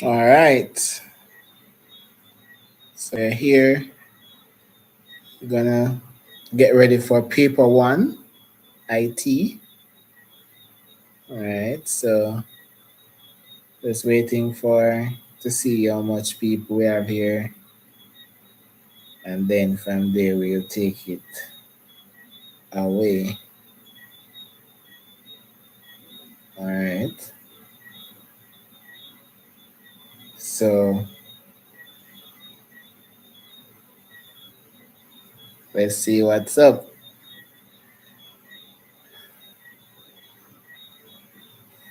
All right. So we're here. We're gonna get ready for paper one, IT. All right. So just waiting for to see how much people we have here, and then from there we'll take it away. All right. So let's see what's up.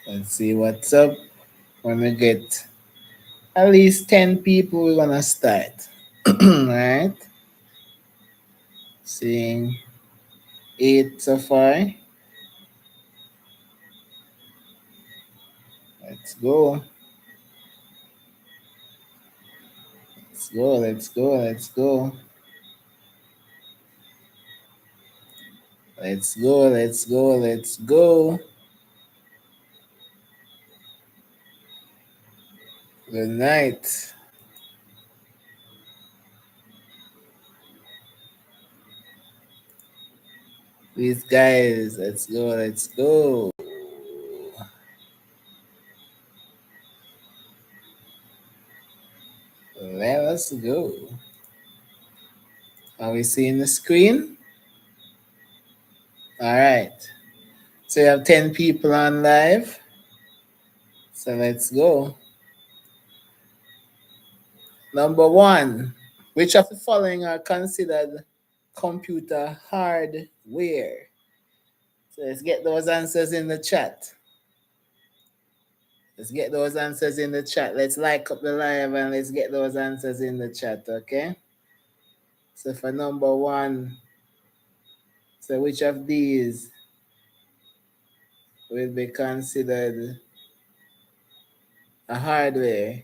Let's see what's up. When we get at least 10 people, we're gonna start. All right. Seeing 8 so far. Let's go. Let's go. Let's go. Let's go. Let's go. Let's go. Let's go. Good night. These guys. Let's go. Let's go. Let us go. Are we seeing the screen? All right. So you have 10 people on live. So let's go. Number one, which of the following are considered computer hardware? So let's get those answers in the chat. Let's get those answers in the chat. Let's like up the live and let's get those answers in the chat, okay? So for number one, so which of these will be considered a hardware?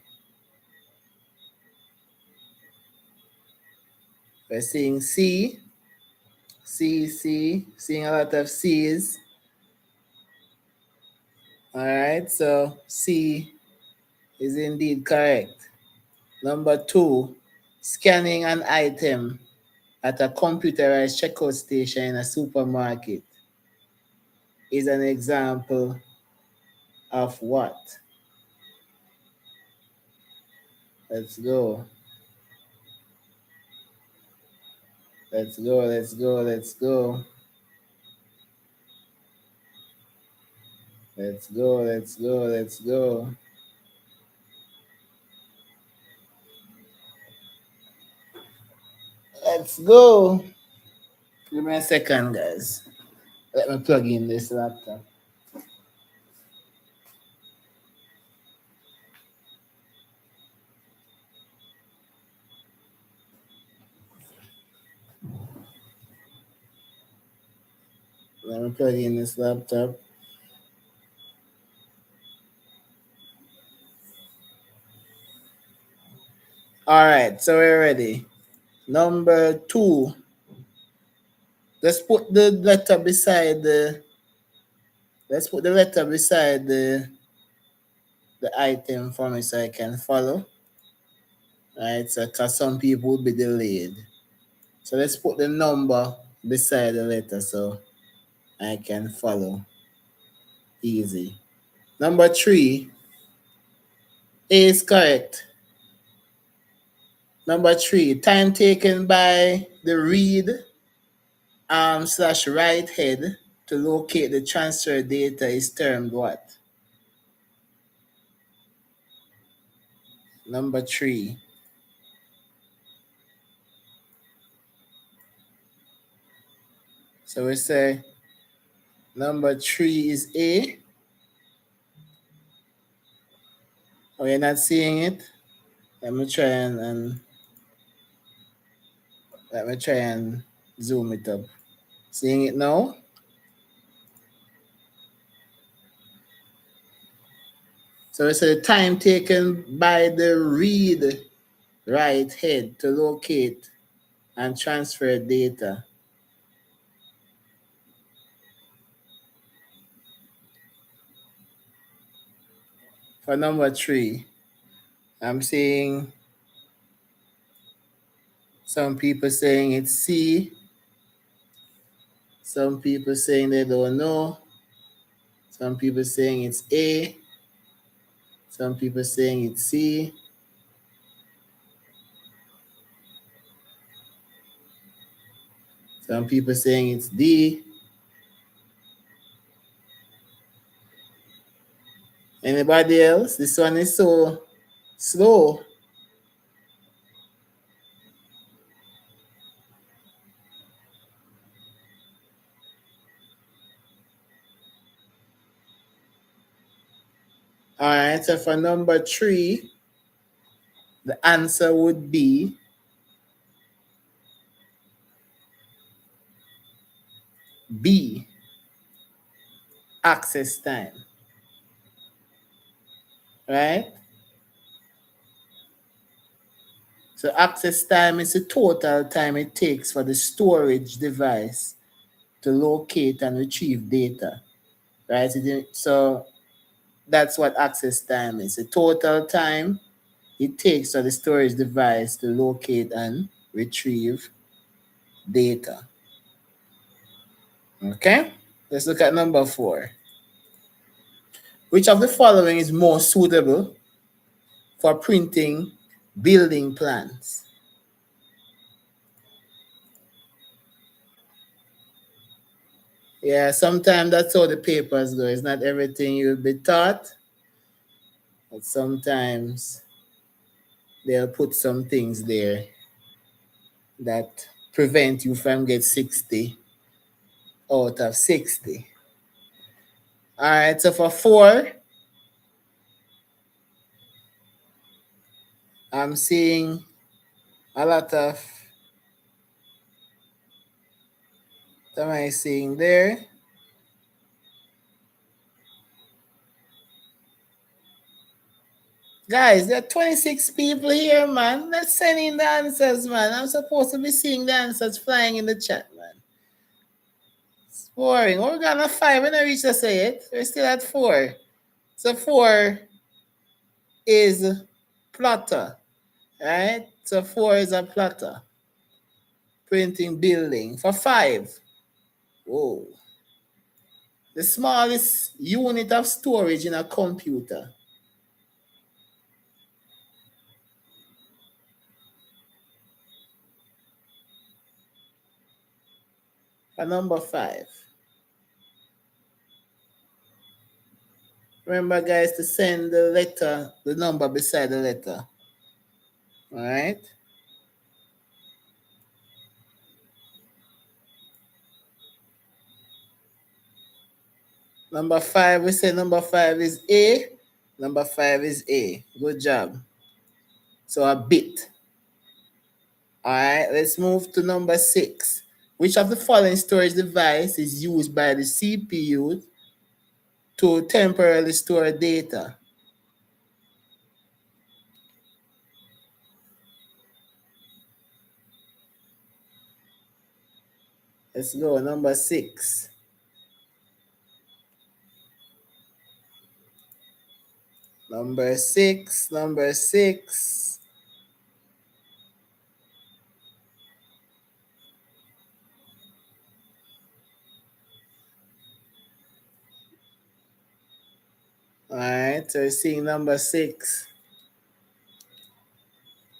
We're seeing C, seeing a lot of C's. All right, so C is indeed correct. Number two, scanning an item at a computerized checkout station in a supermarket is an example of what? Let's go. Let's go. Let's go. Let's go. Let's go. Let's go. Let's go. Let's go. Give me a second, guys. Let me plug in this laptop. Let me plug in this laptop. All right, so we're ready. Number two. Let's put the letter beside the. Let's put the letter beside the item for me so I can follow. Right, so because some people will be delayed. So let's put the number beside the letter so I can follow. Easy. Number three, A is correct. Number three, time taken by the read / write head to locate the transfer data is termed what? Number three. So we say number three is A. Oh, you're not seeing it? Let me try and let me try and zoom it up. Seeing it now? So it's a time taken by the read write head to locate and transfer data. For number three, I'm seeing some people saying it's C. Some people saying they don't know. Some people saying it's A. Some people saying it's C. Some people saying it's D. Anybody else? This one is so slow. All right, so for number 3, the answer would be B, access time. Right? So access time is the total time it takes for the storage device to locate and retrieve data. Right? So that's what access time is. The total time it takes for the storage device to locate and retrieve data. Okay? Let's look at number 4. Which of the following is more suitable for printing building plans? Yeah, sometimes that's how the papers go. It's not everything you'll be taught, but sometimes they'll put some things there that prevent you from get 60 out of 60. All right, so for 4, I'm seeing a lot of, what am I seeing there? Guys, there are 26 people here, man. Let's send in the answers, man. I'm supposed to be seeing the answers flying in the chat, man. It's boring. We're gonna 5 when I reach to say it. We're still at 4. So 4 is plotter, right? So 4 is a plotter. Printing building. For 5, whoa. The smallest unit of storage in a computer. For number 5. Remember, guys, to send the letter, the number beside the letter. All right? Number 5, we say number 5 is A. Number 5 is A. Good job. So a bit. All right, let's move to number 6. Which of the following storage device is used by the CPU to temporarily store data? Let's go, number 6. Number 6, number 6. All right, so you're seeing number 6.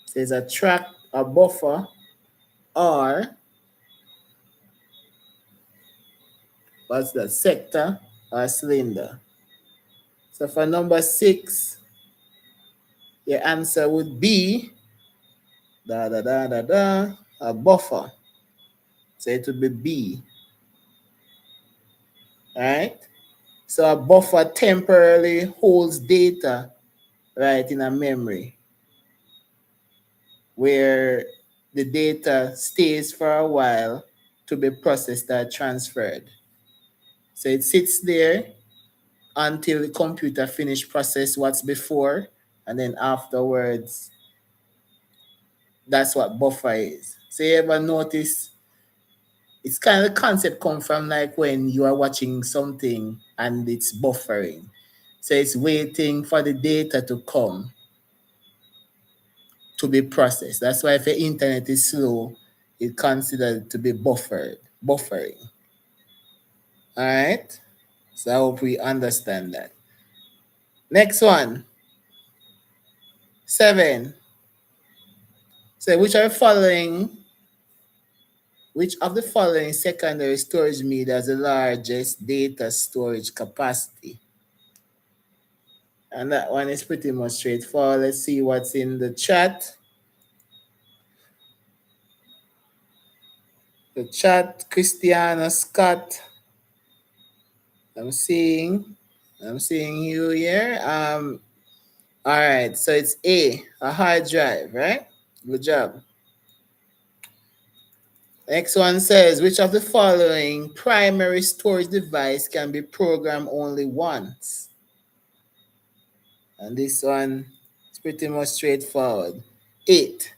It says a track, a buffer, or what's that, sector or cylinder? So for number 6, your answer would be a buffer. So it would be B. All right? So a buffer temporarily holds data right in a memory where the data stays for a while to be processed or transferred. So it sits there until the computer finish process what's before, and then afterwards, that's what buffer is. So you ever notice it's kind of the concept come from like when you are watching something and it's buffering. So it's waiting for the data to come to be processed. That's why if your internet is slow, it's considered to be buffering. All right. So I hope we understand that. Next one, 7. So which of the following secondary storage media has the largest data storage capacity? And that one is pretty much straightforward. Let's see what's in the chat. The chat, Christiana Scott. I'm seeing you here. All right, so it's a hard drive, right? Good job. Next one says, which of the following primary storage device can be programmed only once? And this one is pretty much straightforward. 8.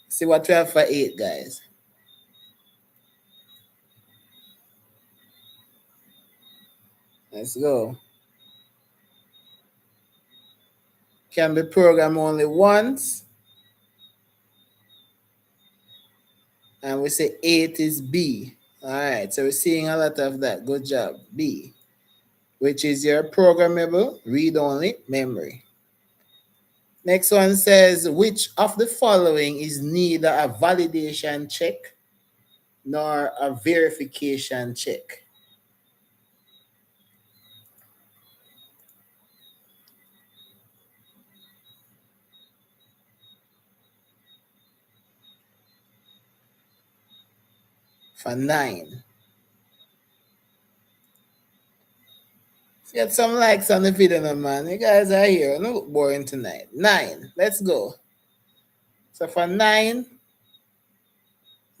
See what we have for 8, guys. Let's go. Can be programmed only once. And we say 8 is B. All right, so we're seeing a lot of that. Good job. B, which is your programmable read-only memory. Next one says, which of the following is neither a validation check nor a verification check? For 9. Get some likes on the video now, man. You guys are here. No look boring tonight. 9. Let's go. So for 9,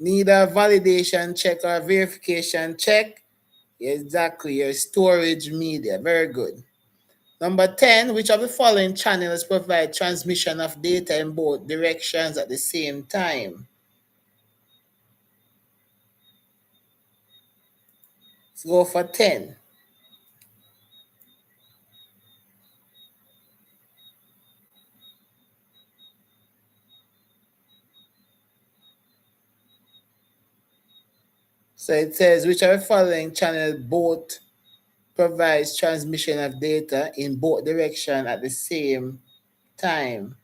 neither a validation check or a verification check. Exactly, your storage media. Very good. Number 10, which of the following channels provide transmission of data in both directions at the same time? Let's go for 10. So it says, which of the following channel both provides transmission of data in both directions at the same time?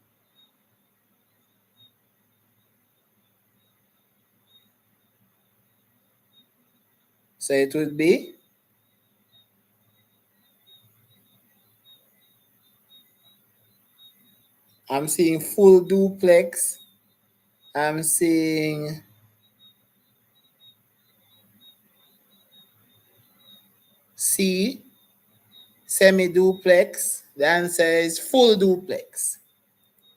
So it would be I'm seeing full duplex. I'm seeing C, semi-duplex. The answer is full duplex.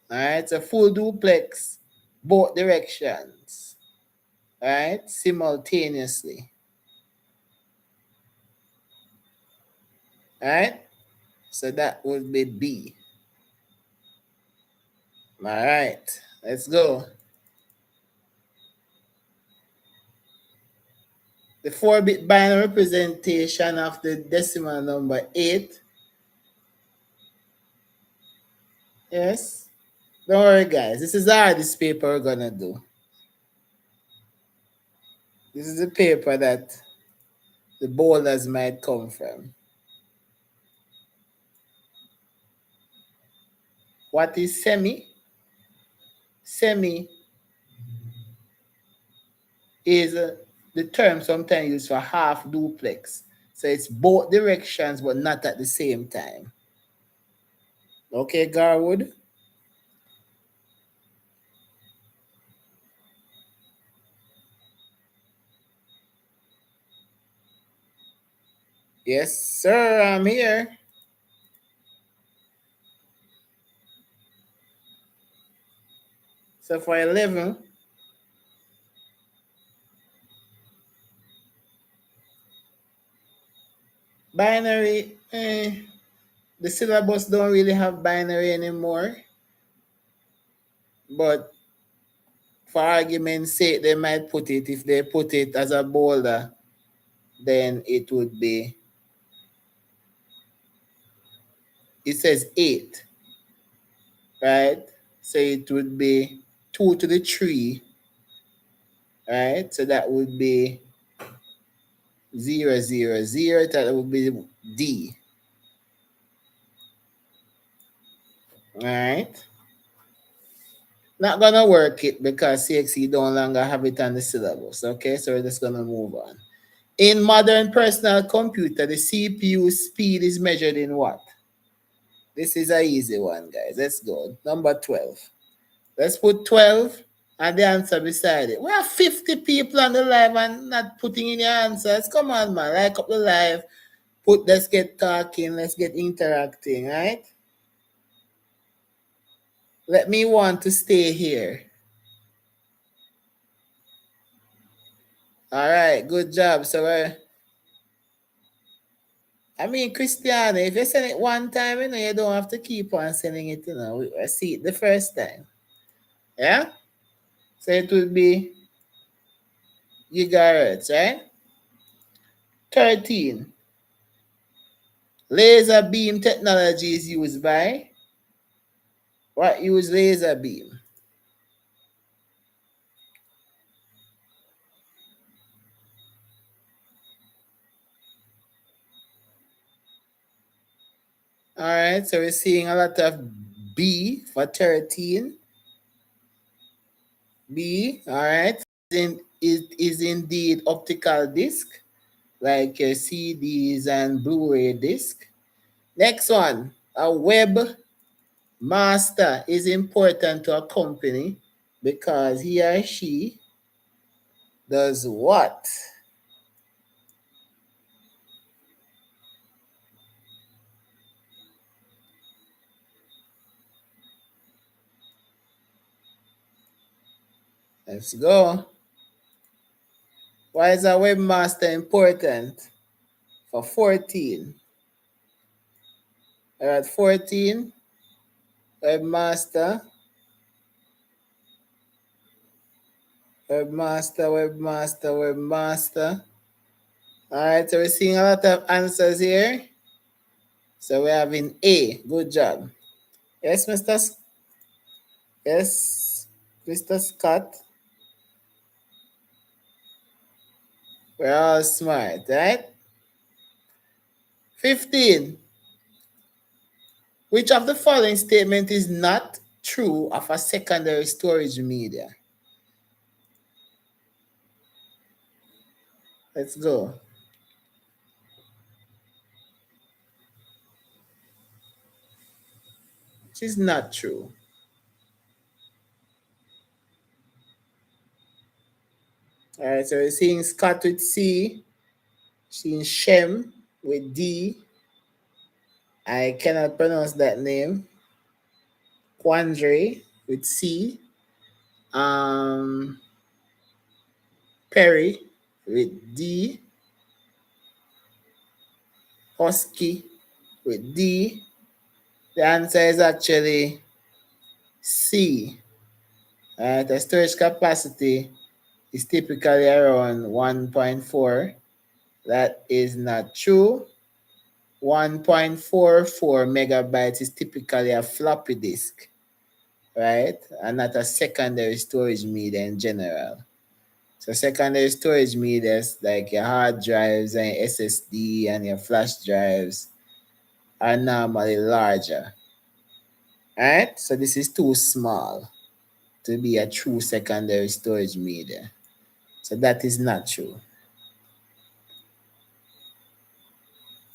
All right, so full duplex, both directions. All right, simultaneously. All right, so that would be B. All right, let's go. The 4-bit binary representation of the decimal number 8. Yes. Don't worry, guys. This is the hardest paper we're going to do. This is the paper that the boulders might come from. What is semi? Semi is the term sometimes used for half duplex. So it's both directions, but not at the same time. Okay, Garwood? Yes, sir, I'm here. So for 11, binary, the syllabus don't really have binary anymore. But for argument's sake, they might put it, if they put it as a boulder, then it would be, it says 8, right? So it would be 2 to the 3, right? So that would be 0, 0, 0. That would be D. All right. Not gonna work it because CXE no longer have it on the syllabus. Okay, so we're just gonna move on. In modern personal computer, the CPU speed is measured in what? This is an easy one, guys. Let's go. Number 12. Let's put 12 and the answer beside it. We have 50 people on the live and not putting in your answers. Come on, man. Like up the live. Let's get talking. Let's get interacting, right? Let me want to stay here. All right, good job. So, I mean, Christiana, if you send it one time, you don't have to keep on sending it, I see it the first time. Yeah? So it would be gigahertz, right? 13. Laser beam technology is used by? What use laser beam? All right, so we're seeing a lot of B for 13. B, all right, is indeed optical disc, like your CDs and Blu-ray disc. Next one, a web master is important to a company because he or she does what? Let's go. Why is a webmaster important? For 14. All right, 14. Webmaster. Webmaster. All right, so we're seeing a lot of answers here. So we're having A. Good job. Yes, Yes, Mr. Scott. We're all smart, right? 15. Which of the following statement is not true of a secondary storage media? Let's go. Which is not true. All right, so we're seeing Scott with C, seeing Shem with D. I cannot pronounce that name. Quandre with C. Perry with D. Husky with D. The answer is actually C. The storage capacity is typically around 1.4. That is not true. 1.44 megabytes is typically a floppy disk, right? And not a secondary storage media in general. So secondary storage medias like your hard drives and SSD and your flash drives are normally larger. Alright? So this is too small to be a true secondary storage media. So that is not true.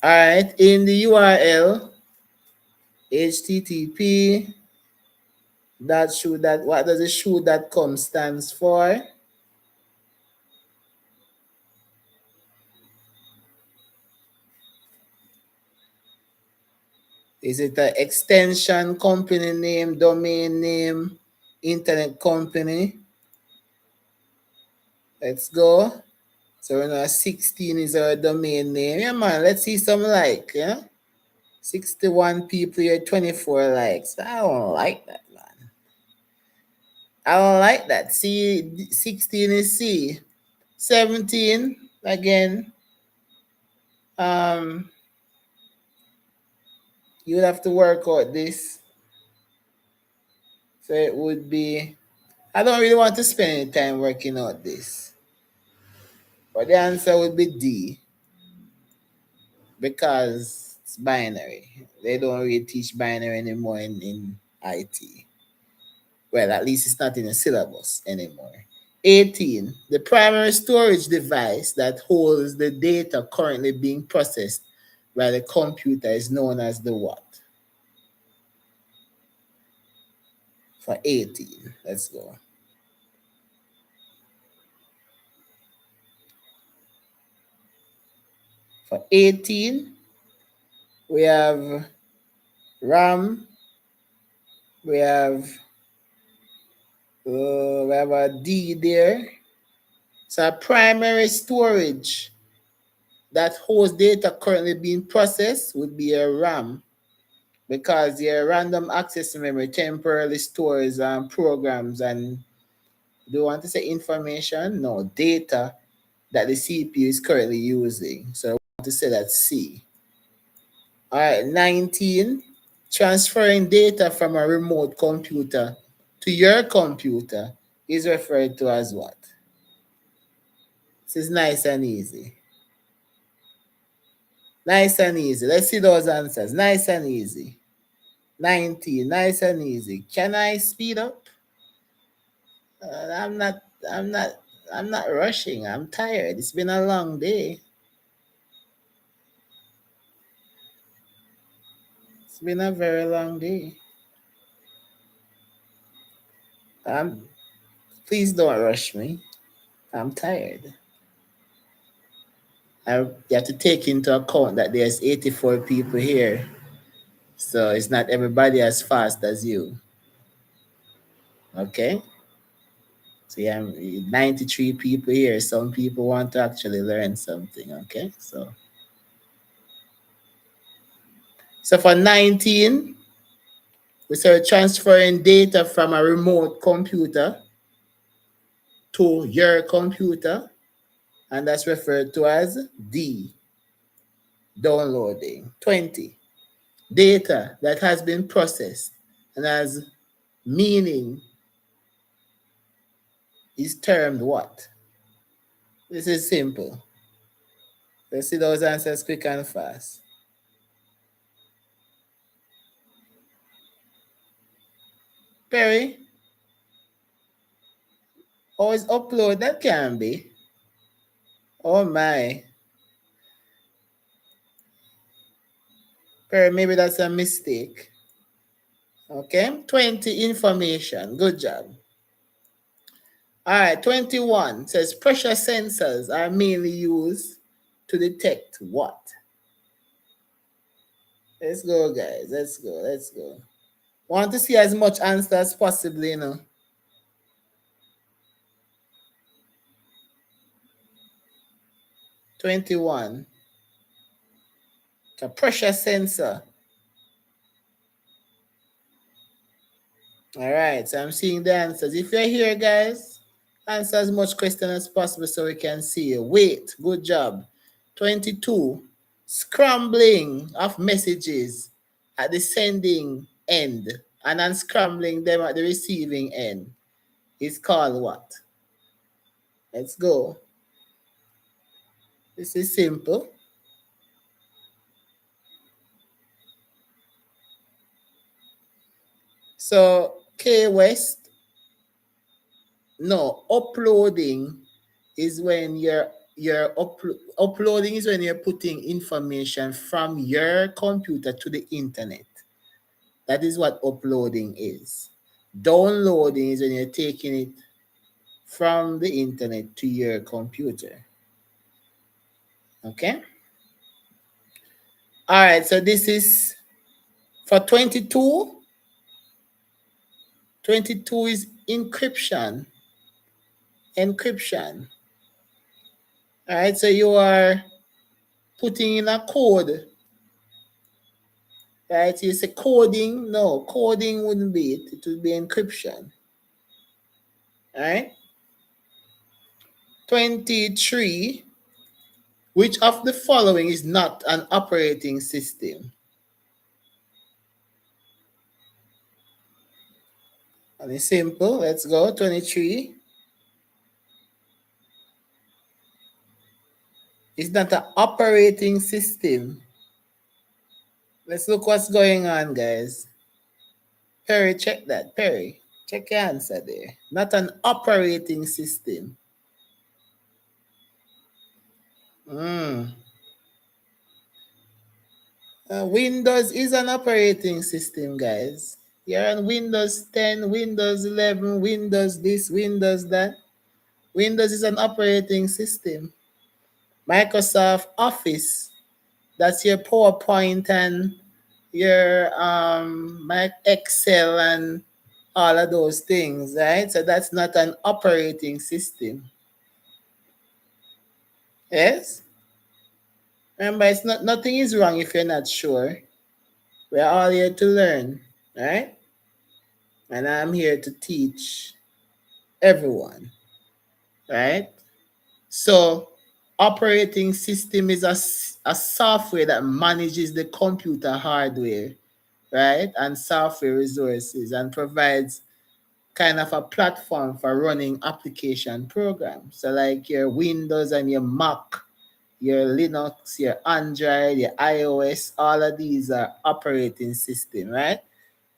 Alright, in the URL, HTTP, what does the shoe.com stands for? Is it an extension, company name, domain name, internet company? Let's go. So we know 16 is our domain name. Yeah, man, let's see some like, yeah? 61 people here, 24 likes. I don't like that, man. I don't like that. C, 16 is C. 17, again, you would have to work out this. So it would be, I don't really want to spend any time working out this. But the answer would be D, because it's binary. They don't really teach binary anymore in IT. Well, at least it's not in the syllabus anymore. 18. The primary storage device that holds the data currently being processed by the computer is known as the what? For 18. Let's go. For 18, we have RAM, we have a D there. So primary storage that holds data currently being processed would be a RAM, because your random access memory temporarily stores programs and, do you want to say information? No, data that the CPU is currently using. So I want to say that's C. All right, 19. Transferring data from a remote computer to your computer is referred to as what? This is nice and easy. Nice and easy. Let's see those answers. Nice and easy. 19. Nice and easy. Can I speed up? I'm not. I'm not. I'm not rushing. I'm tired. It's been a long day. It's been a very long day. Please don't rush me. I'm tired. You have to take into account that there's 84 people here, so it's not everybody as fast as you. Okay. So yeah, 93 people here. Some people want to actually learn something. Okay. So for 19, we start transferring data from a remote computer to your computer, and that's referred to as D, downloading. 20, data that has been processed and has meaning is termed what? This is simple. Let's see those answers quick and fast. Perry, how is upload? That can be. Oh my. Perry, maybe that's a mistake. Okay. 20, information. Good job. All right. 21 says pressure sensors are mainly used to detect what? Let's go, guys. Let's go. Let's go. Want to see as much answer as possible, you know. 21. The pressure sensor. All right, so I'm seeing the answers. If you're here, guys, answer as much question as possible so we can see you. Wait, good job. 22, scrambling of messages at the sending end and unscrambling them at the receiving end is called what? Let's go. This is simple. So, K West, no, uploading is when uploading is when you're putting information from your computer to the internet. That is what uploading is. Downloading is when you're taking it from the internet to your computer. Okay? All right, so this is for 22. 22 is encryption. Encryption. All right, so you are putting in a code. Right, you say coding. No, coding wouldn't be it. It would be encryption. All right. 23. Which of the following is not an operating system? And it's simple. Let's go. 23. It's not an operating system. Let's look what's going on, guys. Perry, check that. Perry, check your answer there. Not an operating system. Windows is an operating system, guys. You're on Windows 10, Windows 11, Windows this, Windows that. Windows is an operating system. Microsoft Office, that's your PowerPoint and your Excel and all of those things, right? So that's not an operating system. Yes? Remember, it's not nothing is wrong if you're not sure. We're all here to learn, right? And I'm here to teach everyone, right? So operating system is a software that manages the computer hardware, right? And software resources and provides kind of a platform for running application programs. So like your Windows and your Mac, your Linux, your Android, your iOS, all of these are operating system, right?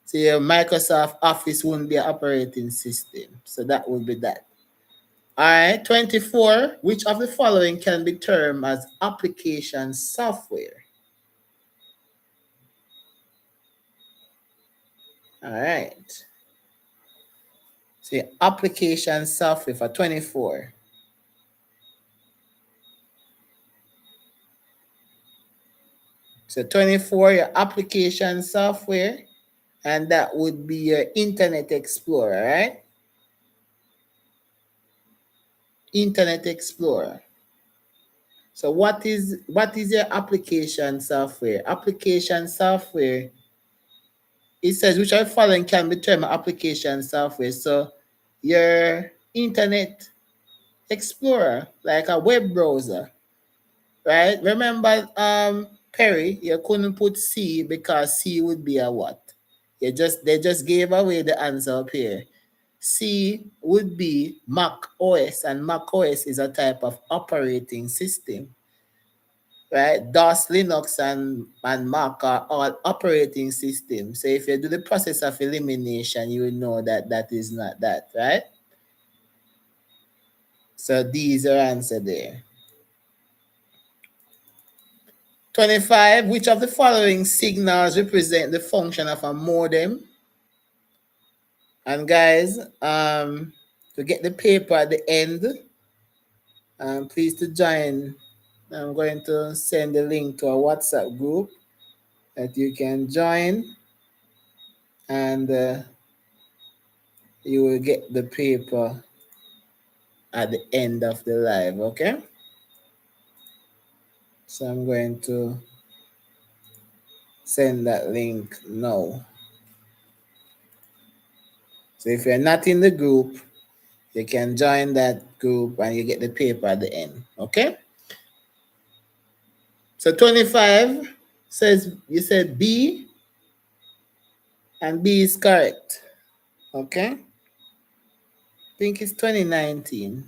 So your Microsoft Office wouldn't be an operating system. So that would be that. All right, 24. Which of the following can be termed as application software? All right. So application software for 24. So 24, your application software, and that would be your Internet Explorer, right? Internet Explorer. So what is your application software? Application software, it says which of the following can be termed application software. So your Internet Explorer, like a web browser, right? Remember, Perry, you couldn't put C because C would be a what? They just gave away the answer up here. C would be Mac OS, and Mac OS is a type of operating system, right? DOS, Linux, and Mac are all operating systems. So if you do the process of elimination, you will know that that is not that, right? So these are answered there. 25. Which of the following signals represent the function of a modem? And guys, to get the paper at the end, please to join. I'm going to send the link to a WhatsApp group that you can join, and you will get the paper at the end of the live, okay? So I'm going to send that link now. So if you're not in the group, you can join that group and you get the paper at the end, okay? So 25 says, you said B, and B is correct, okay? I think it's 2019.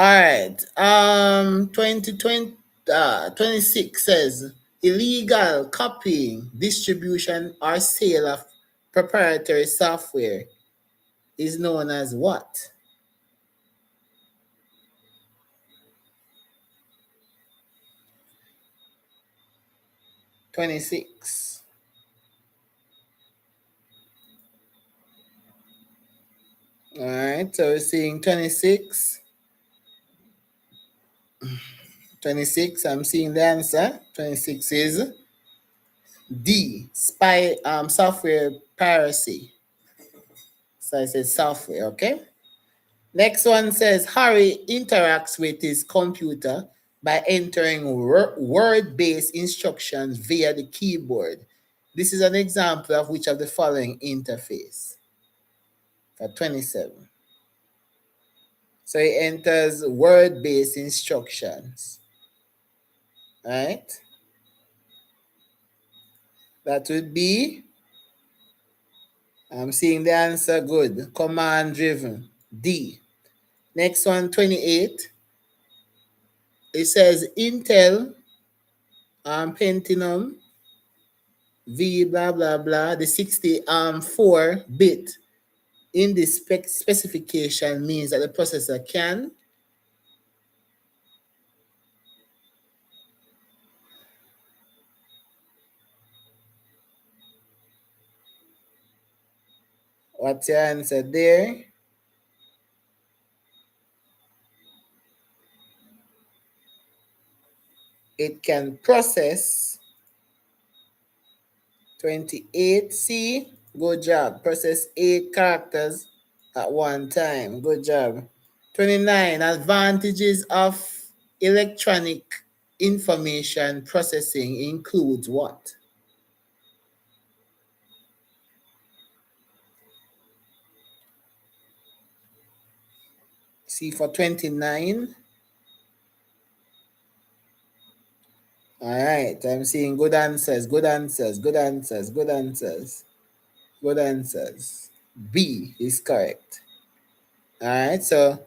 All right. 2020, 26 says illegal copying, distribution, or sale of proprietary software is known as what? 26. All right. So we're seeing 26. 26. I'm seeing the answer. 26 is D, spy software piracy. So I said software, okay? Next one says Harry interacts with his computer by entering word-based instructions via the keyboard. This is an example of which of the following interface? For 27. So he enters word-based instructions. Right? That would be I'm seeing the answer. Good. Command driven. D. Next one, 28. It says Intel Pentium V blah blah blah. The 60 4 bit in the specification means that the processor can. What's your answer there? It can process 28C. Good job. Process 8 characters at one time. Good job. 29. Advantages of electronic information processing includes what? See for 29. All right. I'm seeing good answers, good answers, good answers, good answers, good answers. B is correct. All right. So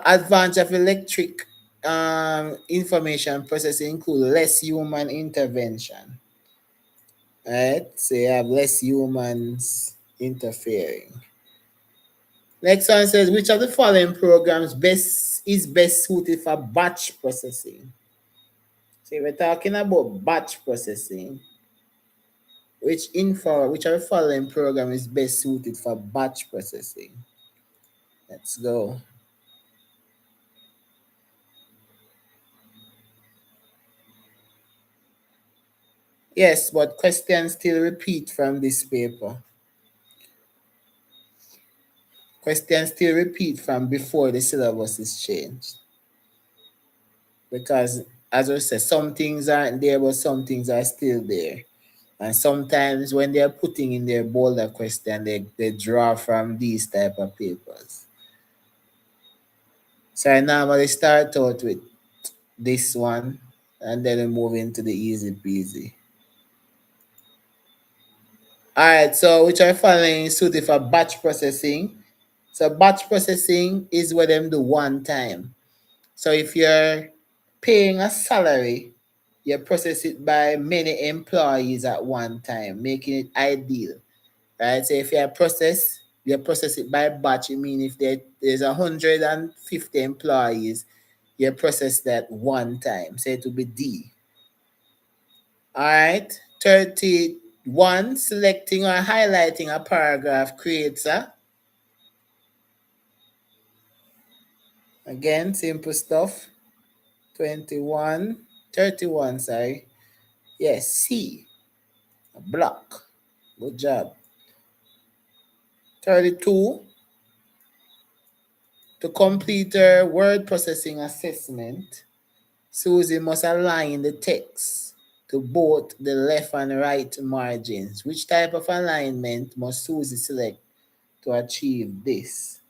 advantage of electric information processing include less human intervention. All right. So you have less humans interfering. Next one says, which of the following programs is best suited for batch processing? So we're talking about batch processing. Which of the following program is best suited for batch processing? Let's go. Yes, but questions still repeat from this paper. Questions still repeat from before the syllabus is changed. Because, as I said, some things aren't there, but some things are still there. And sometimes when they're putting in their bolder question, they draw from these type of papers. So I normally start out with this one, and then we move into the easy peasy. All right, so which are following suited for batch processing? So batch processing is what them do one time. So if you're paying a salary, you process it by many employees at one time, making it ideal. Right? So if you process it by batch. It means if there's 150 employees, you process that one time. So it will be D. All right. 31. Selecting or highlighting a paragraph creates a. Again, simple stuff. 21. 31, sorry. Yes, C. A block. Good job. 32. To complete a word processing assessment, Susie must align the text to both the left and right margins. Which type of alignment must Susie select to achieve this?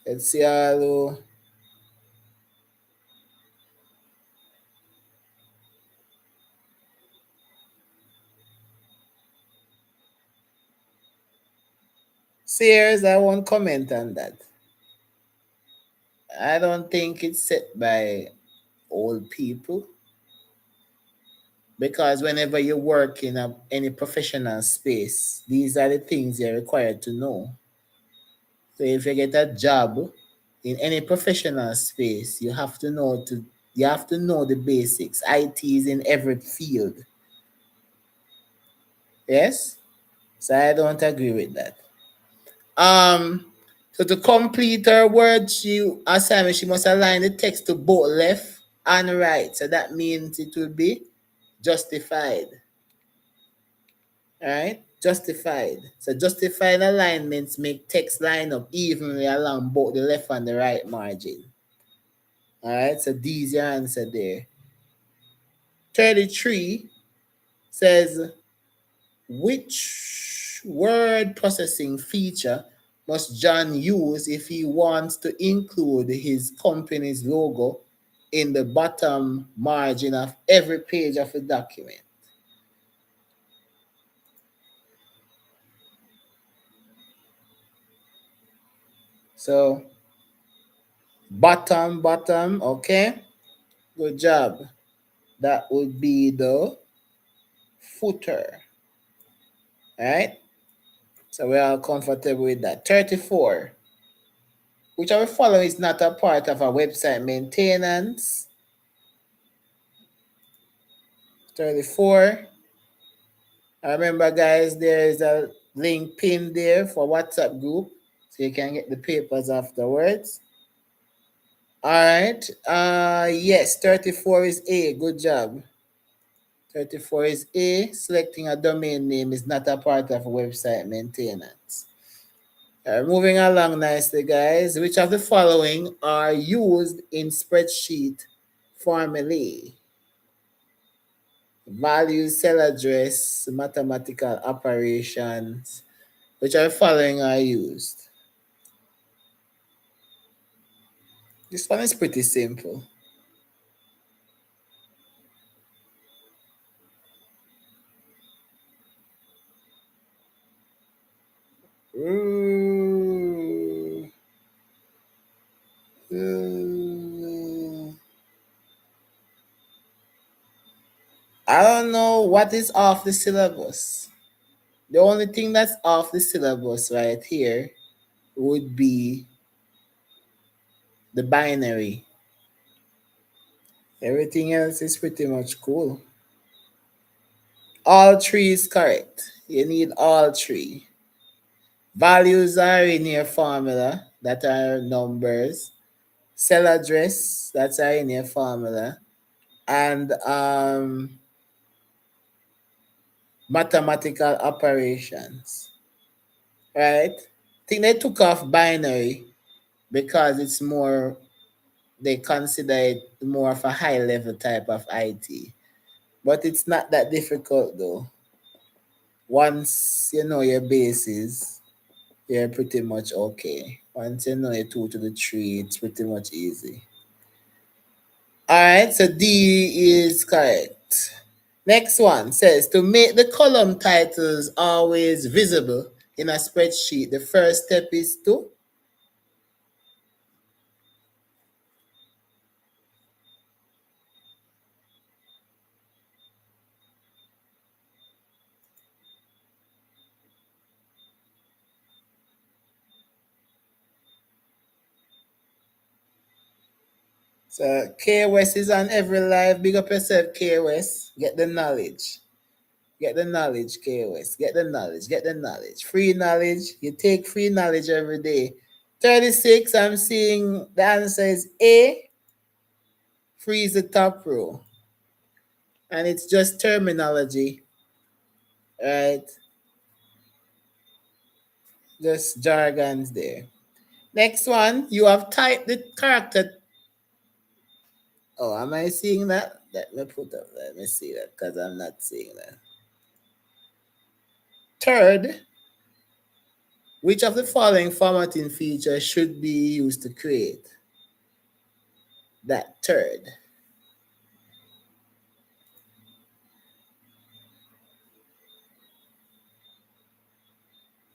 Let's see how. Sears, I won't comment on that. I don't think it's set by old people, because whenever you work in any professional space, these are the things you're required to know. So if you get a job in any professional space, you have to know the basics. IT is in every field. Yes? So I don't agree with that. So to complete her word assignment, she must align the text to both left and right. So that means it will be justified. All right? Justified. So justified alignments make text line up evenly along both the left and the right margin. All right, so D is your answer there. 33 says, which word processing feature must John use if he wants to include his company's logo in the bottom margin of every page of the document? So bottom, okay. Good job. That would be the footer. All right. So we are comfortable with that. 34. Which of the following is not a part of a website maintenance? 34. Remember, guys, there is a link pinned there for WhatsApp group, so you can get the papers afterwards. All right. Yes, 34 is A. Good job. 34 is A. Selecting a domain name is not a part of website maintenance. Moving along nicely, guys. Which of the following are used in spreadsheet formulae? Values, cell address, mathematical operations. Which of the following are used? This one is pretty simple. I don't know what is off the syllabus. The only thing that's off the syllabus right here would be the binary. Everything else is pretty much cool. All three is correct. You need all three. Values are in your formula that are numbers. Cell address that's are in your formula. And mathematical operations. Right? I think they took off binary because it's more, they consider it more of a high level type of IT. But it's not that difficult though. Once you know your bases, you're pretty much okay. Once you know your 2 to the 3, it's pretty much easy. Alright, so D is correct. Next one says to make the column titles always visible in a spreadsheet, the first step is to so K West is on every live. Big up yourself, K West. Get the knowledge. Get the knowledge, K West. Get the knowledge. Get the knowledge. Free knowledge. You take free knowledge every day. 36, I'm seeing the answer is A. Free is the top row. And it's just terminology. Right? Just jargons there. Next one, you have typed the character. Oh, am I seeing that? Let me see that because I'm not seeing that. Third, which of the following formatting features should be used to create that third?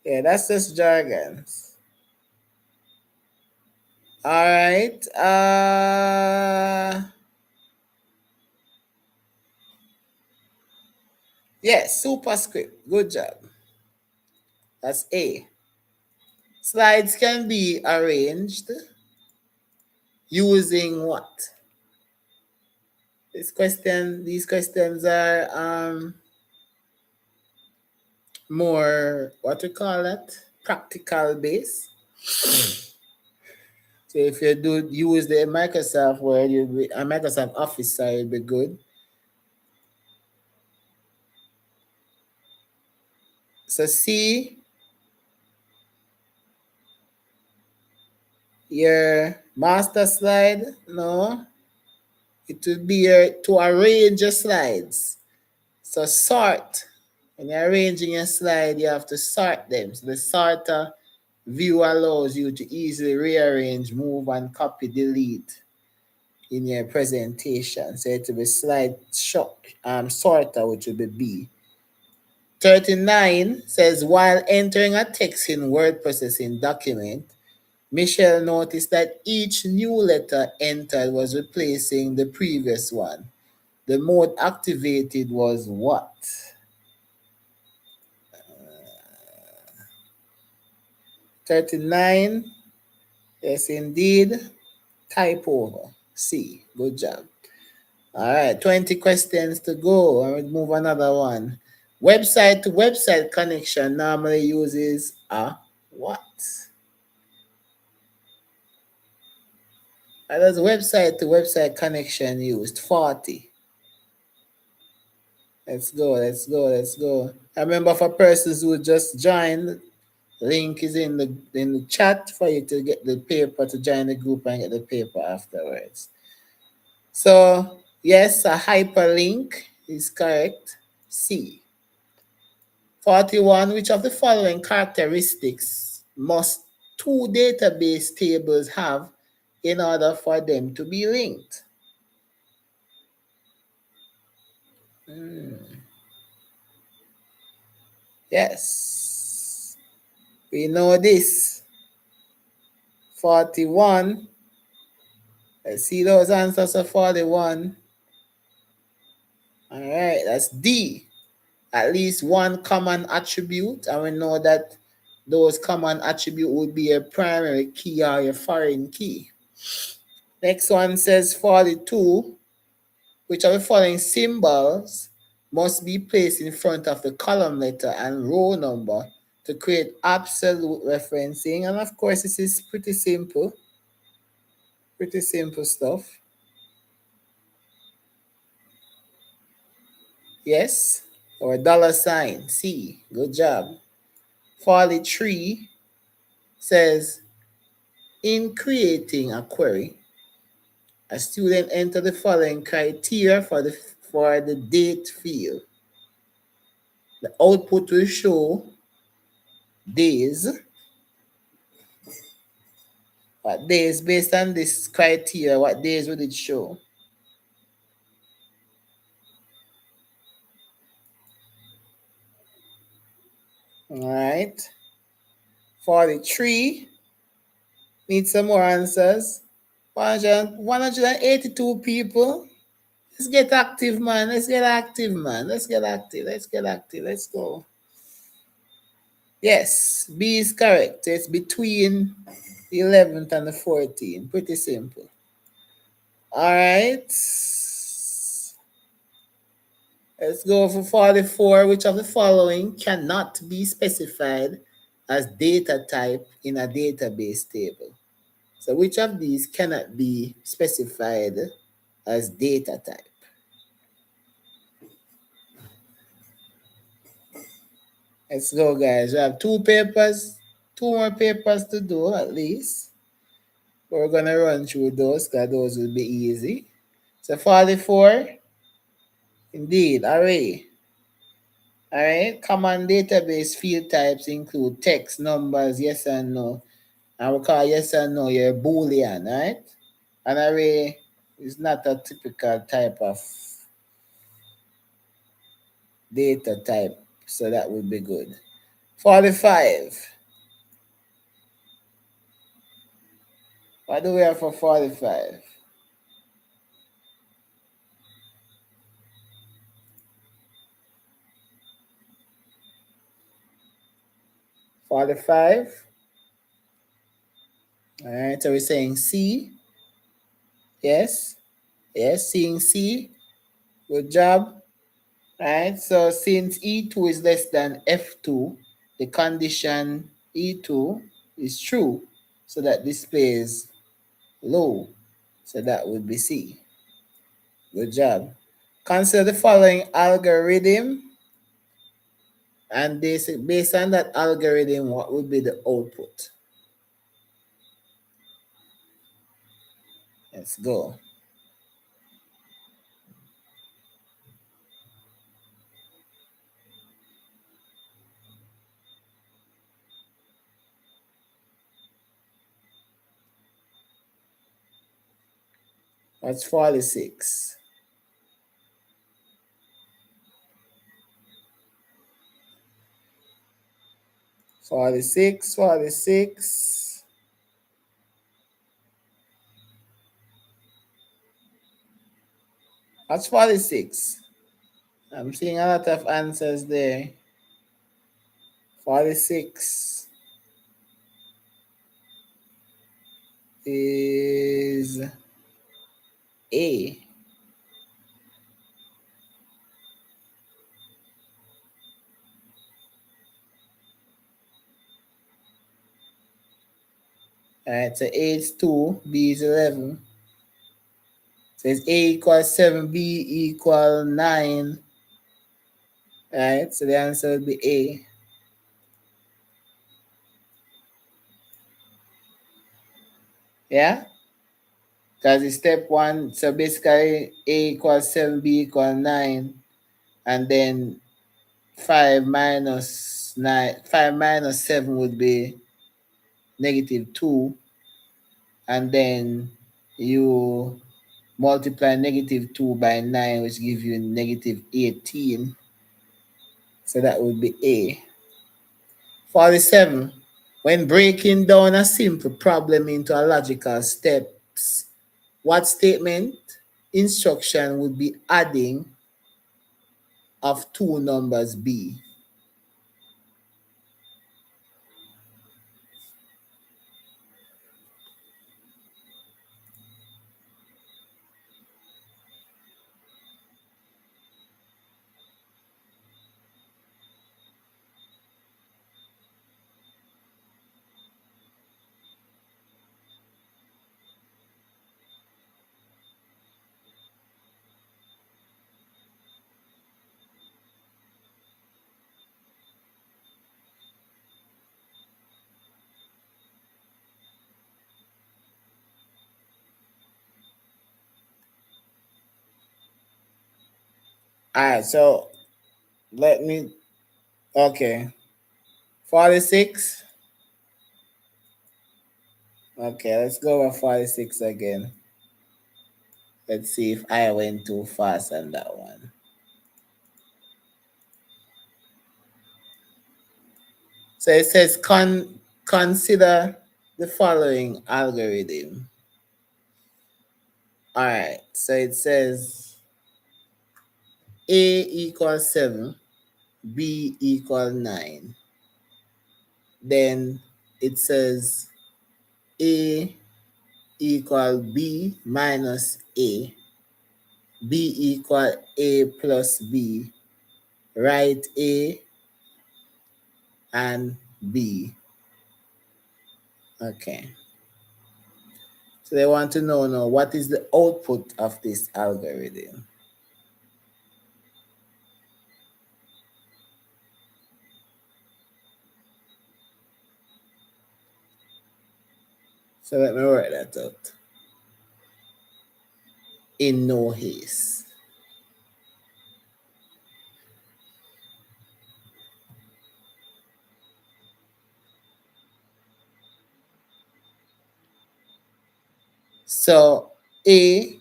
Yeah, that's just jargons. All right. Yes, superscript. Good job. That's A. Slides can be arranged using what? These questions are more, what we call that, practical base. So if you do use the Microsoft Word, a Microsoft Office side will be good. So C, your master slide, no, it would be to arrange your slides. So sort. When you're arranging your slide, you have to sort them. So the sorter view allows you to easily rearrange, move, and copy, delete in your presentation. So it will be slide sorter, which will be B. 39 says while entering a text in word processing document, Michelle noticed that each new letter entered was replacing the previous one. The mode activated was what? 39. Yes, indeed. Type over. C. Good job. All right, 20 questions to go. I will move another one. Website to website connection normally uses a what? How does website to website connection used? 40. Let's go, let's go, let's go. I remember for persons who just joined, link is in the chat for you to get the paper to join the group and get the paper afterwards. So yes, a hyperlink is correct. C. 41. Which of the following characteristics must two database tables have in order for them to be linked? Yes, we know this. 41. Let's see those answers for 41. All right, that's D. At least one common attribute, and we know that those common attribute would be a primary key or a foreign key. Next one says 42. Which of the following symbols must be placed in front of the column letter and row number to create absolute referencing? And of course, this is pretty simple stuff. Yes, or dollar sign. C. Good job. 43 says, in creating a query, a student enter the following criteria for the date field. The output will show days. What days, based on this criteria, what days would it show? All right. 43. Need some more answers. 182 people. Let's get active, man. Let's get active, man. Let's get active. Let's get active. Let's go. Yes, B is correct. It's between the 11th and the 14th. Pretty simple. All right. Let's go for 44. Which of the following cannot be specified as data type in a database table? So which of these cannot be specified as data type? Let's go, guys. We have two more papers to do at least. We're gonna run through those because those will be easy. So 44, indeed, array. All right, common database field types include text, numbers, yes and no. And we call yes and no your Boolean, right? An array is not a typical type of data type, so that would be good. 45. What do we have for 45? $45. All right, so we're saying C. Yes. Yes, seeing C. Good job. All right, so since E2 is less than F2, the condition E2 is true. So that displays low. So that would be C. Good job. Consider the following algorithm, and based on that algorithm, what would be the output? Let's go. That's 46. 46, 46. That's 46. I'm seeing a lot of answers there. 46 is A. Alright, so A is 2, B is 11. So it's A equals 7, B equal 9. Alright, so the answer would be A. Yeah? Because it's step 1. So basically A equals 7, B equal 9. And then 5 minus 9, 5 minus 7 would be negative 2. And then you multiply negative 2 by 9, which gives you negative 18. So that would be A. 47. When breaking down a simple problem into a logical steps, what statement instruction would be adding of two numbers B? All right, so let me, okay. 46. Okay, let's go over 46 again. Let's see if I went too fast on that one. So it says consider the following algorithm. All right, so it says A equals 7, B equal 9. Then it says A equal B minus A, B equal A plus B, write A and B. Okay. So they want to know now what is the output of this algorithm. So let me work that out. In no haste. So A,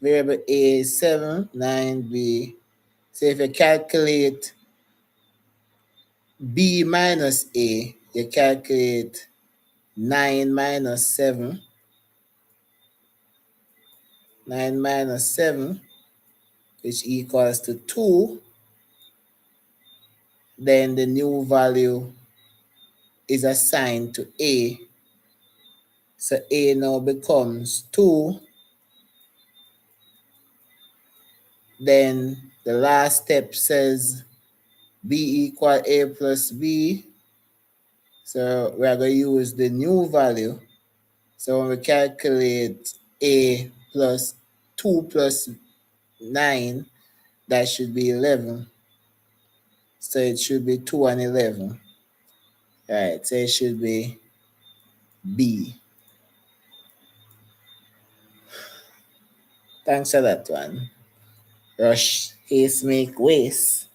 variable A is 7, 9B. So if you calculate B minus A, you calculate 9 minus 7. 9 minus 7, which equals to 2. Then the new value is assigned to A. So A now becomes 2. Then the last step says B equal A plus B. So we are going to use the new value. So when we calculate A plus 2 plus 9, that should be 11. So it should be 2 and 11. All right, so it should be B. Thanks for that one. Rush, haste, make waste.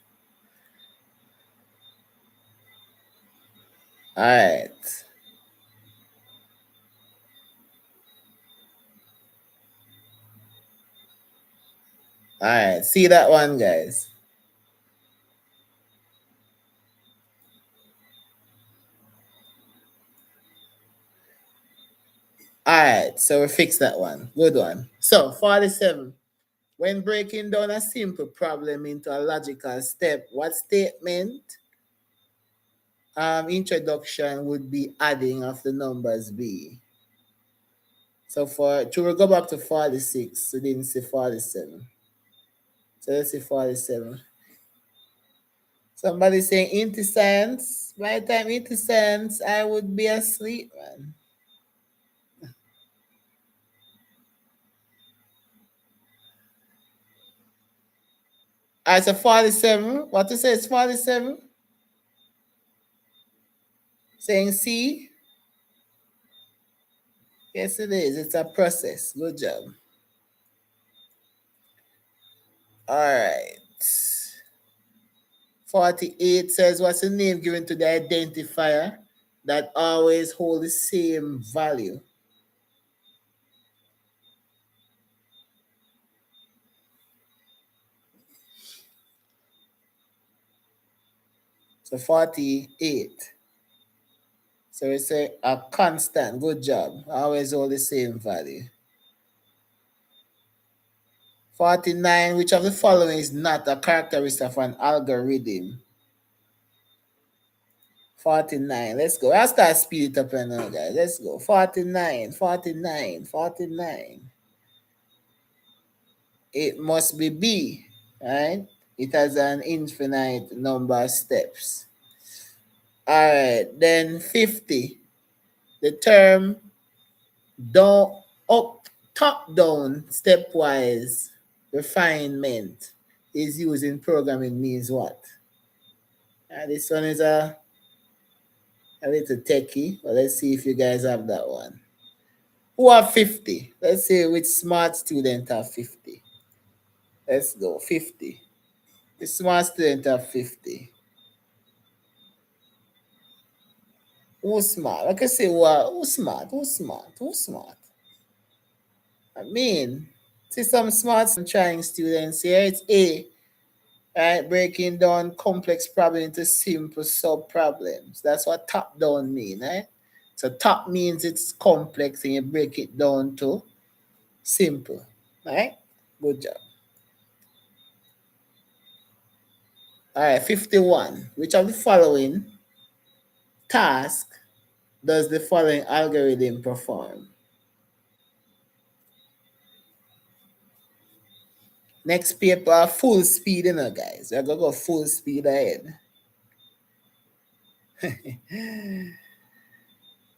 All right. All right. See that one, guys. All right. So we fixed that one. Good one. So 47. When breaking down a simple problem into a logical step, what statement introduction would be adding of the numbers be? So we'll go back to 46. So didn't say 47. So let's say 47. Somebody saying into science. By the time into science, I would be asleep, man. Alright, so 47. What to say is 47? Saying C? Yes, it is. It's a process. Good job. Alright. 48 says, what's the name given to the identifier that always hold the same value? So 48. So we say a constant. Good job. Always hold the same value. 49. Which of the following is not a characteristic of an algorithm? 49. Let's go. I'll start speed it up right now, guys. Let's go. 49, 49, 49. It must be B, right? It has an infinite number of steps. All right, then 50. The term down, up, top down, stepwise refinement is used in programming means what? This one is a little techie, but let's see if you guys have that one. Who have 50? Let's see which smart student have 50. Let's go, 50. The smart student have 50. Who's smart? Like I say, who's smart? Who's smart? Who's smart? I mean, see some smart and trying students here. It's A, right? Breaking down complex problem into simple sub problems. That's what top down mean, right? So top means it's complex and you break it down to simple, right? Good job. All right, 51. Which of the following task does the following algorithm perform? Next paper, full speed, guys. We're going to go full speed ahead.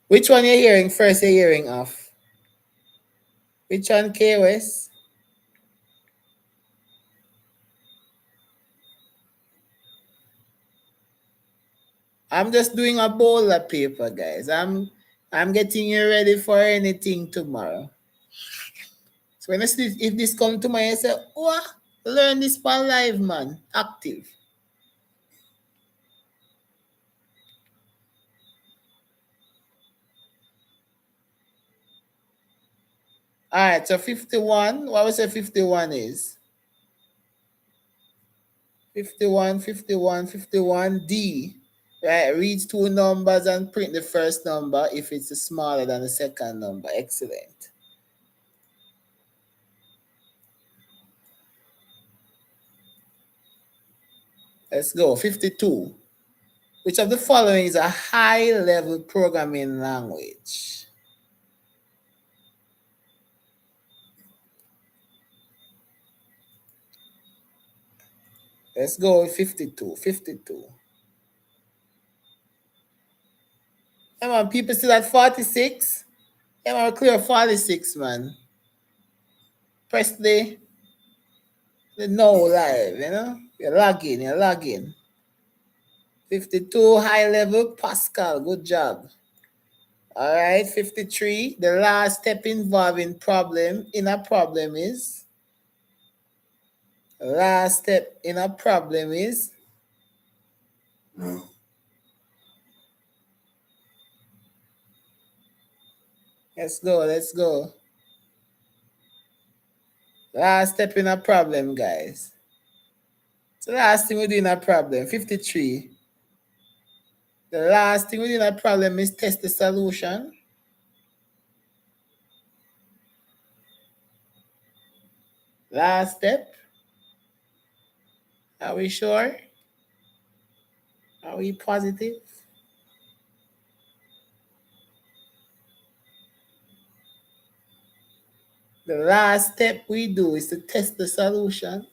Which one you're hearing first? You're hearing off. Which one, KOS? I'm just doing a bowl of paper, guys. I'm getting you ready for anything tomorrow. So when if this come to my, I say, oh, learn this for live, man. Active. All right, so 51. What was it 51 is? 51, 51, 51D. Right, read two numbers and print the first number if it's smaller than the second number. Excellent. Let's go. 52. Which of the following is a high-level programming language? Let's go with 52. 52. Come on, people still at 46? Come on, clear 46, man. Press the no live, You're logging. 52, high level, Pascal. Good job. All right, 53. The last step involving problem in a problem is? Last step in a problem is? Let's go. Last step in a problem, guys. So the last thing we do in a problem, 53. The last thing we do in a problem is test the solution. Last step. Are we sure? Are we positive? The last step we do is to test the solution.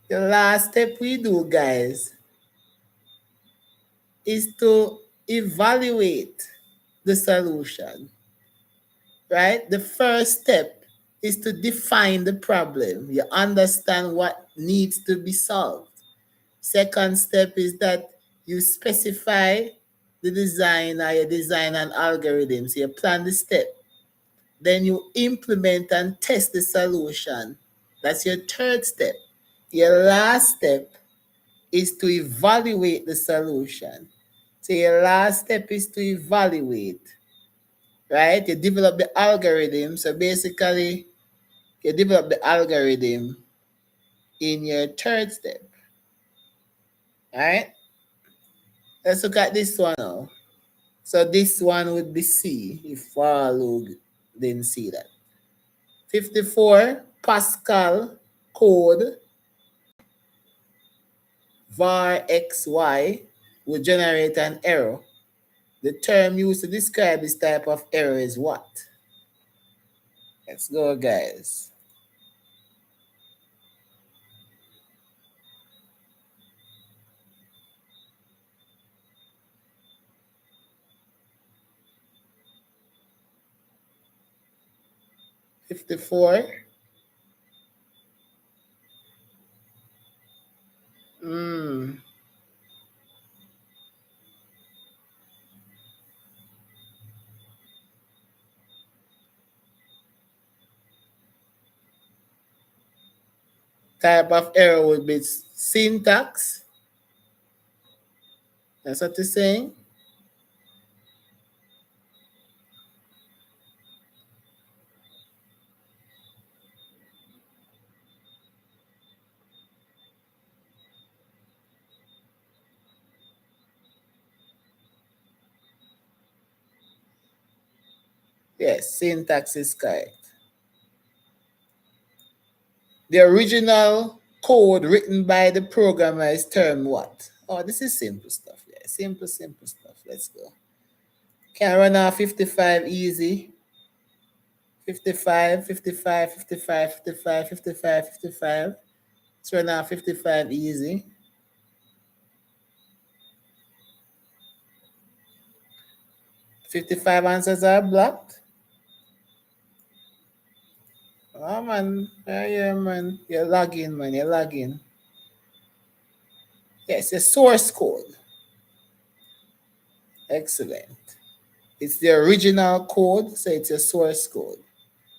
The last step we do, guys, is to evaluate the solution. Right? The first step is to define the problem. You understand what needs to be solved. Second step is that you specify the design or you design an algorithm. So you plan the step. Then you implement and test the solution. That's your third step. Your last step is to evaluate the solution. So your last step is to evaluate, right? You develop the algorithm. So basically, you develop the algorithm in your third step. All right? Let's look at this one now. So this one would be C if Farlug didn't see that. 54 Pascal code var xy would generate an error. The term used to describe this type of error is what? Let's go, guys. $54. Type of error would be syntax. That's what you're saying. Yes, syntax is correct. The original code written by the programmer is termed what? Oh, this is simple stuff. Yeah, simple stuff. Let's go. Can run off 55 easy. 55, 55, 55, 55, 55, 55. Let's run off 55 easy. 55 answers are blocked. Oh man, yeah, man. You're logging, man. You're logging. Yes, the source code. Excellent. It's the original code, so it's a source code.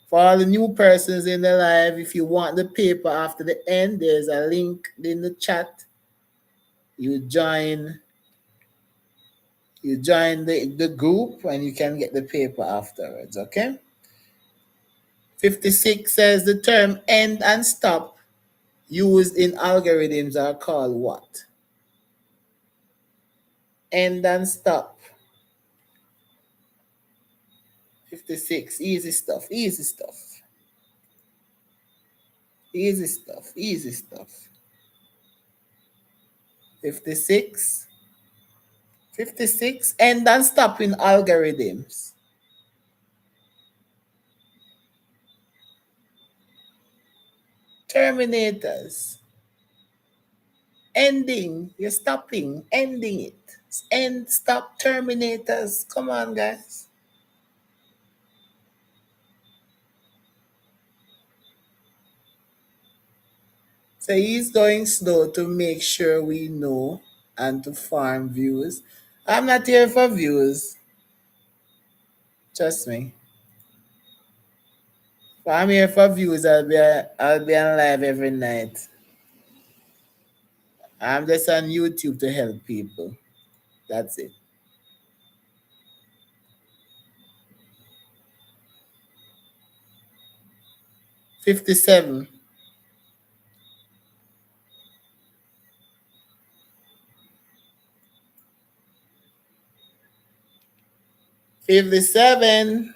For all the new persons in the live, if you want the paper after the end, there's a link in the chat. You join the group and you can get the paper afterwards, okay? 56 says the term end and stop used in algorithms are called what? End and stop. 56, easy stuff, easy stuff. Easy stuff, easy stuff. 56, 56, end and stop in algorithms. Terminators. Ending, you're stopping, ending it. End, stop, terminators. Come on, guys. So he's going slow to make sure we know and to farm views. I'm not here for views. Trust me. If I'm here for views, I'll be on live every night. I'm just on YouTube to help people. That's it. 57. 57.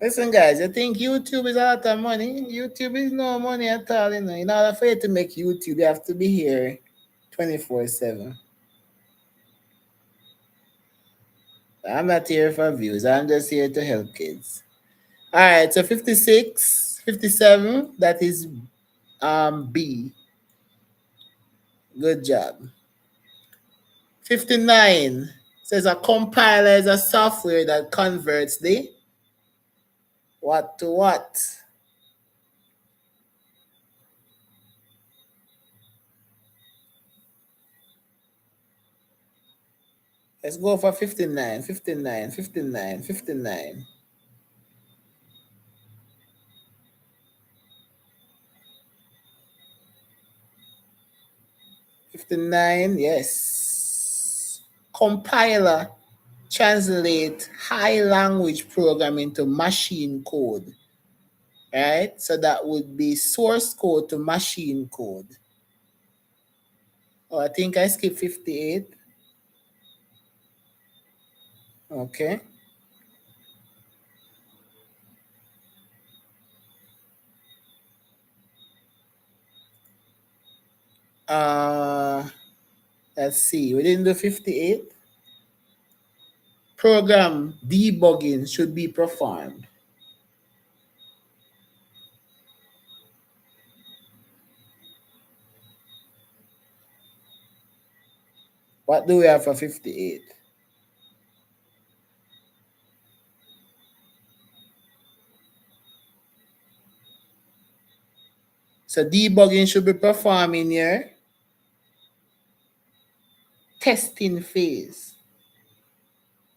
Listen, guys, you think YouTube is a lot of money? YouTube is no money at all. In order for you to make YouTube, you have to be here 24/7. I'm not here for views. I'm just here to help kids. All right, so 56, 57, that is B. Good job. 59 says a compiler is a software that converts the what to what? Let's go for 59, 59, 59, 59. 59, yes. Compiler translate high language program into machine code, right? So that would be source code to machine code. Oh, I think I skipped 58. Okay. Let's see. We didn't do 58. Program debugging should be performed. What do we have for 58? So debugging should be performed in your testing phase,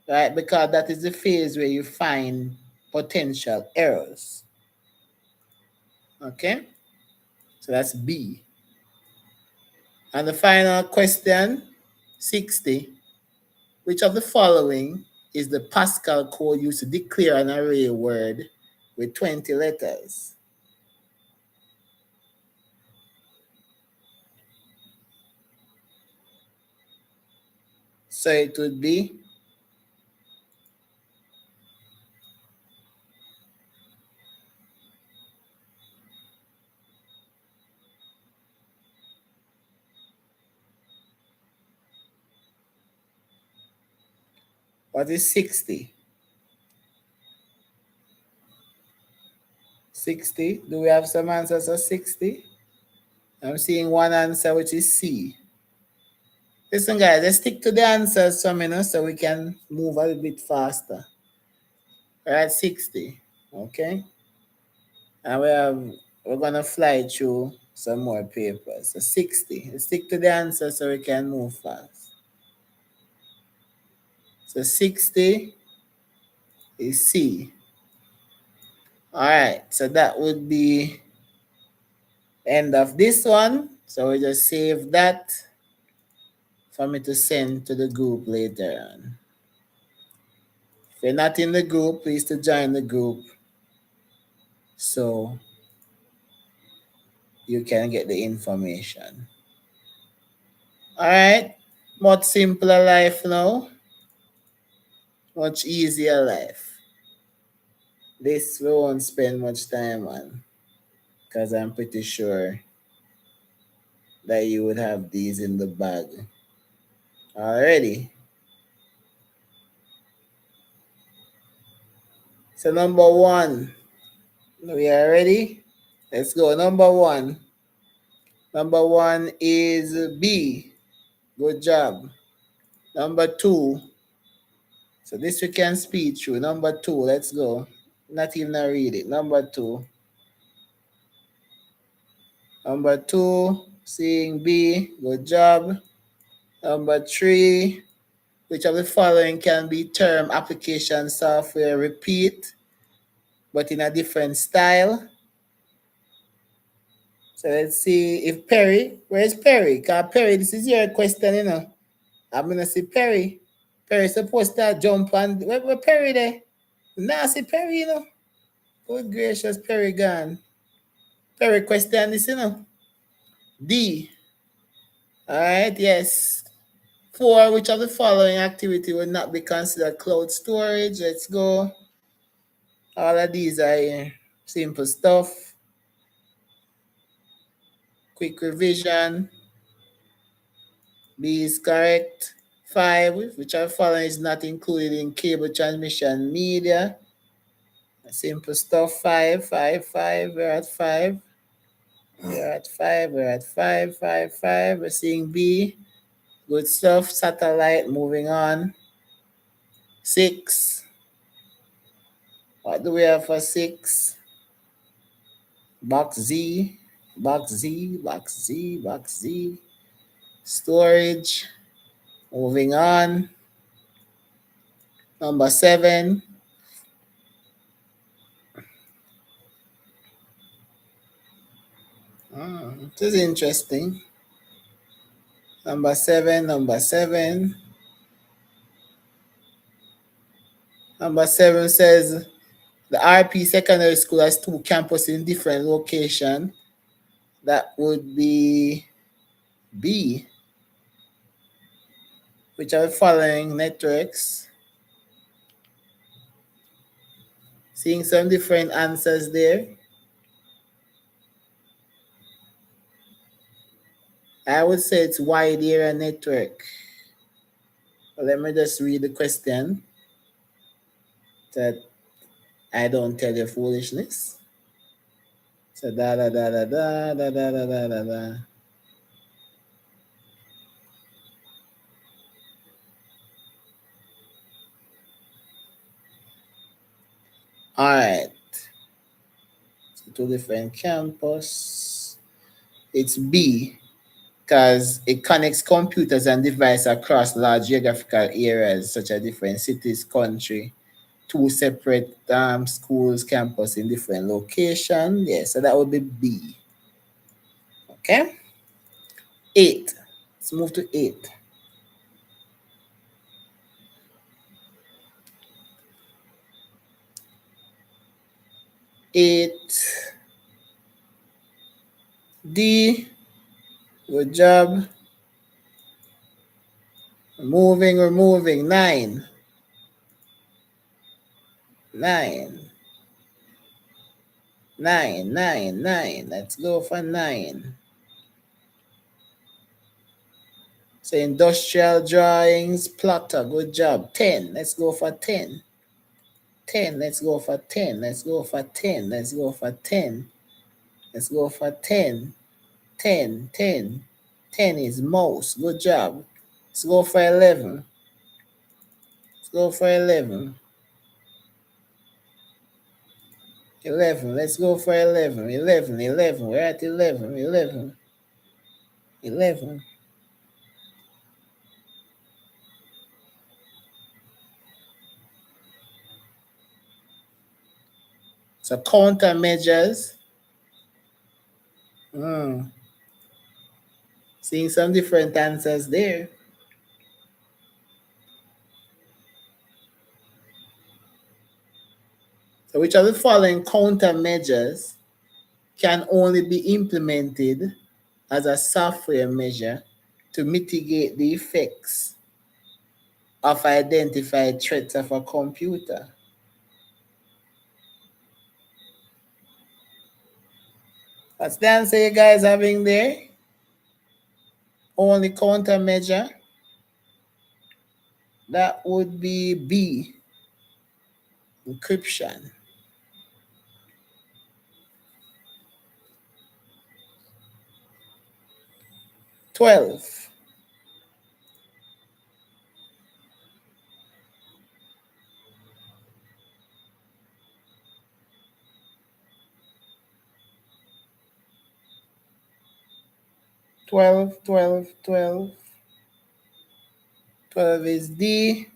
right? Because that is the phase where you find potential errors. Okay? So that's B. And the final question, 60. Which of the following is the Pascal code used to declare an array word with 20 letters? So it would be what is 60? 60. Do we have some answers for 60? I'm seeing one answer, which is C. Listen, guys, let's stick to the answers some minutes so we can move a little bit faster. All right, 60. Okay. And we're gonna fly through some more papers. So 60. Let's stick to the answer so we can move fast. So 60 is C. All right, so that would be end of this one. So we just save that for me to send to the group later on. If you're not in the group, please to join the group so you can get the information. All right, much simpler life now, much easier life. This we won't spend much time on because I'm pretty sure that you would have these in the bag already. So number one, we are ready? Let's go. Number one. Number one is B. Good job. Number two. So this we can speed through. Number two, let's go. Not even read it. Number two. Number two, seeing B. Good job. Number three, which of the following can be term application software repeat, but in a different style? So let's see if Perry, where's Perry? Because Perry, this is your question, you know. I'm gonna see Perry. Perry supposed to jump on where Perry there? Nah, see Perry, you know. Good gracious, Perry gone. Perry question this, you know. D. Alright, yes. 4. Which of the following activity would not be considered cloud storage? Let's go. All of these are simple stuff. Quick revision. B is correct. 5. Which of the following is not included in cable transmission media? Simple stuff. 5, 5, 5. We're at 5. We're at 5. We're at 5, 5, 5. We're seeing B. Good stuff. Satellite. Moving on. 6. What do we have for 6? Box Z. Box Z. Box Z. Box Z. Storage. Moving on. Number 7. This is interesting. Number 7. Number 7. Number 7 says the RP Secondary School has 2 campuses in different locations. That would be B. Which are the following networks? Seeing some different answers there. I would say it's wide area network. Well, let me just read the question that I don't tell you foolishness. So da da da da da da da da da da da. All right. So 2 different campus. It's B because it connects computers and devices across large geographical areas such as different cities, country. 2 separate schools, campus in different locations. Yeah, so that would be B. Okay. 8. Let's move to 8. 8. D. Good job. Moving or moving. 9. 9. 9, 9, 9. Let's go for 9. So industrial drawings, plotter. Good job. 10. Let's go for 10. 10. Let's go for 10. Let's go for 10. Let's go for 10. Let's go for 10. 10, 10. 10 is mouse. Good job. Let's go for 11. Let's go for 11. 11. Let's go for 11. 11, 11. We're at 11. 11. 11. So countermeasures. Seeing some different answers there. So which of the following countermeasures can only be implemented as a software measure to mitigate the effects of identified threats of a computer? What's the answer you guys having there? Only countermeasure. That would be B. Encryption. $12. 12, 12, 12. 12 is D.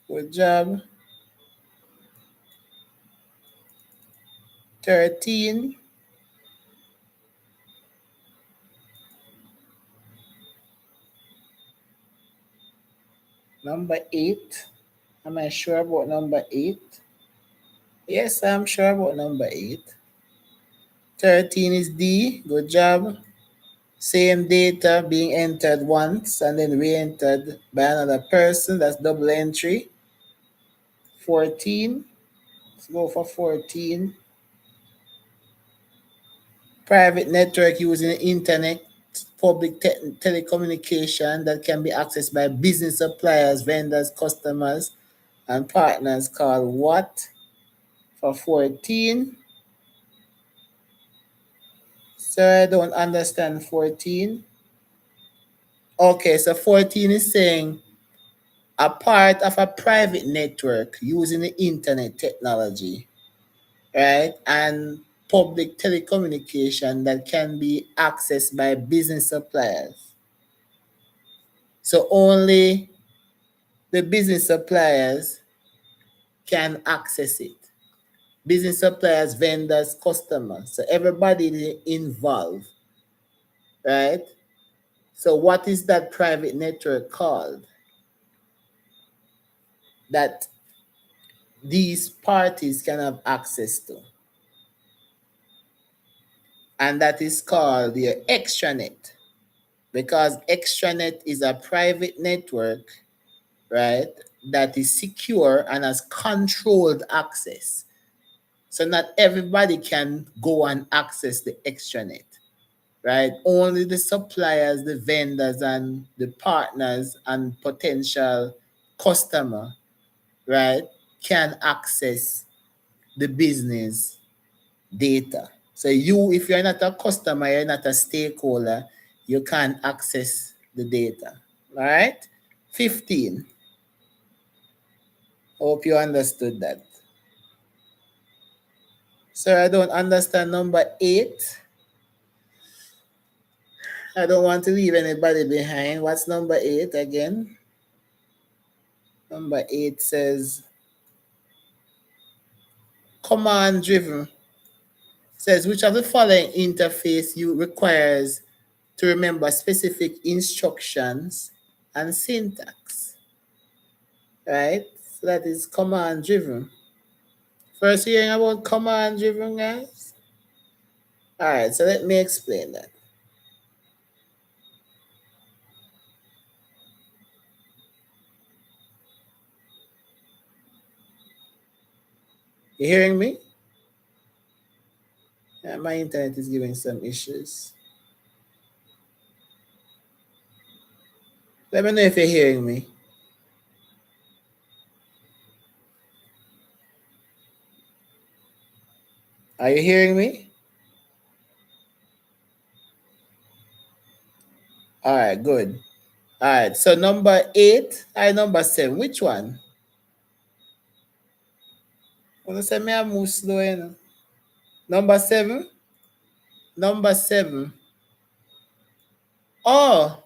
Good job. 13. Number 8. Am I sure about number 8? Yes, I'm sure about number 8. 13 is D. Good job. Same data being entered once and then re-entered by another person. That's double entry. 14. Let's go for 14. Private network using the internet, public telecommunication that can be accessed by business suppliers, vendors, customers, and partners called what? For 14. So I don't understand 14. Okay, so 14 is saying a part of a private network using the internet technology, right? And public telecommunication that can be accessed by business suppliers. So only the business suppliers can access it. Business suppliers, vendors, customers. So everybody involved, right? So what is that private network called that these parties can have access to? And that is called the extranet, because extranet is a private network, right, that is secure and has controlled access. So not everybody can go and access the extranet, right? Only the suppliers, the vendors, and the partners and potential customer, right, can access the business data. So you, if you're not a customer, you're not a stakeholder, you can't access the data. All right? 15. Hope you understood that. So I don't understand number 8. I don't want to leave anybody behind. What's number 8 again? Number 8 says command driven. Says which of the following interface you requires to remember specific instructions and syntax, right? So that is command driven. First hearing about command driven, guys? All right, so let me explain that. You hearing me? Yeah, my internet is giving some issues. Let me know if you're hearing me. Are you hearing me? All right, good. All right, so number 8 and number 7, which one? Wanna say me I move slow, you know? Number 7? Number 7. Oh,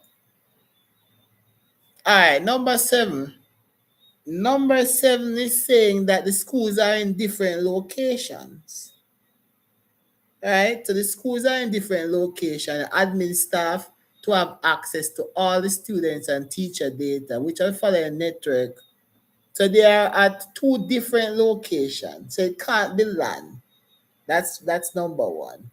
all right, number 7. Number 7 is saying that the schools are in different locations. Right? So the schools are in different locations. Admin staff to have access to all the students and teacher data, which are following network. So they are at 2 different locations. So it can't be LAN. That's number 1.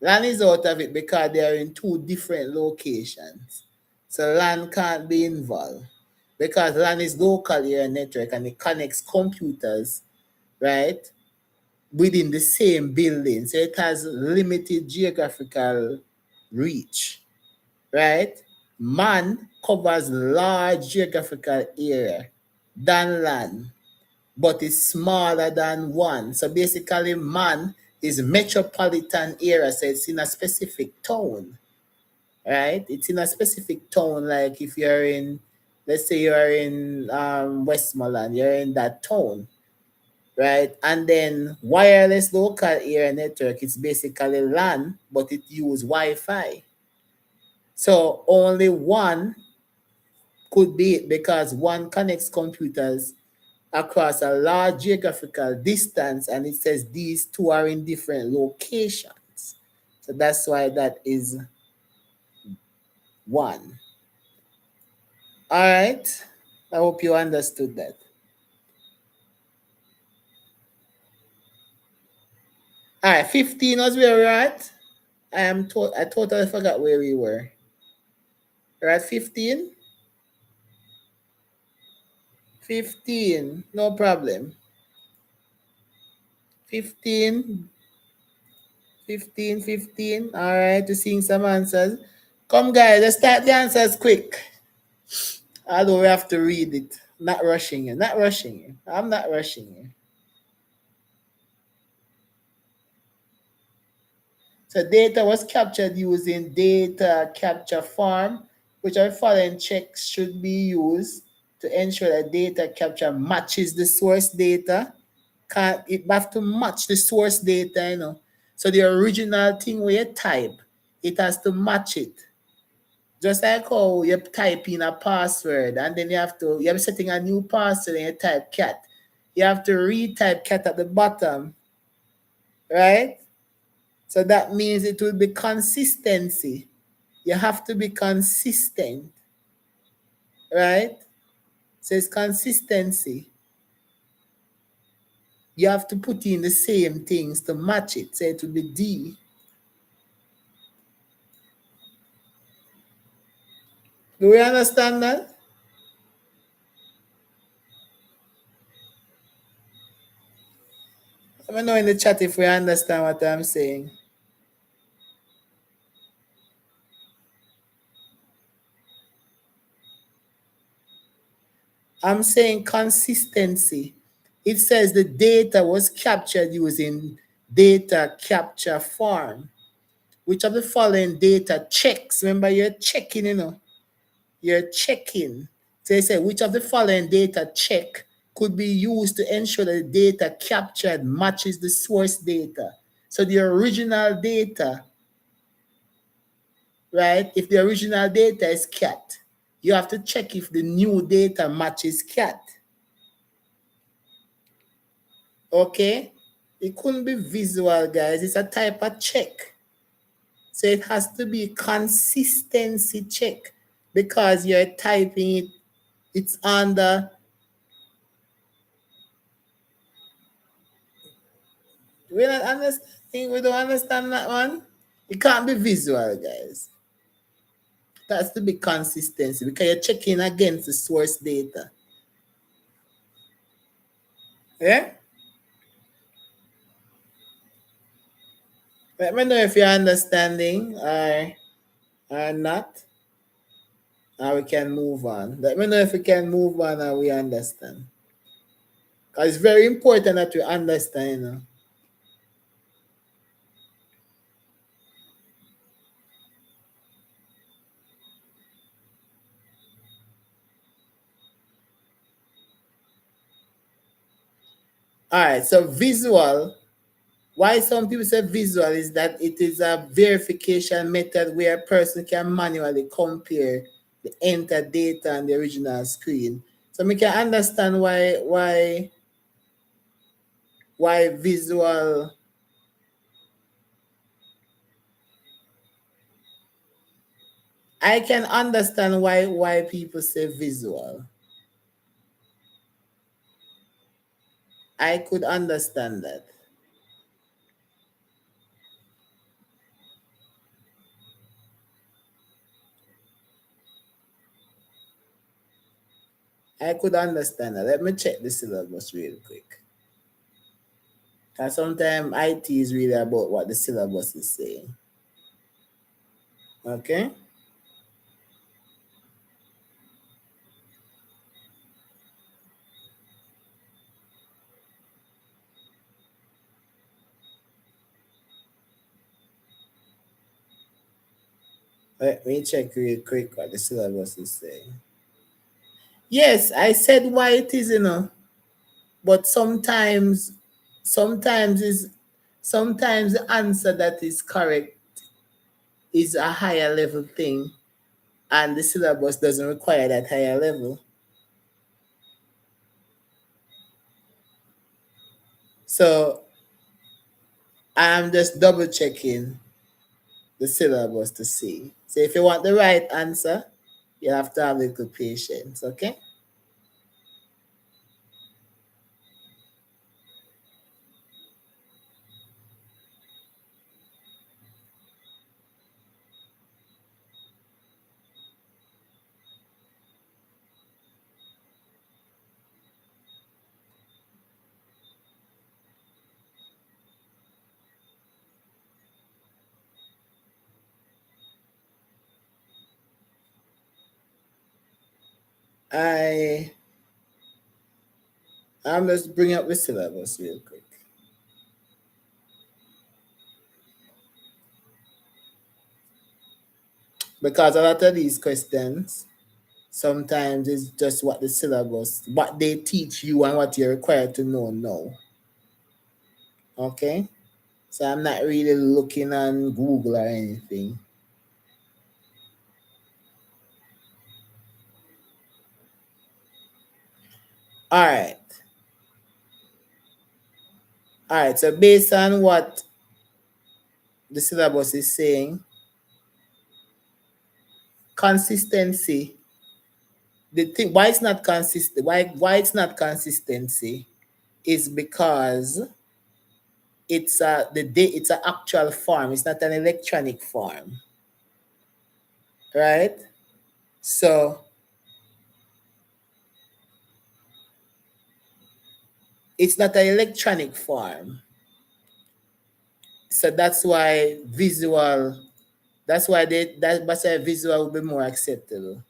LAN is out of it because they are in 2 different locations. So LAN can't be involved because LAN is local area network and it connects computers, right, within the same building. So it has limited geographical reach, right? Man covers large geographical area than LAN, but it's smaller than one. So basically, man is metropolitan area, so it's in a specific town, right? It's in a specific town. Like if you're in, let's say you're in Westmoreland, you're in that town, right? And then wireless local area network is basically LAN, but it uses Wi-Fi. So only one could be it because one connects computers across a large geographical distance, and it says these two are in different locations. So that's why that is one. All right. I hope you understood that. All right, 15 was where we're at. I totally forgot where we were. We're at 15? 15, no problem. 15, 15, 15. All right, we're seeing some answers. Come, guys, let's start the answers quick. Although we have to read it. Not rushing you, not rushing you. I'm not rushing you. So data was captured using data capture form, which are following checks should be used to ensure that data capture matches the source data. It have to match the source data, you know. So the original thing where you type, it has to match it. Just like how you type in a password and then you're setting a new password and you type cat. You have to retype cat at the bottom, right? So that means it will be consistency. You have to be consistent, right? So it's consistency. You have to put in the same things to match it. So it will be D. Do we understand that? Let me know in the chat if we understand what I'm saying. I'm saying consistency. It says the data was captured using data capture form. Which of the following data checks? Remember, you're checking, you know. You're checking. So they say which of the following data check could be used to ensure that the data captured matches the source data. So the original data, right? If the original data is cat, you have to check if the new data matches cat. Okay? It couldn't be visual, guys. It's a type of check. So it has to be consistency check because you're typing it, it's under. We don't understand. We don't understand that one. It can't be visual, guys. It has to be consistency because you're checking against the source data. Yeah? Let me know if you're understanding or not. Or we can move on. Let me know if we can move on or we understand. Because it's very important that we understand, you know. All right, so visual. Why some people say visual is that it is a verification method where a person can manually compare the entered data on the original screen. So we can understand why visual. I can understand why people say visual. I could understand that. I could understand that. Let me check the syllabus real quick. Because sometimes IT is really about what the syllabus is saying. Okay? Let me check real quick what the syllabus is saying. Yes, I said why it is, you know. But sometimes is sometimes the answer that is correct is a higher level thing, and the syllabus doesn't require that higher level. So I'm just double checking the syllabus to see. So if you want the right answer, you have to have a little patience, okay? I'm just bring up the syllabus real quick. Because a lot of these questions, sometimes it's just what the syllabus, what they teach you and what you're required to know now. Okay? So I'm not really looking on Google or anything. All right. All right. So based on what the syllabus is saying, consistency. The thing why it's not consistent. Why it's not consistency is because it's it's an actual form. It's not an electronic form, right? So it's not an electronic form. So that's why visual. That's why visual will be more acceptable.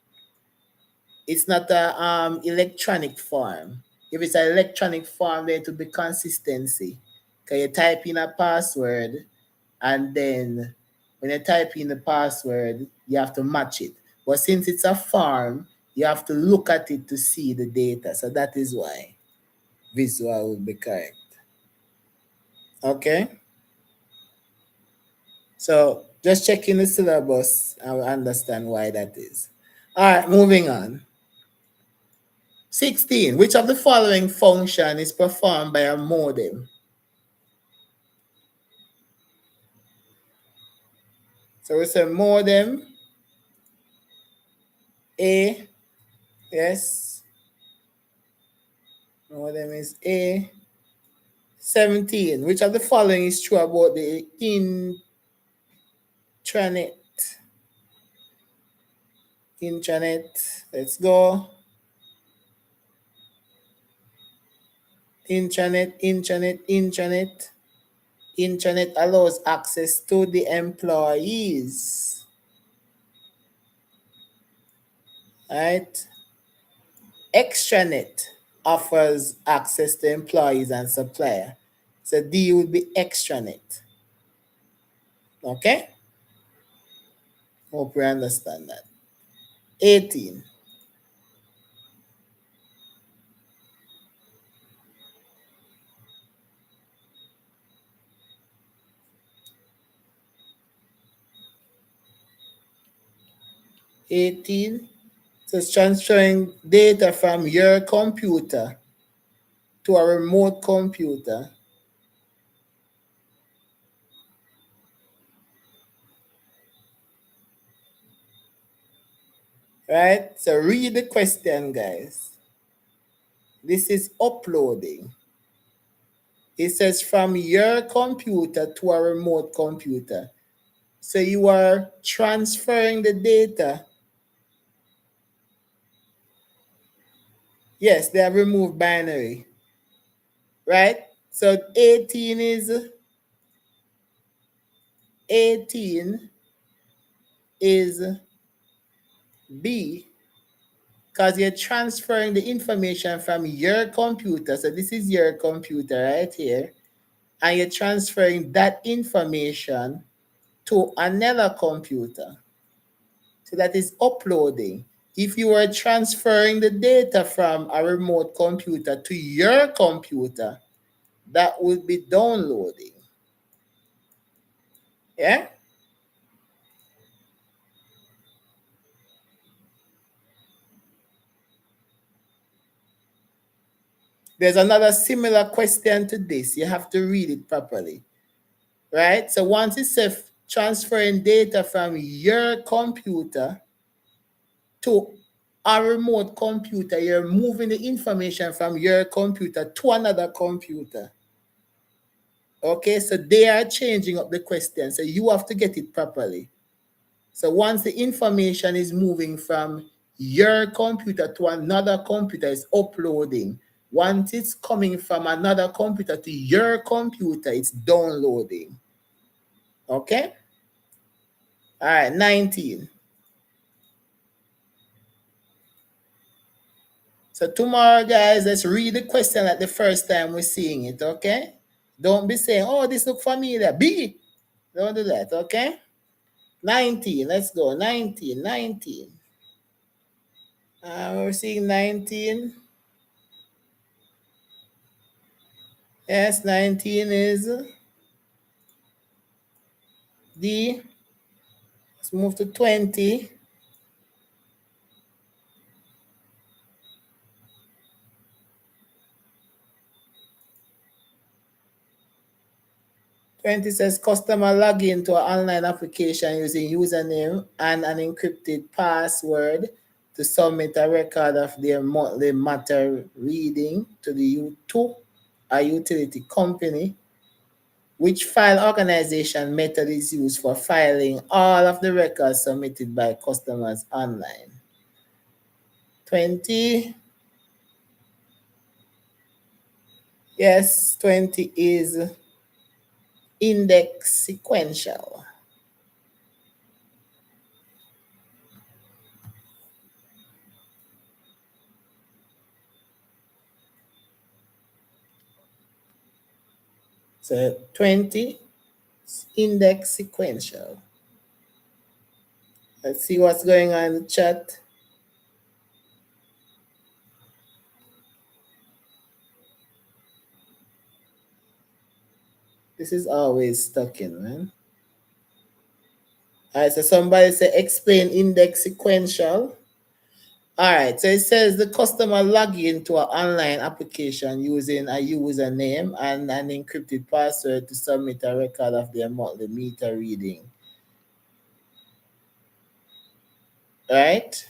It's not a electronic form. If it's an electronic form, then it will be consistency. Because you type in a password, and then when you type in the password, you have to match it. But since it's a form, you have to look at it to see the data. So that is why visual will be correct. Okay? So just checking the syllabus, I will understand why that is. All right, moving on. 16. Which of the following function is performed by a modem? So we say modem A. Yes. Modem is A. 17. Which of the following is true about the intranet? Intranet. Let's go. Intranet. Intranet allows access to the employees. Right? Extranet offers access to employees and supplier. So D would be extranet. Okay? Hope we understand that. 18. So it's transferring data from your computer to a remote computer. Right? So read the question, guys. This is uploading. It says from your computer to a remote computer. So you are transferring the data. Yes, they have removed binary. Right? So 18 is B, because you're transferring the information from your computer. So this is your computer right here. And you're transferring that information to another computer. So that is uploading. If you are transferring the data from a remote computer to your computer, that would be downloading. Yeah? There's another similar question to this. You have to read it properly. Right? So once it says transferring data from your computer to a remote computer, you're moving the information from your computer to another computer. Okay, so they are changing up the question. So you have to get it properly. So once the information is moving from your computer to another computer, it's uploading. Once it's coming from another computer to your computer, it's downloading. Okay? All right, 19. So tomorrow, guys, let's read the question like the first time we're seeing it, okay? Don't be saying, oh, this look familiar. B. Don't do that, okay? 19, let's go. 19, 19. We're seeing 19. Yes, 19 is D. Let's move to 20. 20 says customer log into an online application using username and an encrypted password to submit a record of their monthly matter reading to a utility company. Which file organization method is used for filing all of the records submitted by customers online? 20. Yes, 20 is index sequential. So 20 is index sequential. Let's see what's going on in the chat. This is always stuck in, man. All right, so somebody say explain index sequential. All right, so it says the customer log into an online application using a username and an encrypted password to submit a record of their monthly meter reading. Right?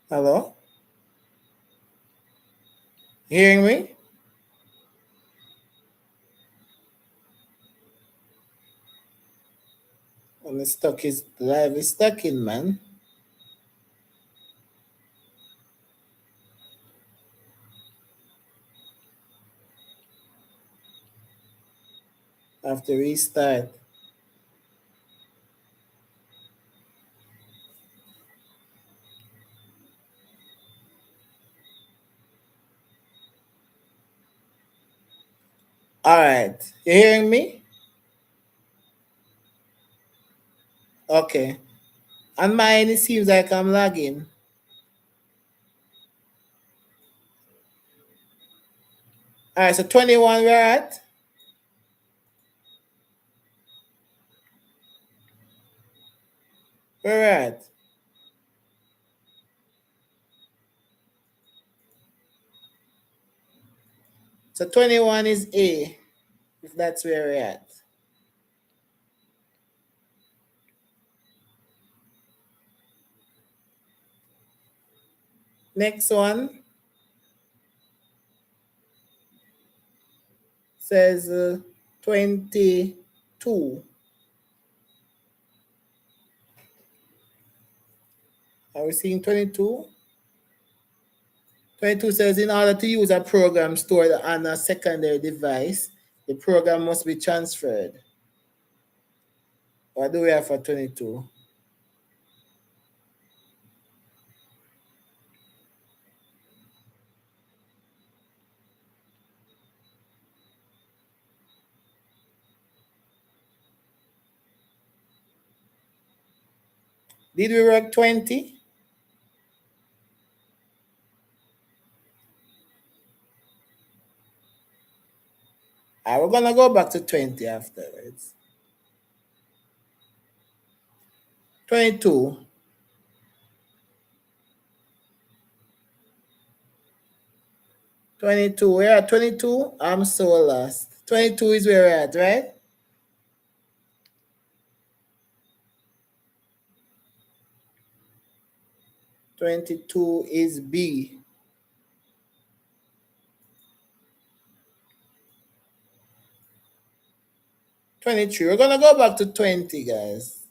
Hello? Hearing me? And the live is stuck in, man. I have to restart. All right. You hearing me? Okay. On mine, it seems like I'm lagging. All right, so 21 we're at. We're at. So 21 is A, if that's where we're at. Next one says 22. Are we seeing 22? 22 says in order to use a program stored on a secondary device, the program must be transferred. What do we have for 22? Did we work 20? We're gonna go back to 20 afterwards. 22. 22. We're at 22. I'm so lost. 22 is where we're at, right? 22 is B. 23. We're gonna go back to 20, guys.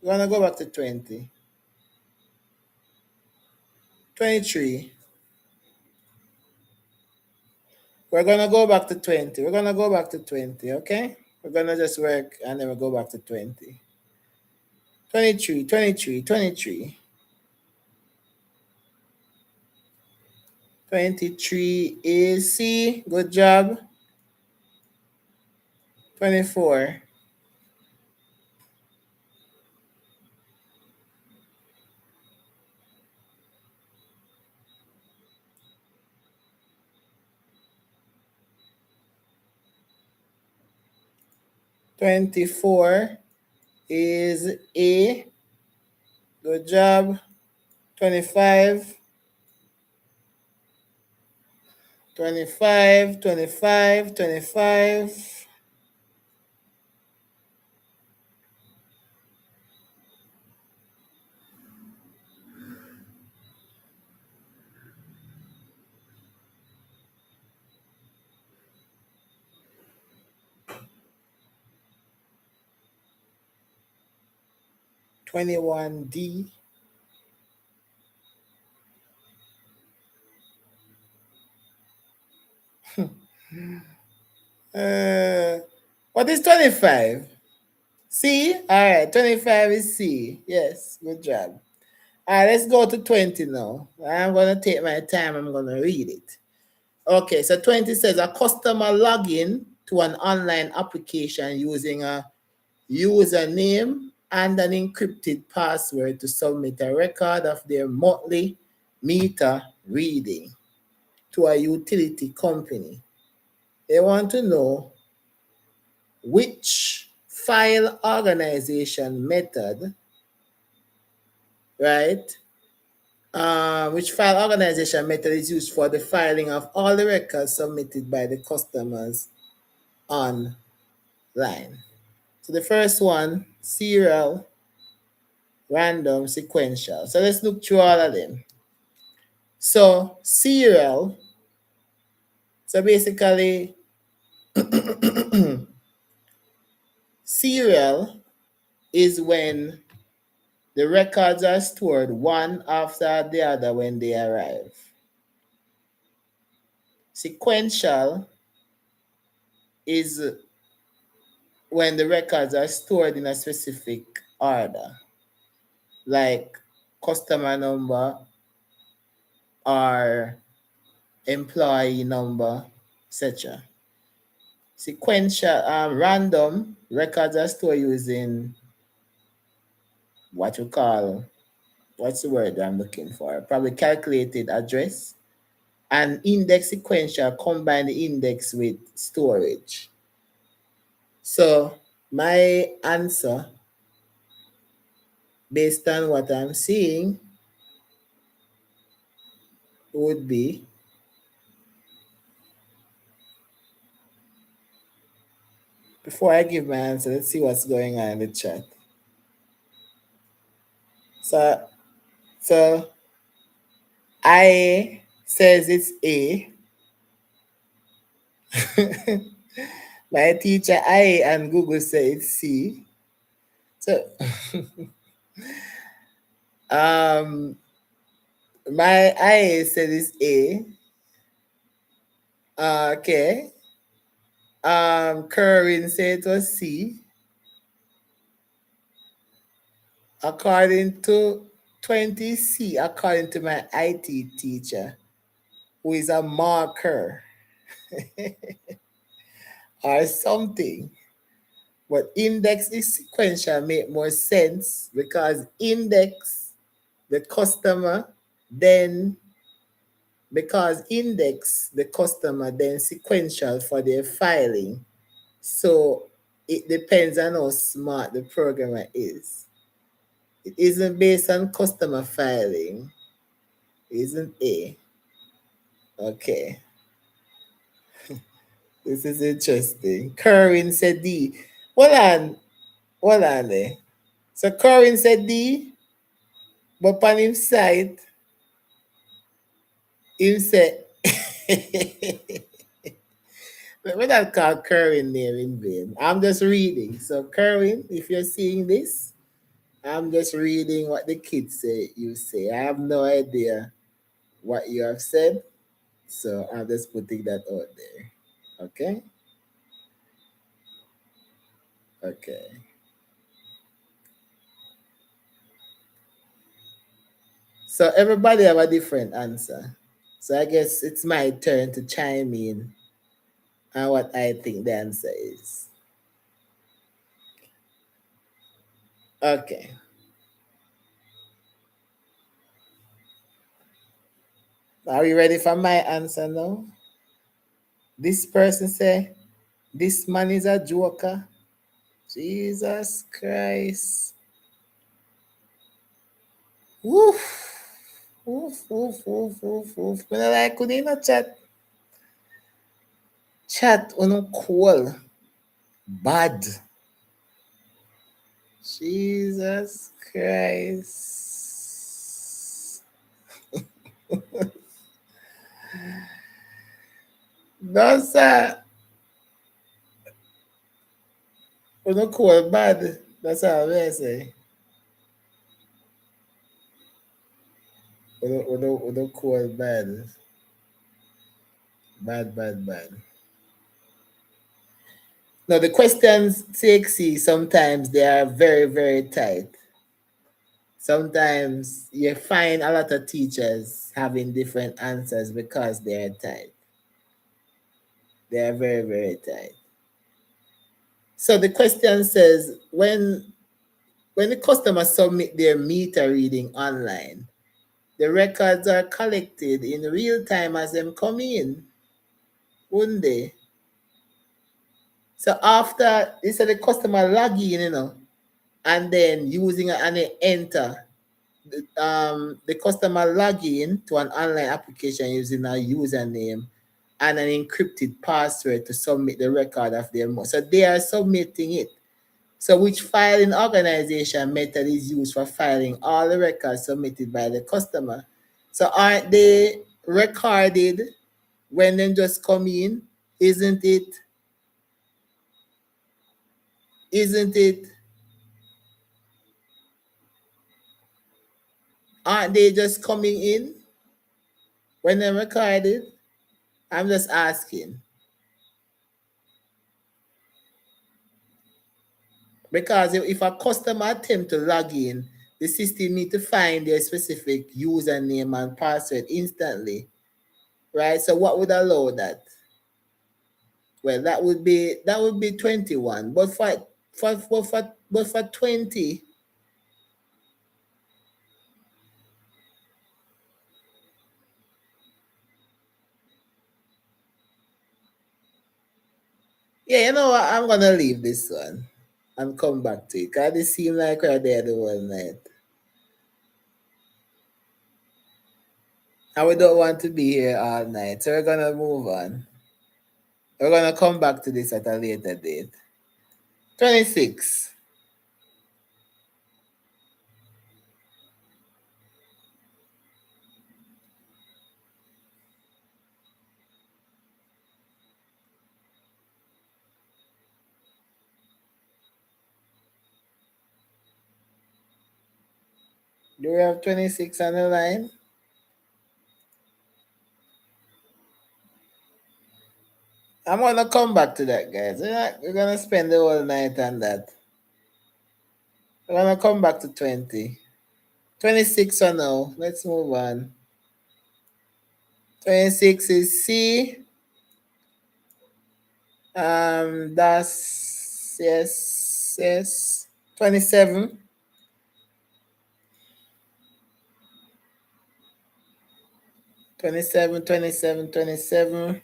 We're gonna go back to 20. 23. We're gonna go back to 20. We're gonna go back to 20, okay? We're gonna just work and then we'll go back to 20. 23, 23, 23. 23 is C. Good job. 24. 24 is A. Good job. 25. 25, 25, 25. 21D. What is 25? C? All right, 25 is C. Yes, good job. All right, let's go to 20 now. I'm going to take my time. I'm going to read it. Okay, so 20 says a customer login to an online application using a username and an encrypted password to submit a record of their monthly meter reading to a utility company. They want to know which file organization method, right? Which file organization method is used for the filing of all the records submitted by the customers online. So the first one, serial, random, sequential. So let's look through all of them. So serial, so basically serial is when the records are stored one after the other when they arrive. Sequential is when the records are stored in a specific order, like customer number or employee number, etc. Sequential, random records are stored using what you call, what's the word I'm looking for? Probably calculated address. And index sequential combine the index with storage. So my answer, based on what I'm seeing, would be before I give my answer, let's see what's going on in the chat. So, so I says it's A. My teacher I and Google say it's C. So my I said it's A. Okay. Kerwin said it was C. According to 20C, according to my IT teacher, who is a marker or something. But index is sequential make more sense because index the customer, then because index the customer, then sequential for their filing. So it depends on how smart the programmer is. It isn't based on customer filing. It isn't A. Okay. This is interesting. Kerwin said D. Hold on there. So Kerwin said D, but on him side, him said, we not call Kerwin name in vain. I'm just reading. So Kerwin, if you're seeing this, I'm just reading what the kids say you say. I have no idea what you have said. So I'm just putting that out there. Okay. Okay. So everybody have a different answer. So I guess it's my turn to chime in on what I think the answer is. Okay. Are you ready for my answer now? This person say, this man is a joker. Jesus Christ. Woof. Woof, woof, woof, woof, woof. When I couldn't chat. Chat on cool. Bad. Jesus Christ. No, sir. On cool bad. That's all I say. On cool bad. Bad, bad, bad. Now the questions CXC sometimes they are very, very tight. Sometimes you find a lot of teachers having different answers because they are tight. They are very, very tight. So the question says when the customer submit their meter reading online, the records are collected in real time as them come in, wouldn't they? So after they said the customer log in, and then using an enter the customer log in to an online application using a username and an encrypted password to submit the record of their money. So they are submitting it. So which filing organization method is used for filing all the records submitted by the customer? So aren't they recorded when they just come in? Isn't it? Isn't it? Aren't they just coming in when they're recorded? I'm just asking. Because if a customer attempt to log in, the system need to find their specific username and password instantly, right? So what would allow that? Well, that would be 21, but for 20, yeah, you know what? I'm gonna leave this one and come back to it. Cause it seems like we're there the whole night, and we don't want to be here all night, so we're gonna move on. We're gonna come back to this at a later date. 26. Do we have 26 on the line? I'm gonna come back to that, guys. We're gonna spend the whole night on that. We're gonna come back to 20. 26 for now. Let's move on. 26 is C. That's yes, yes. 27. 27, 27, 27.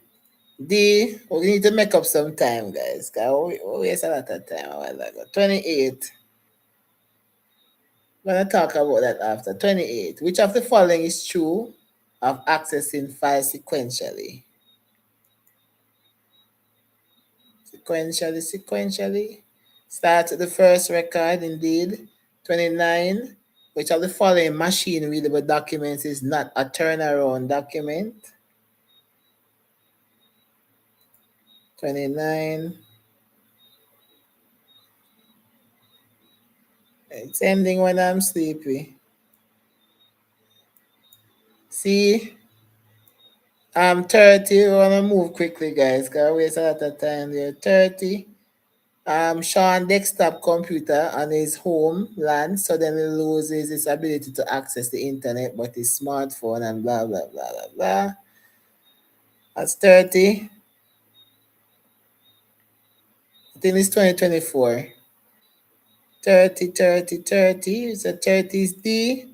D. We need to make up some time, guys. Cause we waste a lot of time a while ago. 28. We're gonna talk about that after. 28. Which of the following is true of accessing files sequentially? Sequentially. Start with the first record, indeed. 29. Which of the following machine readable documents is not a turnaround document? 29. It's ending when I'm sleepy. C. 30, we want to move quickly, guys, because we waste a lot of time there. 30. Sean desktop computer on his home land suddenly loses its ability to access the internet, but his smartphone and blah, blah, blah, blah, blah. That's 30. I think it's 2024. 30, 30, 30. So 30 is D.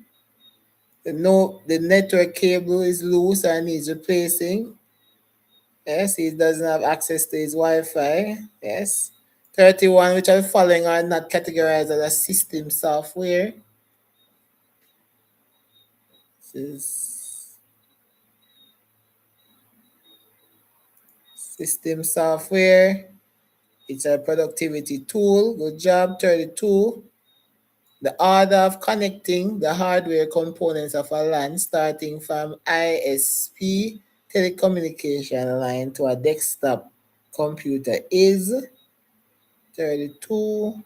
The network cable is loose and needs replacing. Yes, he doesn't have access to his Wi-Fi. Yes. 31, which are following are not categorized as a system software. This is system software. It's a productivity tool. Good job. 32. The order of connecting the hardware components of a LAN starting from ISP telecommunication line to a desktop computer is 32.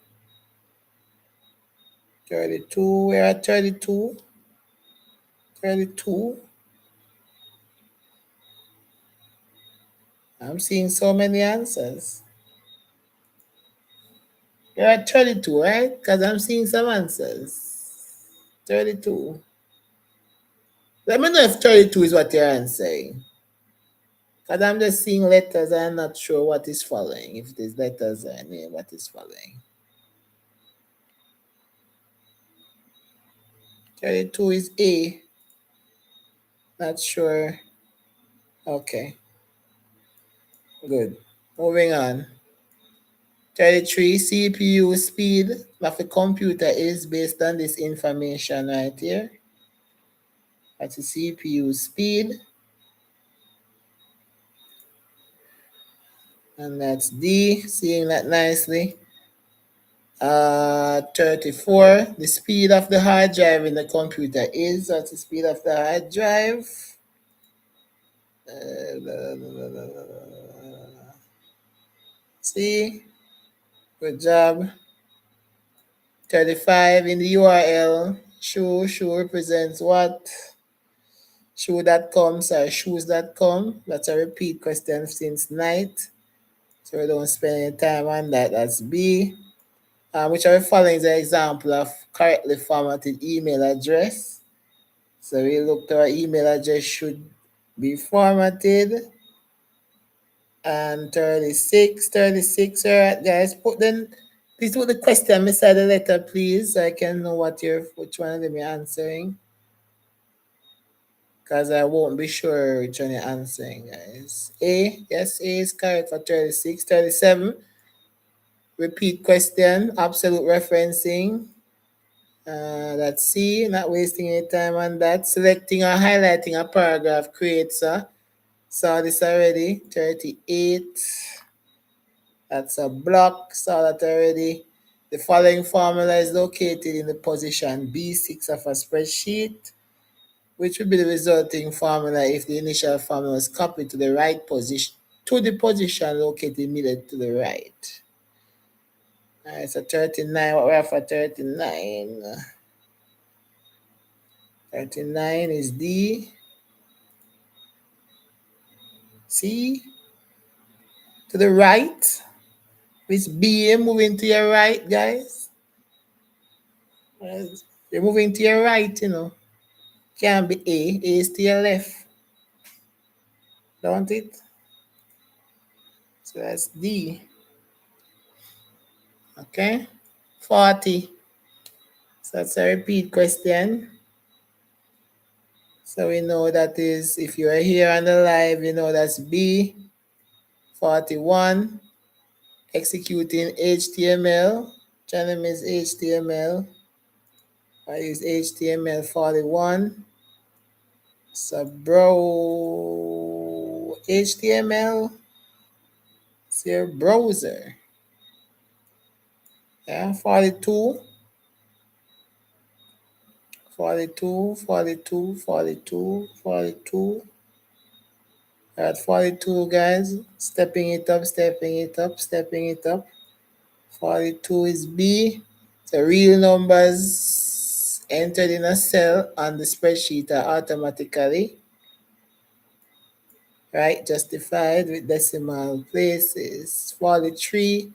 32. We're at 32. 32. I'm seeing so many answers. You're at 32, right? Because I'm seeing some answers. 32. Let me know if 32 is what you're answering. Because I'm just seeing letters and I'm not sure what is following. If it is letters or name, what is following. 32 is A. Not sure. Okay. Good. Moving on. 33, CPU speed of a computer is based on this information right here. That's the CPU speed. And that's D, seeing that nicely. 34, the speed of the hard drive in the computer is, that's the speed of the hard drive. See, good job. 35 in the URL, shoe represents what? Shoe.com, sorry, shoes.com. That's a repeat question since night. So we don't spend any time on that. That's B. Which are following is an example of correctly formatted email address. So we looked our email address should be formatted. And 36, all right, guys. Please put the question beside the letter, please, so I can know which one of them you're answering. Because I won't be sure which one you're answering, guys. A, yes, A is correct for 36. 37, repeat question, absolute referencing. That's C, not wasting any time on that. Selecting or highlighting a paragraph creates saw this already. 38, that's a block, saw that already. The following formula is located in the position B6 of a spreadsheet, which would be the resulting formula if the initial formula was copied to the right position, to the position located immediately to the right. All right, so 39, what we have for 39? 39 is D. C. To the right. It's B, moving to your right, guys. You're moving to your right, you know. Can't be A. A is to your left. Don't it? So that's D. Okay. 40. So that's a repeat question. So we know that is, if you are here on the live, you know that's B. 41. Executing HTML. Channel is HTML. I use HTML 41. So bro, HTML, it's your browser. Yeah, 42. 42, 42, 42, 42. At 42, guys. Stepping it up, stepping it up, stepping it up. 42 is B. So real numbers entered in a cell on the spreadsheet are automatically right? Justified with decimal places. 43.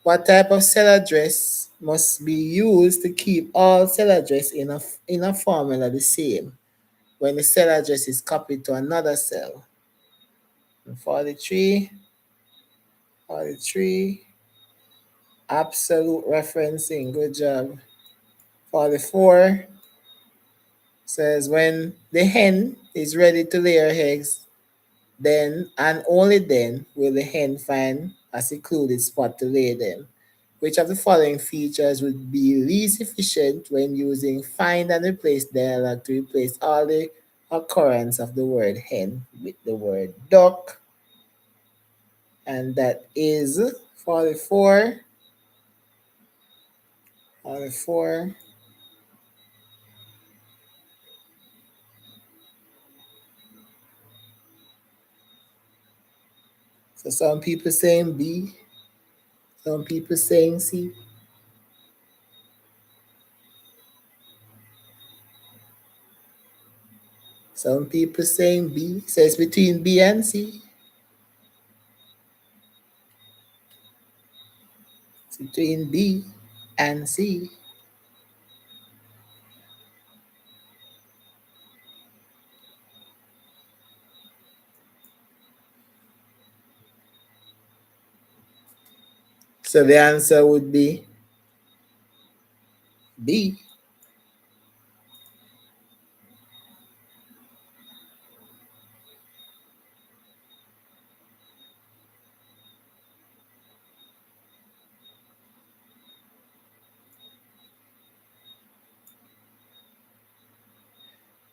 What type of cell address must be used to keep all cell address in a formula the same when the cell address is copied to another cell? 43. 43. Absolute referencing. Good job. 44 says when the hen is ready to lay her eggs, then and only then will the hen find a secluded spot to lay them. Which of the following features would be least efficient when using find and replace dialog to replace all the occurrence of the word hen with the word duck? And that is 44. 44. So some people saying B, some people saying C. Some people saying B. So it's between B and C. It's between B and C. So the answer would be B.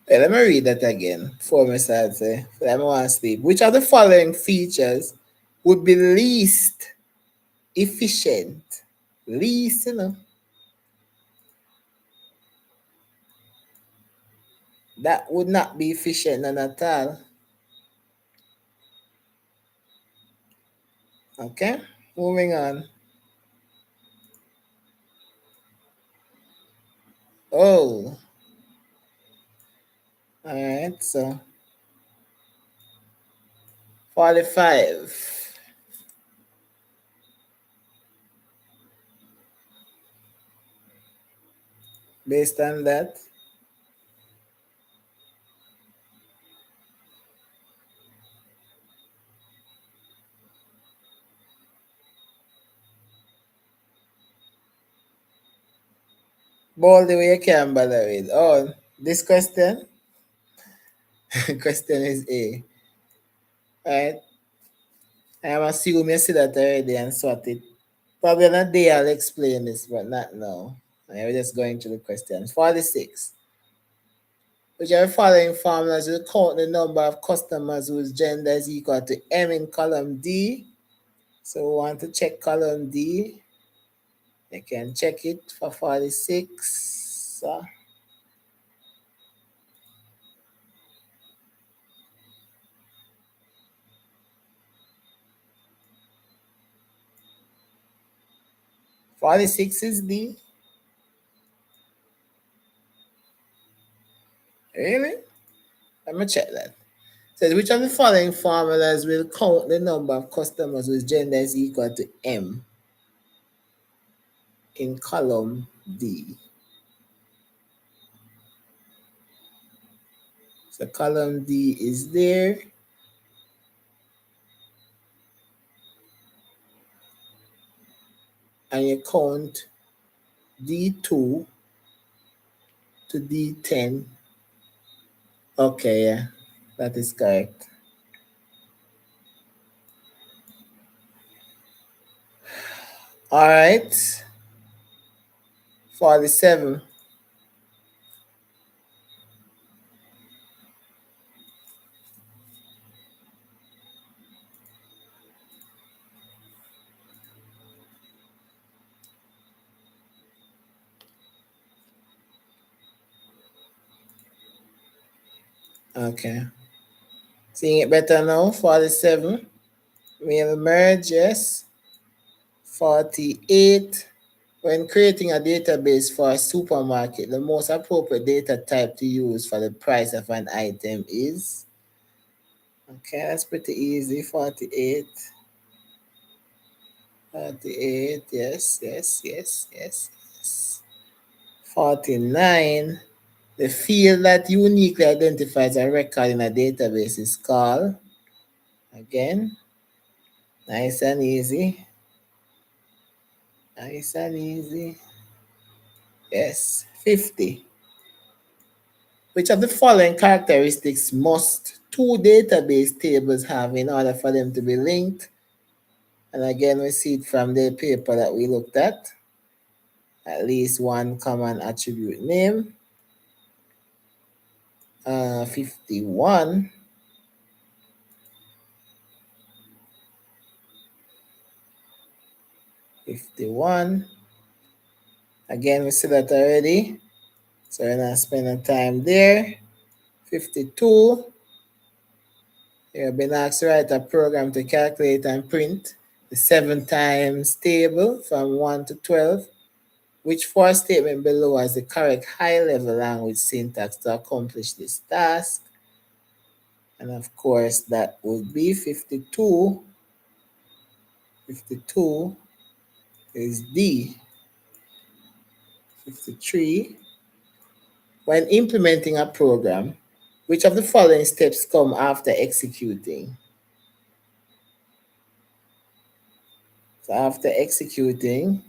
Let me read that again before I start say. Let me want to sleep. Which of the following features would be least efficient? Least, that would not be efficient none at all. Okay, moving on. Oh, all right. So 45. Based on that, bold the way you can bother with. Oh, this question, question is A. All right. I'm assuming you see that already and sort it. Probably on a day I'll explain this, but not now. We're just going to the questions. 46. Which are the following formulas will count the number of customers whose gender is equal to M in column D. So we want to check column D. You can check it for 46. 46 is D. Really? Let me check that. Says which of the following formulas will count the number of customers whose gender is equal to M in column D? So column D is there. And you count D2 to D10. Okay, yeah, that is correct. All right, 47. Okay, seeing it better now. 47. We'll merge, yes. 48. When creating a database for a supermarket, the most appropriate data type to use for the price of an item is Okay, that's pretty easy. 48. 48. Yes, yes, yes, yes, yes. 49. The field that uniquely identifies a record in a database is called, again, nice and easy. Nice and easy. Yes, 50. Which of the following characteristics must two database tables have in order for them to be linked? And again, we see it from the paper that we looked at. At least one common attribute name. 51. 51. Again, we see that already. So we're not spending time there. 52. You have been asked to write a program to calculate and print the 7 times table from 1 to 12. Which for statement below has the correct high-level language syntax to accomplish this task? And of course, that would be 52. 52 is D. 53. When implementing a program, which of the following steps come after executing? So after executing,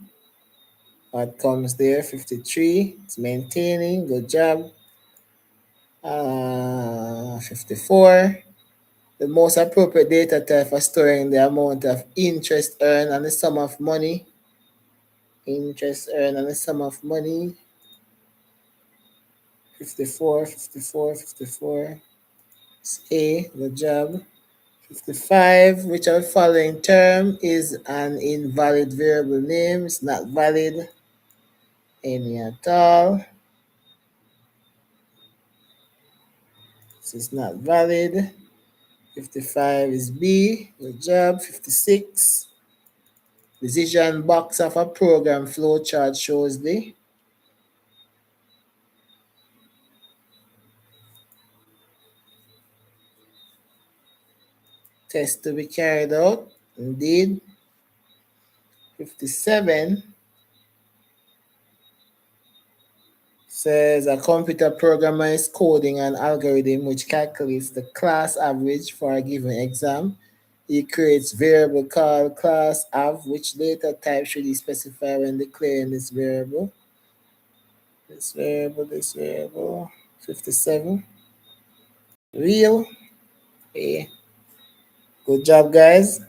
what comes there? 53. It's maintaining. Good job. 54. The most appropriate data type for storing the amount of interest earned and the sum of money. Interest earned and the sum of money. 54, 54, 54. It's A, good job. 55, which of the following term is an invalid variable name? It's not valid. Any at all. This is not valid. 55 is B, good job. 56. Decision box of a program flowchart shows the test to be carried out. Indeed. 57 says a computer programmer is coding an algorithm which calculates the class average for a given exam. He creates variable called class av, which data type should he specify when declaring this variable? This variable. 57. Real. A. Good job, guys.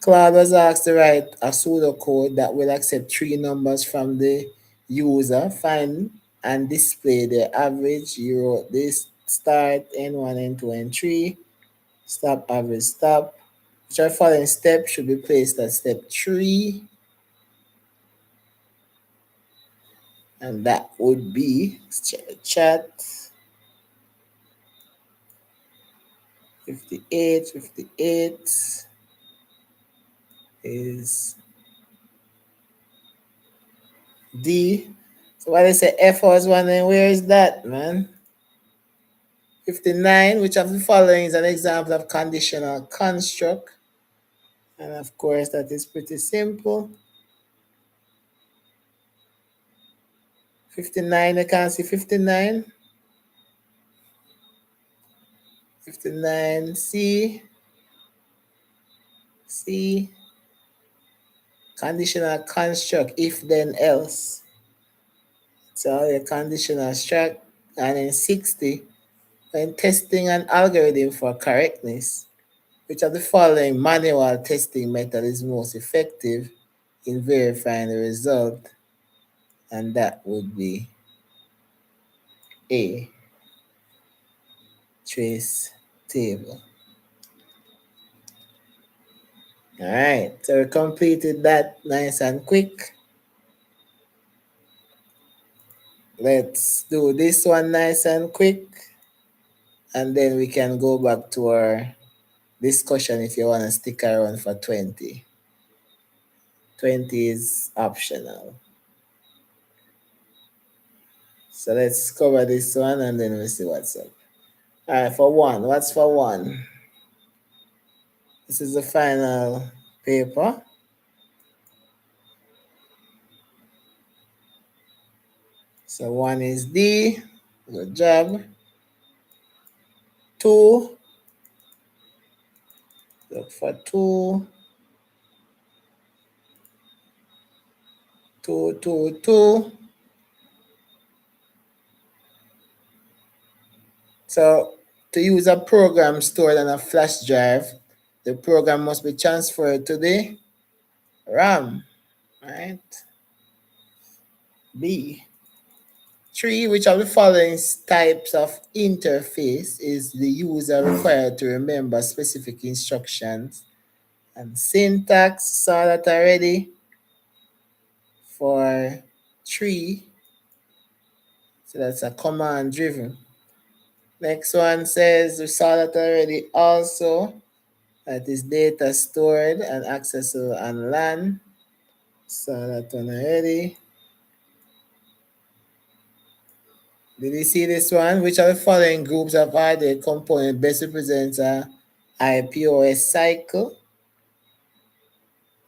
Claude was asked to write a pseudocode that will accept three numbers from the user, find and display the average. You wrote this: start, N1, N2, N3, stop, average, stop. Which are following steps should be placed at step 3, and that would be chat 58. 58 is D. So why they say F was one, and where is that, man? 59, which of the following is an example of conditional construct? And of course, that is pretty simple. 59, you can see 59. 59, C. C. Conditional construct, if then else. So your conditional struct. And in 60, when testing an algorithm for correctness, which of the following manual testing method is most effective in verifying the result? And that would be A, trace table. All right, so we completed that nice and quick. Let's do this one nice and quick, and then we can go back to our discussion if you want to stick around for 20. 20 is optional. So let's cover this one and then we'll see what's up. All right, for 1. What's for 1? This is the final paper. So 1 is D. Good job. 2. Look for 2. 2, 2, 2. So to use a program stored on a flash drive, the program must be transferred to the RAM. Right? B. 3. Which of the following types of interface is the user required to remember specific instructions and syntax? Saw that already. For 3, so that's a command driven. Next one says, we saw that already also, that is data stored and accessible on LAN. Saw that one already. Did you see this one? Which of the following groups of hardware component best represents a IPOS cycle?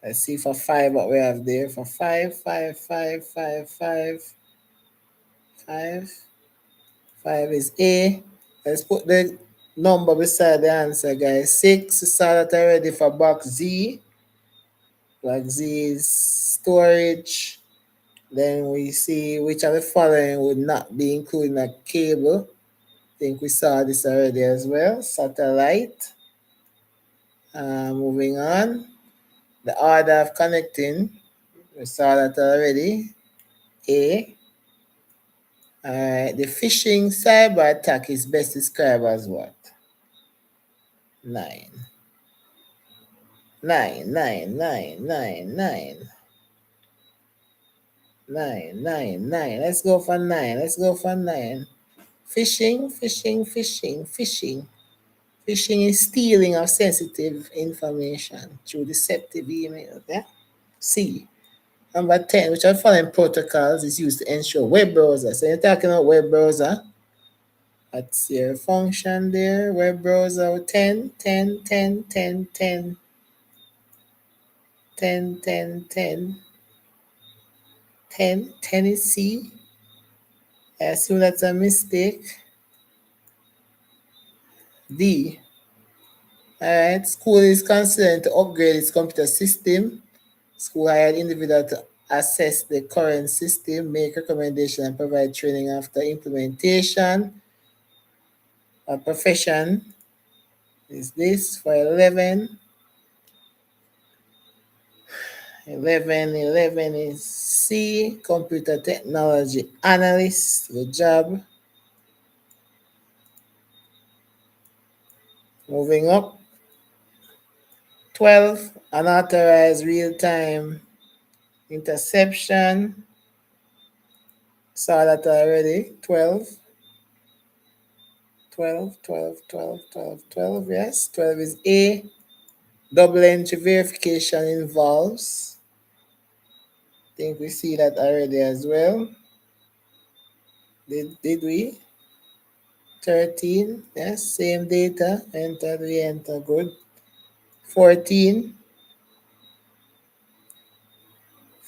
Let's see for 5 what we have there. For 5, 5, 5, 5, 5, 5. 5 is A. Let's put the number beside the answer, guys. 6, we saw that already for box Z. Box Z is storage. Then we see which of the following would not be including a cable. I think we saw this already as well. Satellite. Moving on. The order of connecting. We saw that already. A. Alright, the phishing cyber attack is best described as what? 9. 9, 9, 9, 9, 9. 9, 9, 9. Let's go for 9. Let's go for 9. Phishing, phishing, phishing, phishing. Phishing is stealing of sensitive information through deceptive email. Yeah? C. Number 10, which are following protocols is used to ensure web browser. So you're talking about web browser. That's your function there. Web browser 10, 10, 10, 10, 10, 10, 10, 10. 10, Tennessee. I assume that's a mistake. D. Alright, school is concerned to upgrade its computer system. School hired individual to assess the current system, make recommendation, and provide training after implementation. A profession is this for 11. 11 is C, computer technology analyst. Good job. Moving up. 12, unauthorized real-time interception. Saw that already. 12. 12, 12, 12, 12, 12. Yes, 12 is A. Double entry verification involves. I think we see that already as well. Did we? 13. Yes, same data. Enter, we enter. Good. 14.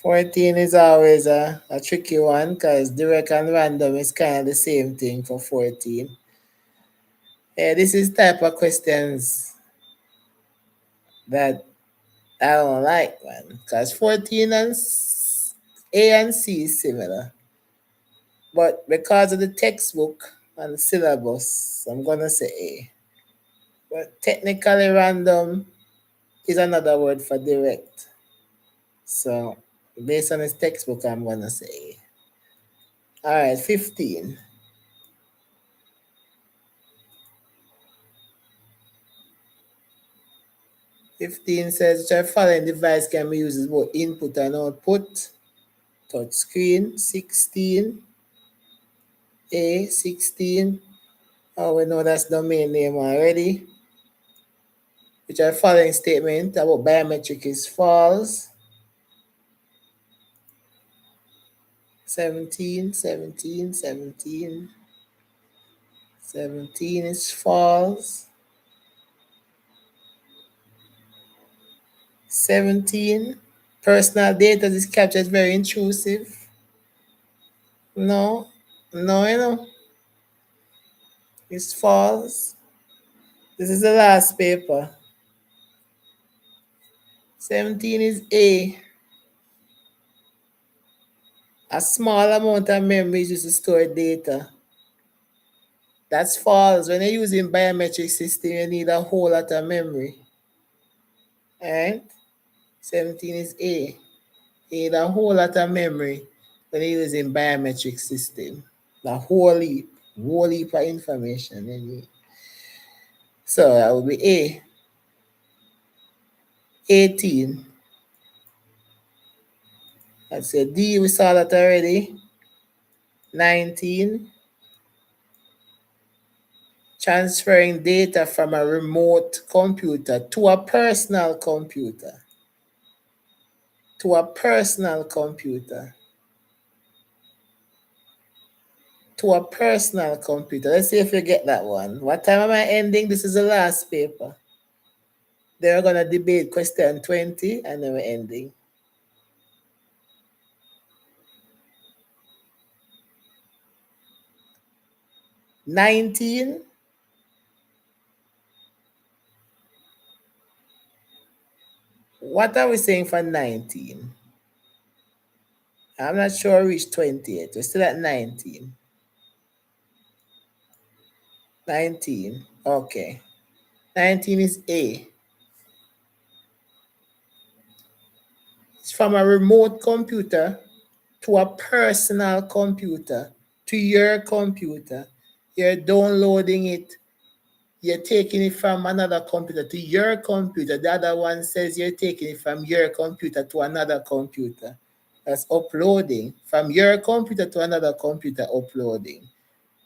14 is always a tricky one because direct and random is kind of the same thing for 14. Yeah, this is type of questions that I don't like, man. Because 14 and A and C is similar. But because of the textbook and the syllabus, I'm going to say A. But technically random is another word for direct. So based on this textbook, I'm going to say A. All right, 15. 15 says which our following device can be used as both input and output. Touch screen. 16. A. 16. Oh, we know that's domain name already. Which our following statement about biometric is false. 17, 17, 17, 17 is false. 17, personal data is captured is very intrusive. No, no, it's false. This is the last paper. 17 is A. A small amount of memory is used to store data. That's false. When you're using biometric system, you need a whole lot of memory. Alright? 17 is A. You need a whole lot of memory when you're using biometric system. The whole heap of information you need. So that would be A. 18. That's a D, we saw that already. 19. Transferring data from a remote computer to a personal computer. To a personal computer. To a personal computer. Let's see if you get that one. What time am I ending? This is the last paper. Then we're going to debate question 20 and then we're ending. 19. What are we saying for 19? I'm not sure I reached 20 yet. We're still at 19. 19. Okay. 19 is A. It's from a remote computer to a personal computer, to your computer. You're downloading it. You're taking it from another computer to your computer. The other one says you're taking it from your computer to another computer. That's uploading. From your computer to another computer, uploading.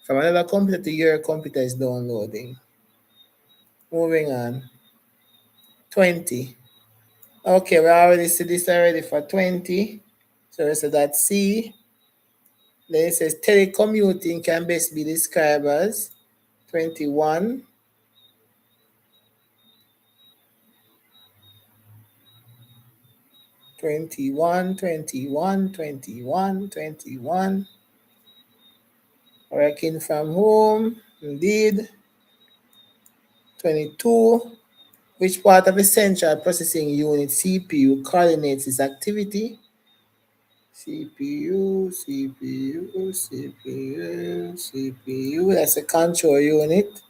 From another computer to your computer is downloading. Moving on. 20. Okay, we already see this already for 20. So that's C. Then it says telecommuting can best be described as 21. 21, 21, 21, 21. Working from home, indeed. 22. Which part of the central processing unit CPU coordinates its activity? CPU, CPU, CPU, CPU. That's a control unit.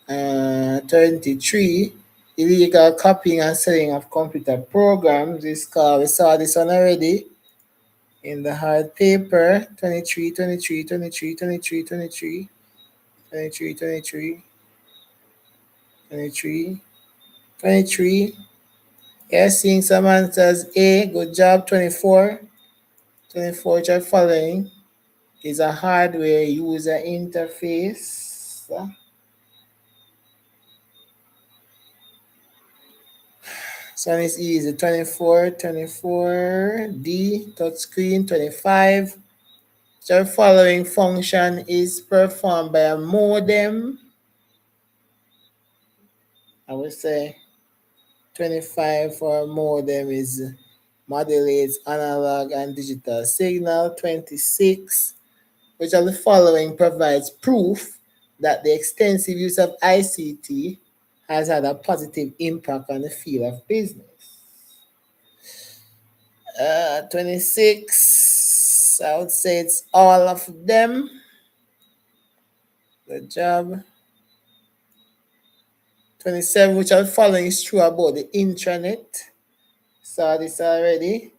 23. Illegal copying and selling of computer programs is called, we saw this one already in the hard paper. 23, 23, 23, 23, 23, 23, 23, 23, 23. Yeah, seeing some answers. A, good job. 24. 24, which are following is a hardware user interface. So it's easy. 24, 24. D, touchscreen. 25. So following function is performed by a modem. I would say 25 for a modem is modulates analog and digital signal. 26, which of the following provides proof that the extensive use of ICT has had a positive impact on the field of business. 26, I would say it's all of them. Good job. 27, which of the following is true about the intranet. Saw this already.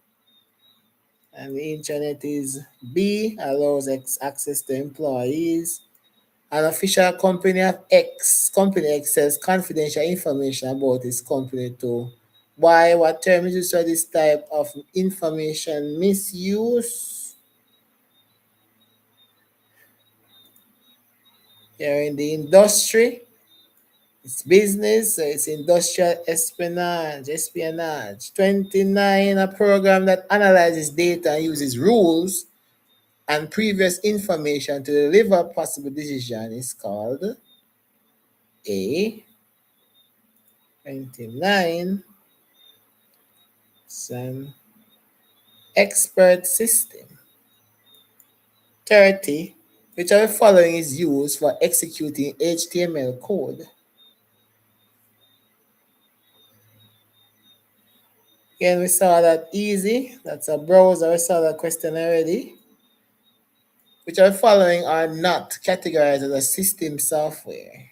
And the intranet is B, allows access to employees. An official company of X, company X sells confidential information about its company to Y. What term is used for this type of information misuse? Here in the industry, it's business, so it's industrial espionage. 29, a program that analyzes data and uses rules and previous information to deliver possible decision is called A. 29 is an expert system. 30. Which of the following is used for executing HTML code? Again, we saw that easy. That's a browser. We saw that question already. Which of the following are not categorized as a system software?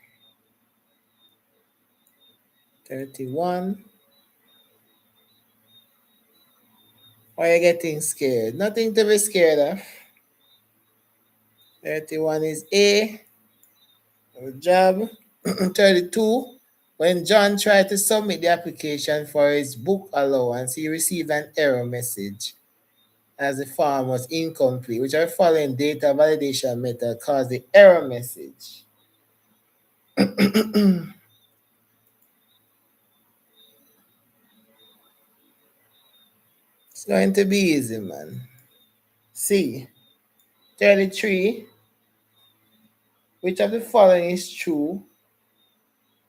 31. Why are you getting scared? Nothing to be scared of. 31 is A. Good job. 32. When John tried to submit the application for his book allowance, he received an error message as the form was incomplete, which are following data validation method caused the error message. It's going to be easy, man. C. 33. Which of the following is true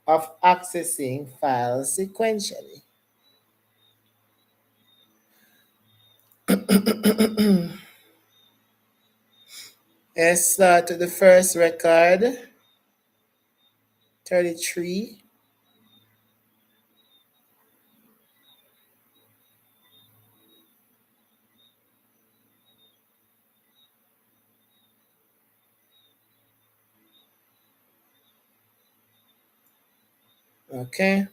of accessing files sequentially? Let's start with the first record. 33. Okay.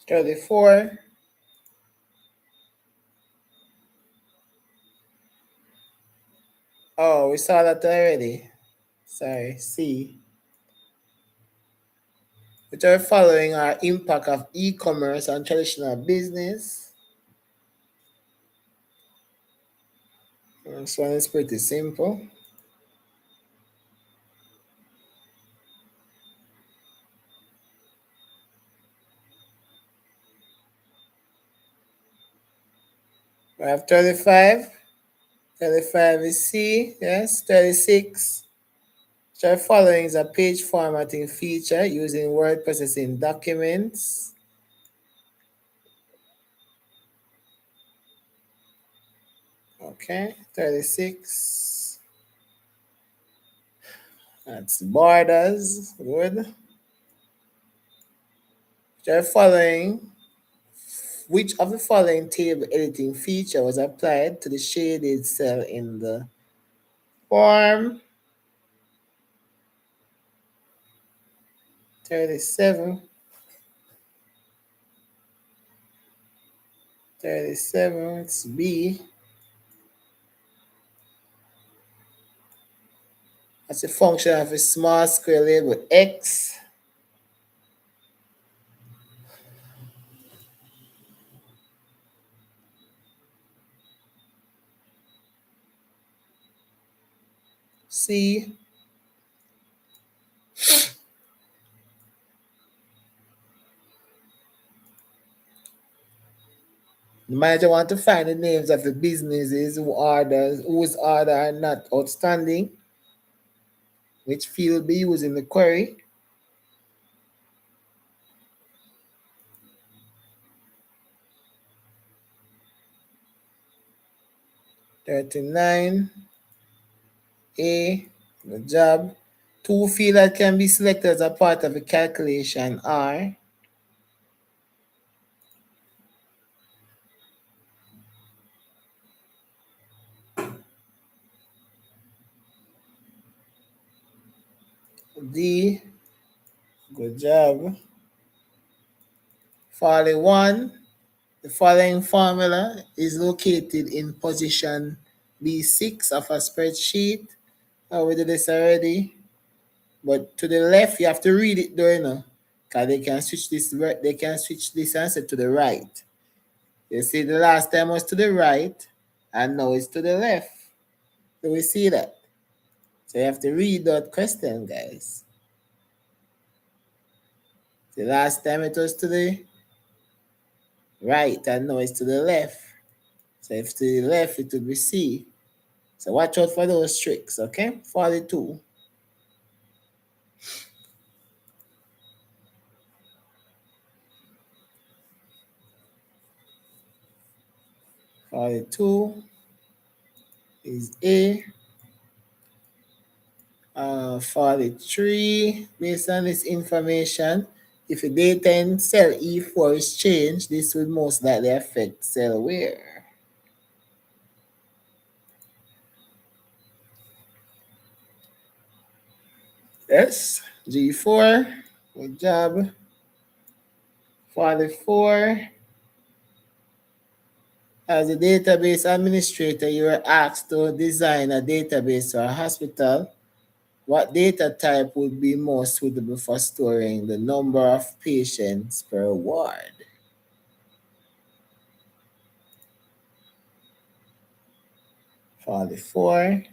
34. Oh, we saw that already. Sorry, C. Which are following are impact of e-commerce on traditional business. This one is pretty simple. We have 35. 35 is C. Yes. 36. Which are following is a page formatting feature using word processing documents. Okay. 36. That's borders. Good. Which are following Which of the following table editing feature was applied to the shaded cell in the form? 37. 37, it's B. That's a function of a small square labeled X. C. The manager want to find the names of the businesses whose order are not outstanding. Which field be used in the query? $39. A. Good job. Two fields that can be selected as a part of a calculation are D. Good job. 41. The following formula is located in position B6 of a spreadsheet. Oh, we did this already. But to the left, you have to read it though, because they can switch this answer to the right. You see, the last time was to the right, and now it's to the left. So we see that. So you have to read that question, guys. The last time it was to the right, and now it's to the left. So if to the left, it will be C. So watch out for those tricks, okay? 42. 42 is A. 43, based on this information, if the data in cell E4 is changed, this will most likely affect cell where? Yes, G4, good job. 44, as a database administrator, you are asked to design a database for a hospital. What data type would be most suitable for storing the number of patients per ward? Forty-four,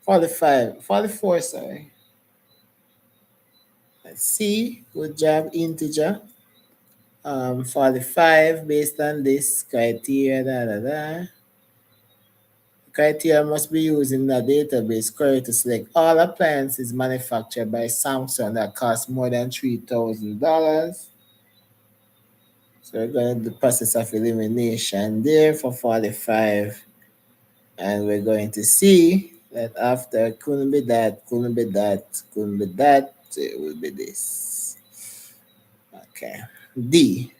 45, 44, sorry. Let's see, good job, integer. 45, based on this criteria, Criteria must be used in the database correct to select all appliances manufactured by Samsung that cost more than $3,000. So we're going to do the process of elimination there for 45. And we're going to see that after couldn't be that, couldn't be that, couldn't be that, it will be this. Okay. D.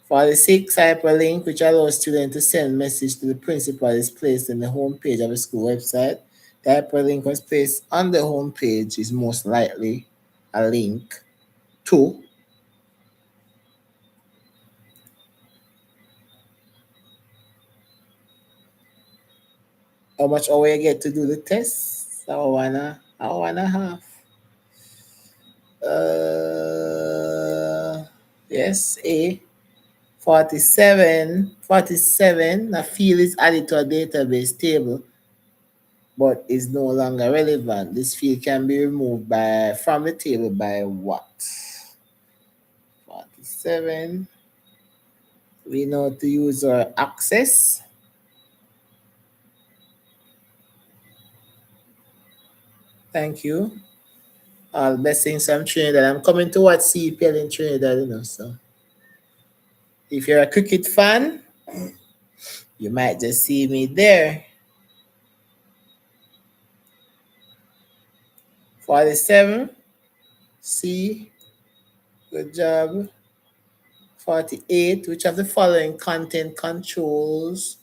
46, hyperlink, which allows students to send message to the principal, is placed in the home page of the school website. The hyperlink was placed on the home page is most likely a link to how much hour you get to do the test. Hour and a half. Yes, A. 47, a field is added to a database table but is no longer relevant. This field can be removed from the table by what? 47. We know to use our access. Thank you. All blessings from Trinidad. I'm coming to watch CPL in Trinidad, so if you're a cricket fan, you might just see me there. 47. C. Good job. 48. Which of the following content controls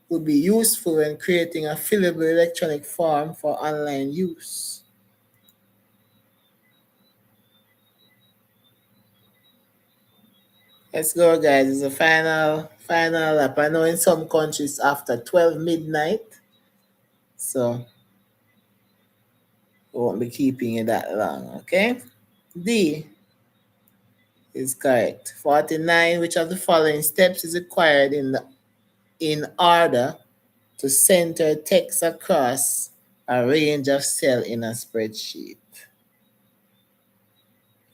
would be useful when creating a fillable electronic form for online use? Let's go, guys. It's a final lap. I know in some countries after 12 midnight, so we won't be keeping it that long, okay? D is correct. 49, which of the following steps is required in order to center text across a range of cells in a spreadsheet?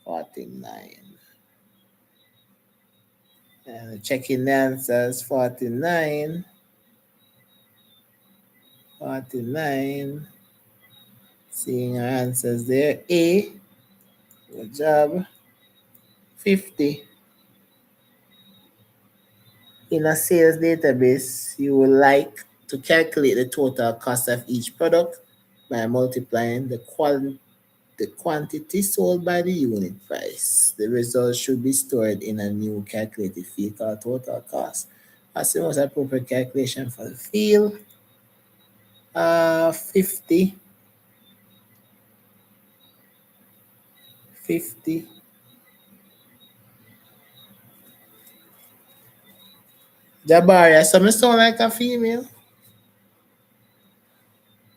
49. And checking the answers, 49. 49. Seeing our answers there. A. Good job. 50. In a sales database, you would like to calculate the total cost of each product by multiplying the quantity sold by the unit price. The result should be stored in a new calculated field called total cost. As the most appropriate calculation for the field. 50. 50. Jabaria, some sound like a female.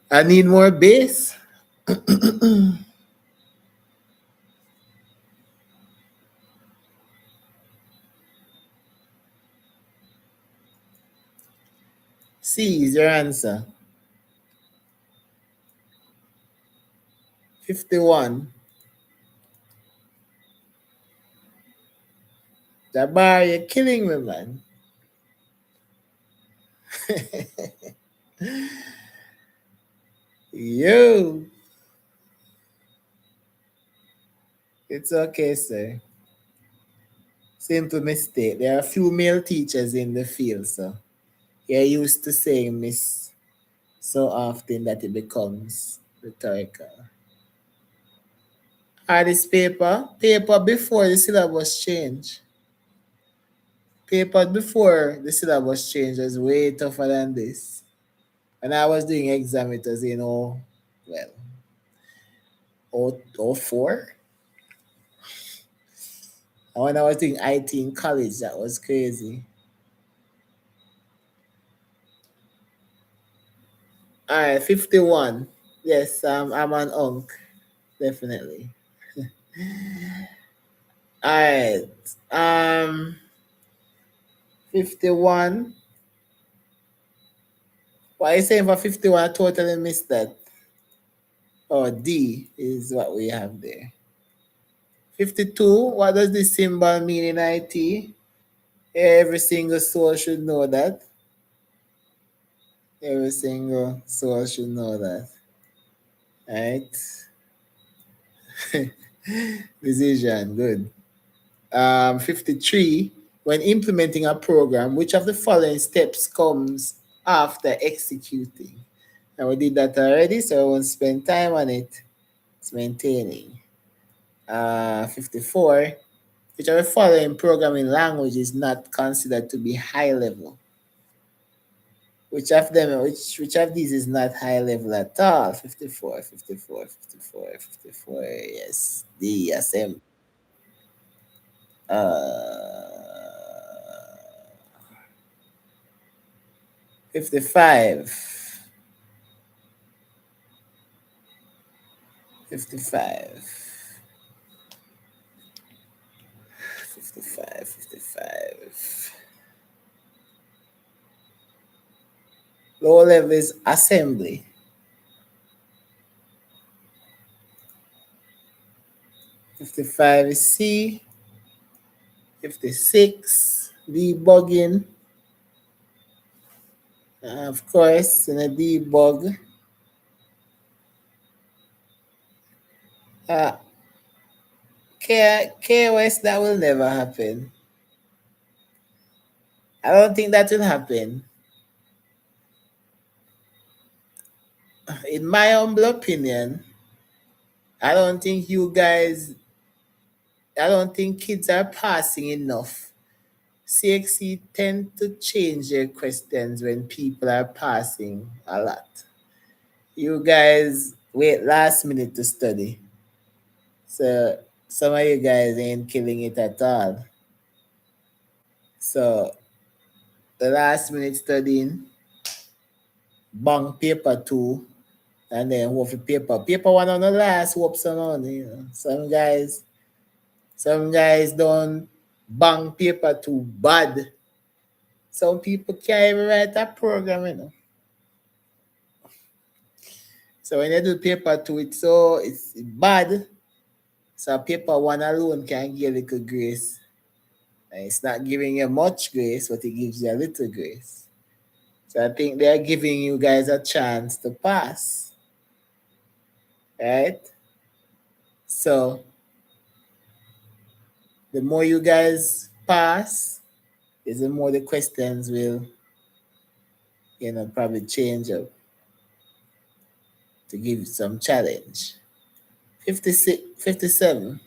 I need more bass. C is your answer. 51. Jabbar, you're killing me, man. Yo, it's okay, sir. Simple mistake. There are a few male teachers in the field, so you're used to saying miss so often that it becomes rhetorical. This paper before the syllabus change. Paper before the syllabus change was way tougher than this. When I was doing exam, it was, well, oh 04. And when I was doing IT in college, that was crazy. All right, 51. Yes, I'm an unk, definitely. All right, 51. What are you saying for 51? I totally missed that. Oh, D is what we have there. 52. What does this symbol mean in IT? Every single soul should know that. Every single soul should know that. Right? Decision. Good. 53. When implementing a program, which of the following steps comes after executing? And we did that already, so I won't spend time on it. It's maintaining. 54. Which of the following programming language is not considered to be high level? Which of these is not high level at all? 54, 54, 54, 54. Yes. The assembly. Uh, 55. 55. 55. 55. Low level is assembly. 55 is C. 56, debugging. Of course, in a debug. Uh, KOS, that will never happen. I don't think that will happen. In my humble opinion, I don't think you guys, I don't think kids are passing enough. CXC tend to change their questions when people are passing a lot. You guys wait last minute to study. So some of you guys ain't killing it at all. So the last minute studying, bang paper two, and then hope for paper one on the last hope some on, some guys don't bang paper two bad. Some people can't even write a program. So when you do paper two, it's bad. So paper one alone can give a little grace. And it's not giving you much grace, but it gives you a little grace. So I think they're giving you guys a chance to pass. Right? So the more you guys pass, is the more the questions will, probably change up to give you some challenge. 56, 57.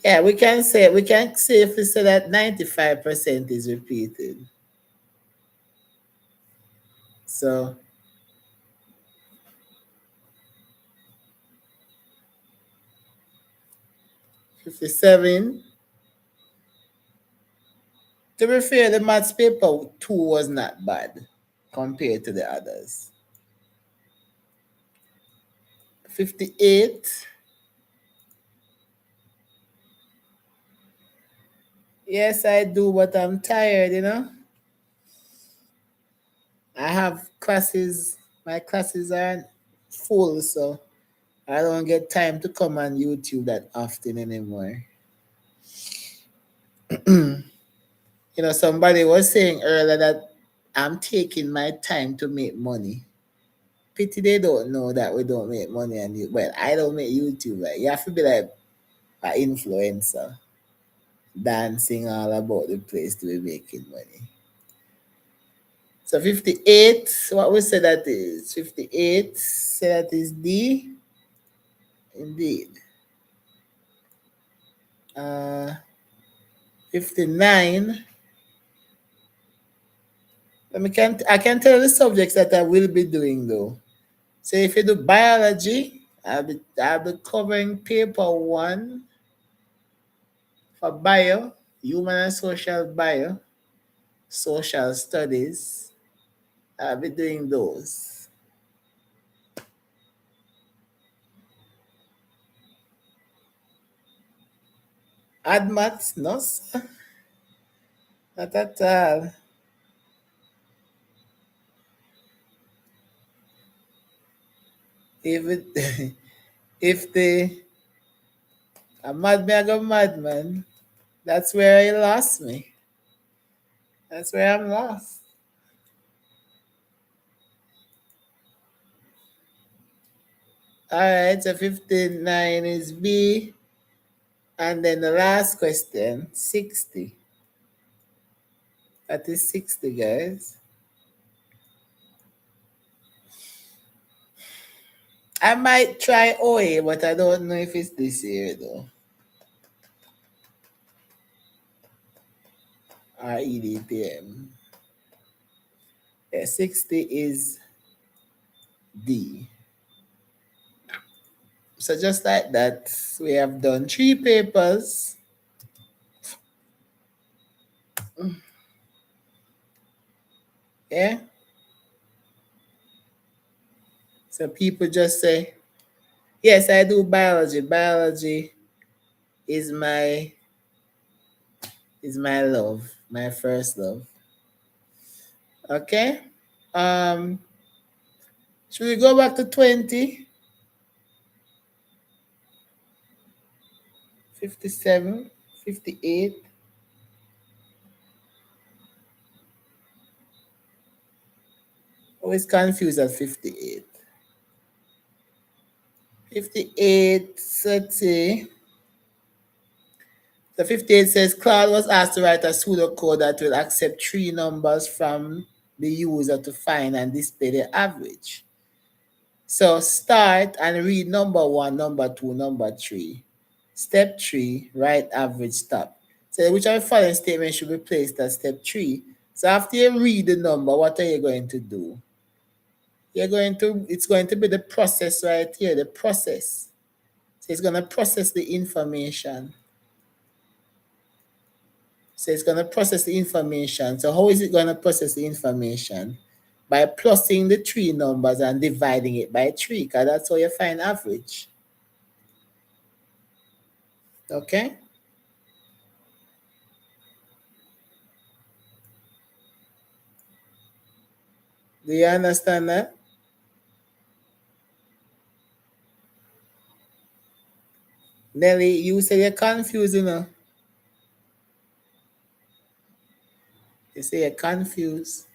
Yeah, we can safely say that 95% is repeated. So 57. To be fair, the maths paper two was not bad compared to the others. 58. Yes, I do, but I'm tired. I have classes, my classes are full, so I don't get time to come on YouTube that often anymore. Somebody was saying earlier that I'm taking my time to make money. Pity they don't know that we don't make money on you. Well, I don't make YouTube. Like, you have to be like an influencer, dancing all about the place to be making money. So 58, what we say that is? 58, say that is D. Indeed. 59. I can tell the subjects that I will be doing though. So if you do biology, I'll be covering paper 1 for bio, human and social bio, social studies. I'll be doing those. Add maths, no, sir. Not at all. If it, if the a madman, I go madman. That's where he lost me. That's where I'm lost. All right, so 59 is B. And then the last question, 60. That is 60, guys. I might try OA, but I don't know if it's this year though. Or EDPM. Yeah, 60 is D. So just like that, we have done 3 papers. Yeah. So people just say, yes, I do biology. Biology is my love, my first love. Okay. Um, should we go back to 20? 57, 58. Always confused at 58. 58, let's see. The 58 says Claude was asked to write a pseudocode that will accept 3 numbers from the user to find and display the average. So start and read number 1, number 2, number 3. Step 3, write average stop. So which of the following statement should be placed at step 3? So after you read the number, what are you going to do? It's going to be the process right here, the process. So it's going to process the information. So it's going to process the information. So how is it going to process the information? By plussing the 3 numbers and dividing it by 3, because that's how you find average. Okay? Do you understand that? Nelly, you say you're confused, you know. You say you're confused.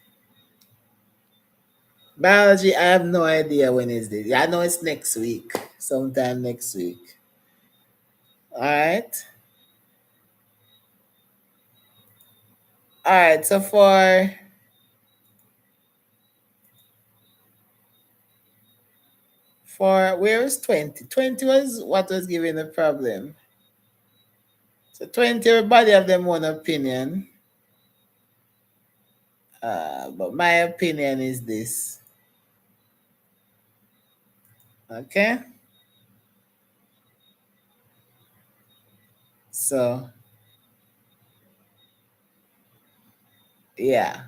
Biology, I have no idea when is this. I know it's next week, sometime next week. All right. All right. So for where is 20? 20 was what was giving the problem. So 20, everybody have their own opinion. But my opinion is this. Okay. So yeah,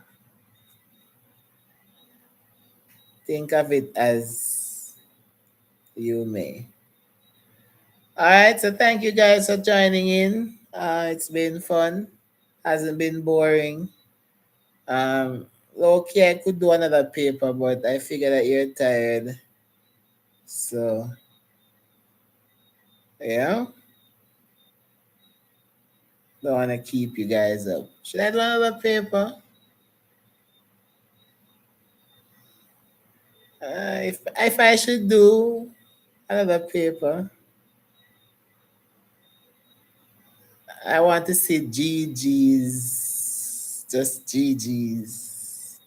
think of it as you may. All right. So thank you guys for joining in. It's been fun. Hasn't been boring. Okay, I could do another paper, but I figure that you're tired. So yeah. Don't want to keep you guys up. Should I do another paper? If I should do another paper, I want to see GG's, just GG's.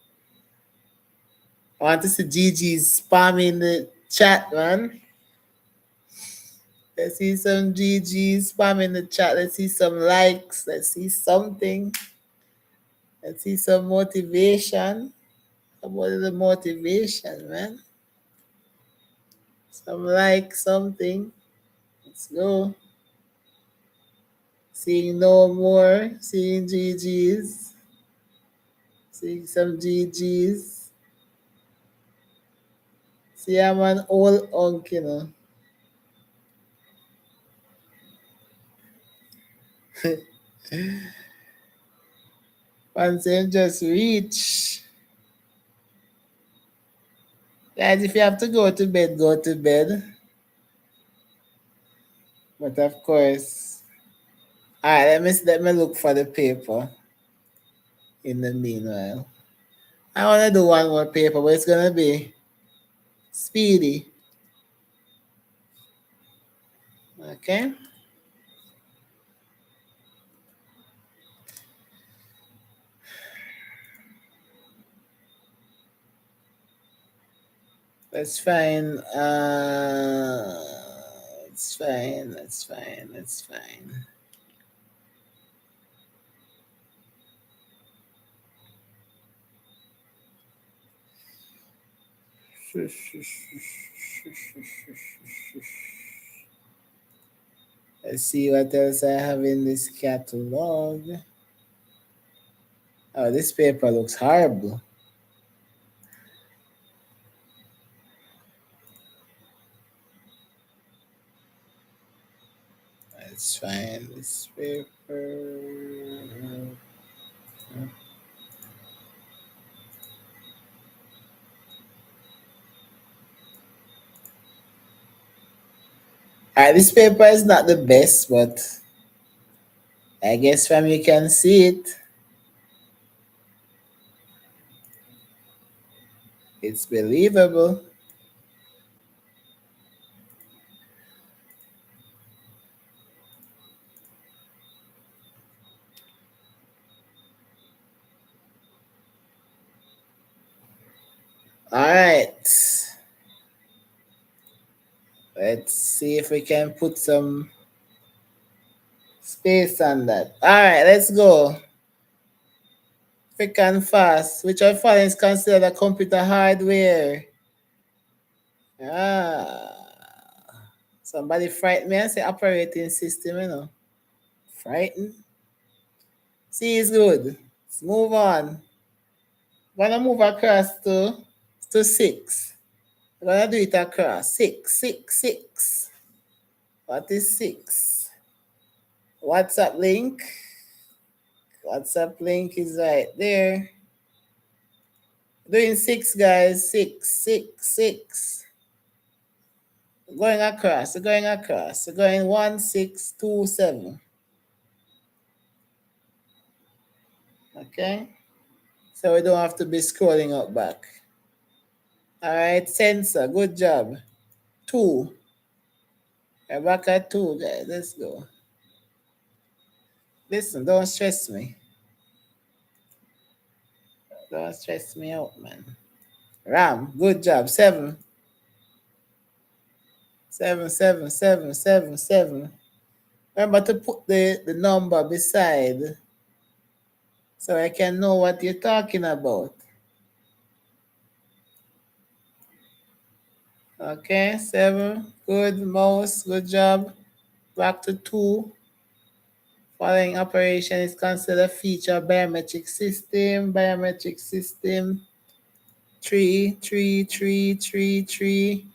I want to see GG's spamming the chat, man. Let's see some GG's spamming the chat. Let's see some likes. Let's see something. Let's see some motivation. What is the motivation, man? Some like something. Let's go. Seeing no more. Seeing GG's. Seeing some GG's. See, I'm an old unk, you know. Once him just reach. Guys, if you have to go to bed, go to bed. But of course, all right, let me look for the paper in the meanwhile. I want to do one more paper, but it's going to be speedy. Okay? That's fine. It's fine. That's fine. That's fine. Let's see what else I have in this catalog. Oh, this paper looks horrible. That's fine. This paper. Alright, this paper is not the best, but I guess from you can see it. It's believable. Alright. Let's see if we can put some space on that. Alright, let's go. Quick and fast. Which of following is considered a computer hardware? Somebody frighten me and say operating system, you know. Frighten. C is good. Let's move on. Gonna move across to 6. We're gonna do it across. 6, 6, 6. What is 6? WhatsApp link. WhatsApp link is right there. Doing 6, guys. 6, 6, 6. Going across. We're going across. We're going 1, 6, 2, 7. Okay. So we don't have to be scrolling up back. All right, sensor. Good job. 2. We're back at 2, guys. Let's go. Listen, don't stress me. Don't stress me out, man. RAM, good job. 7. 7, 7, 7, 7, 7. Remember to put the number beside so I can know what you're talking about. Okay, 7. Good. Mouse, good job. Back to 2. Following operation is considered a feature of biometric system. Biometric system. 3, 3, 3, 3, 3.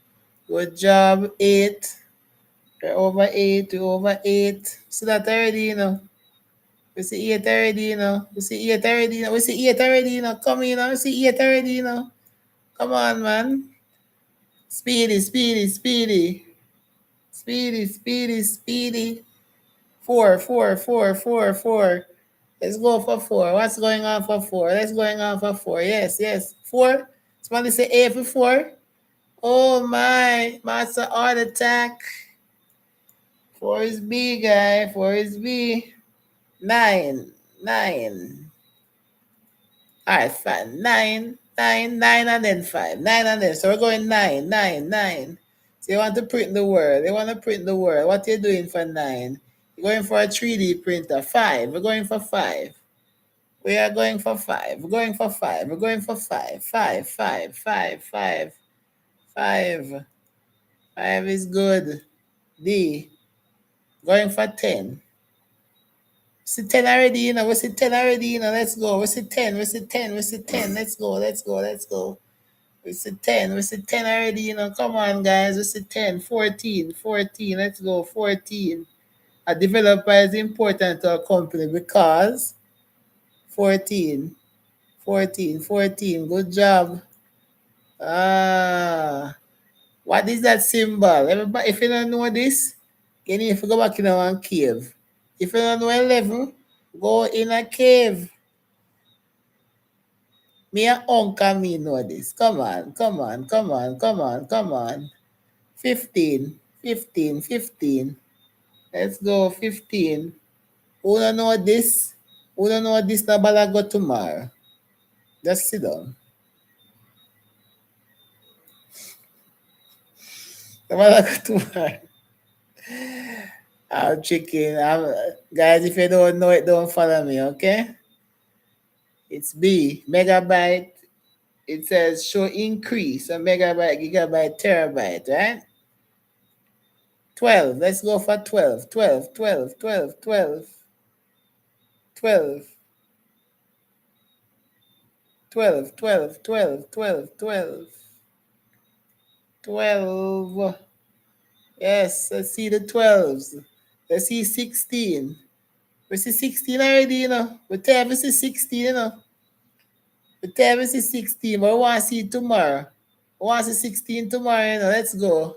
Good job. 8. We're over 8. We're over 8. See that already, you know. We see 8 already, you know. We see 8 already, you know. We see 8 already, you know. Come in, we see 8 already, you know. Come on, man. Speedy, speedy, speedy. Speedy, speedy, speedy. 4, 4, 4, 4, 4. Let's go for 4. What's going on for 4? Let's going on for 4. Yes, yes. 4. Somebody say A for 4. Oh my. Master heart attack. 4 is B, guy. 4 is B. 9. 9. All right, fine. 9, 9, 9, and then 5. 9 and then. So we're going 9, 9, 9. So you want to print the word. You want to print the word. What are you doing for 9? You're going for a 3D printer. 5. We're going for 5. We are going for 5. We're going for 5. We're going for 5. 5, 5, 5, 5, 5. 5 is good. D. Going for 10. We see 10 already, you know. We see 10 already, you know. Let's go. We see 10. We see 10. We see 10. Let's go. Let's go. Let's go. We see 10. We see 10 already, you know. Come on, guys. We see 10. 14. 14. Let's go. 14. A developer is important to a company because 14. 14. 14. Good job. What is that symbol? Everybody, if you don't know this, you need to go back in one cave. If you don't know 11, go in a cave. Me and Uncle me know this. Come on, come on, come on, come on, come on. 15, 15, 15. Let's go, 15. Who don't know this? Who don't know this? Nabala go tomorrow. Just sit down. Nabala go tomorrow. I'm chicken. Guys, if you don't know it, don't follow me, okay? It's B, megabyte. It says show increase, a megabyte, gigabyte, terabyte, right? 12. Let's go for 12. 12, 12, 12, 12, 12, 12, 12, 12, 12, 12, 12. Yes, let's see the 12s. Let's see 16. We see 16 already, you know. We tell we see 16, you know. We tell we see 16, but we want to see it tomorrow. We want to see 16 tomorrow, you know. Let's go.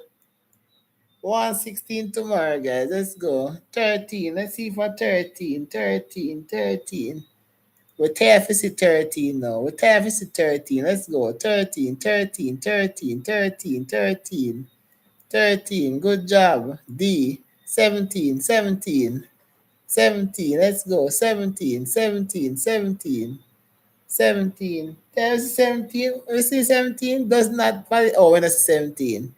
116 tomorrow, guys. Let's go. 13. Let's see for 13. 13. 13. We're TFC 13 now. We're TFC 13. Let's go. 13. 13. 13. 13. 13. 13. Good job. D. 17. 17. 17. Let's go. 17. 17. 17. 17. TFC 17. We see 17 does not valid. Oh, when it's 17.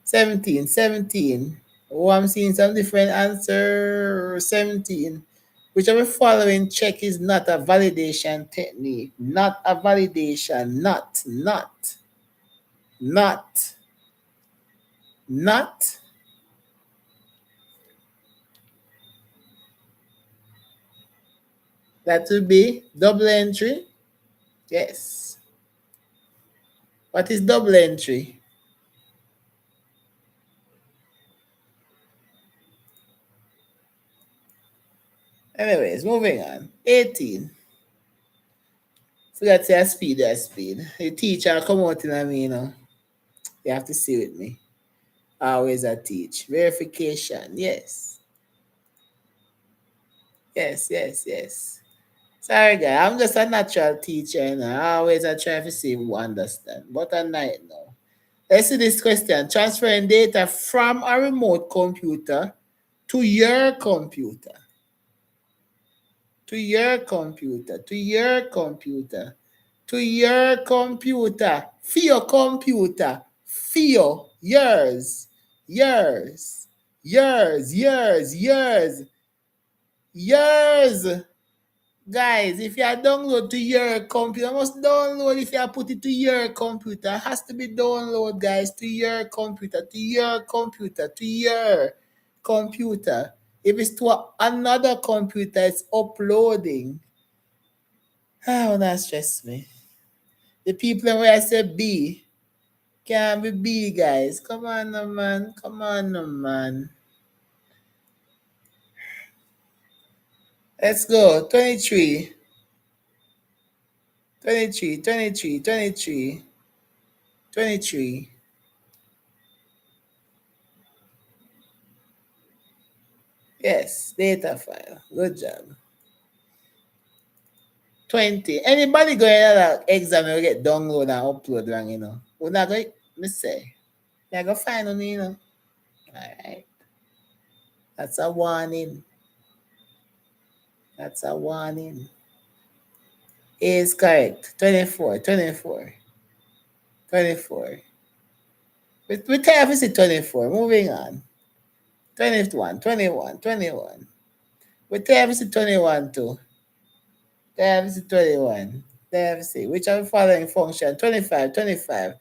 17, 17. Oh, I'm seeing some different answer. 17. Which of the following check is not a validation technique? Not a validation. Not. That would be double entry. Yes. What is double entry? Anyways, moving on. 18. Forgot to say speed, that speed. The teacher come out in me, you know. You have to see with me. Always I teach. Verification. Yes. Yes, yes, yes. Sorry, guy. I'm just a natural teacher, you know. I always I try to see who understand. But at night now. Let's see this question. Transferring data from a remote computer to your computer. To your computer. To your computer. To your computer. For your computer. For yours. Yours. Yours. Yours. Yours. Yours. Guys, if you download to your computer, must download if you put it to your computer. It has to be download, guys, to your computer, to your computer, to your computer. If it's to another computer, it's uploading. Will not stress me. The people where I say B can be B, guys. Come on, no man. Come on, no man. Let's go. 23. 23, 23, 23, 23. Yes, data file. Good job. 20. Anybody going to that exam will get download and upload wrong, you know. We're not going to say. You're going to find on, you know. All right. That's a warning. That's a warning. A is correct. 24, 24, 24. We tell if it's 24. Moving on. 21, 21, 21. We tell if it's 21 too. Tell if it's 21. Tell if it's which of the following function? 25, 25.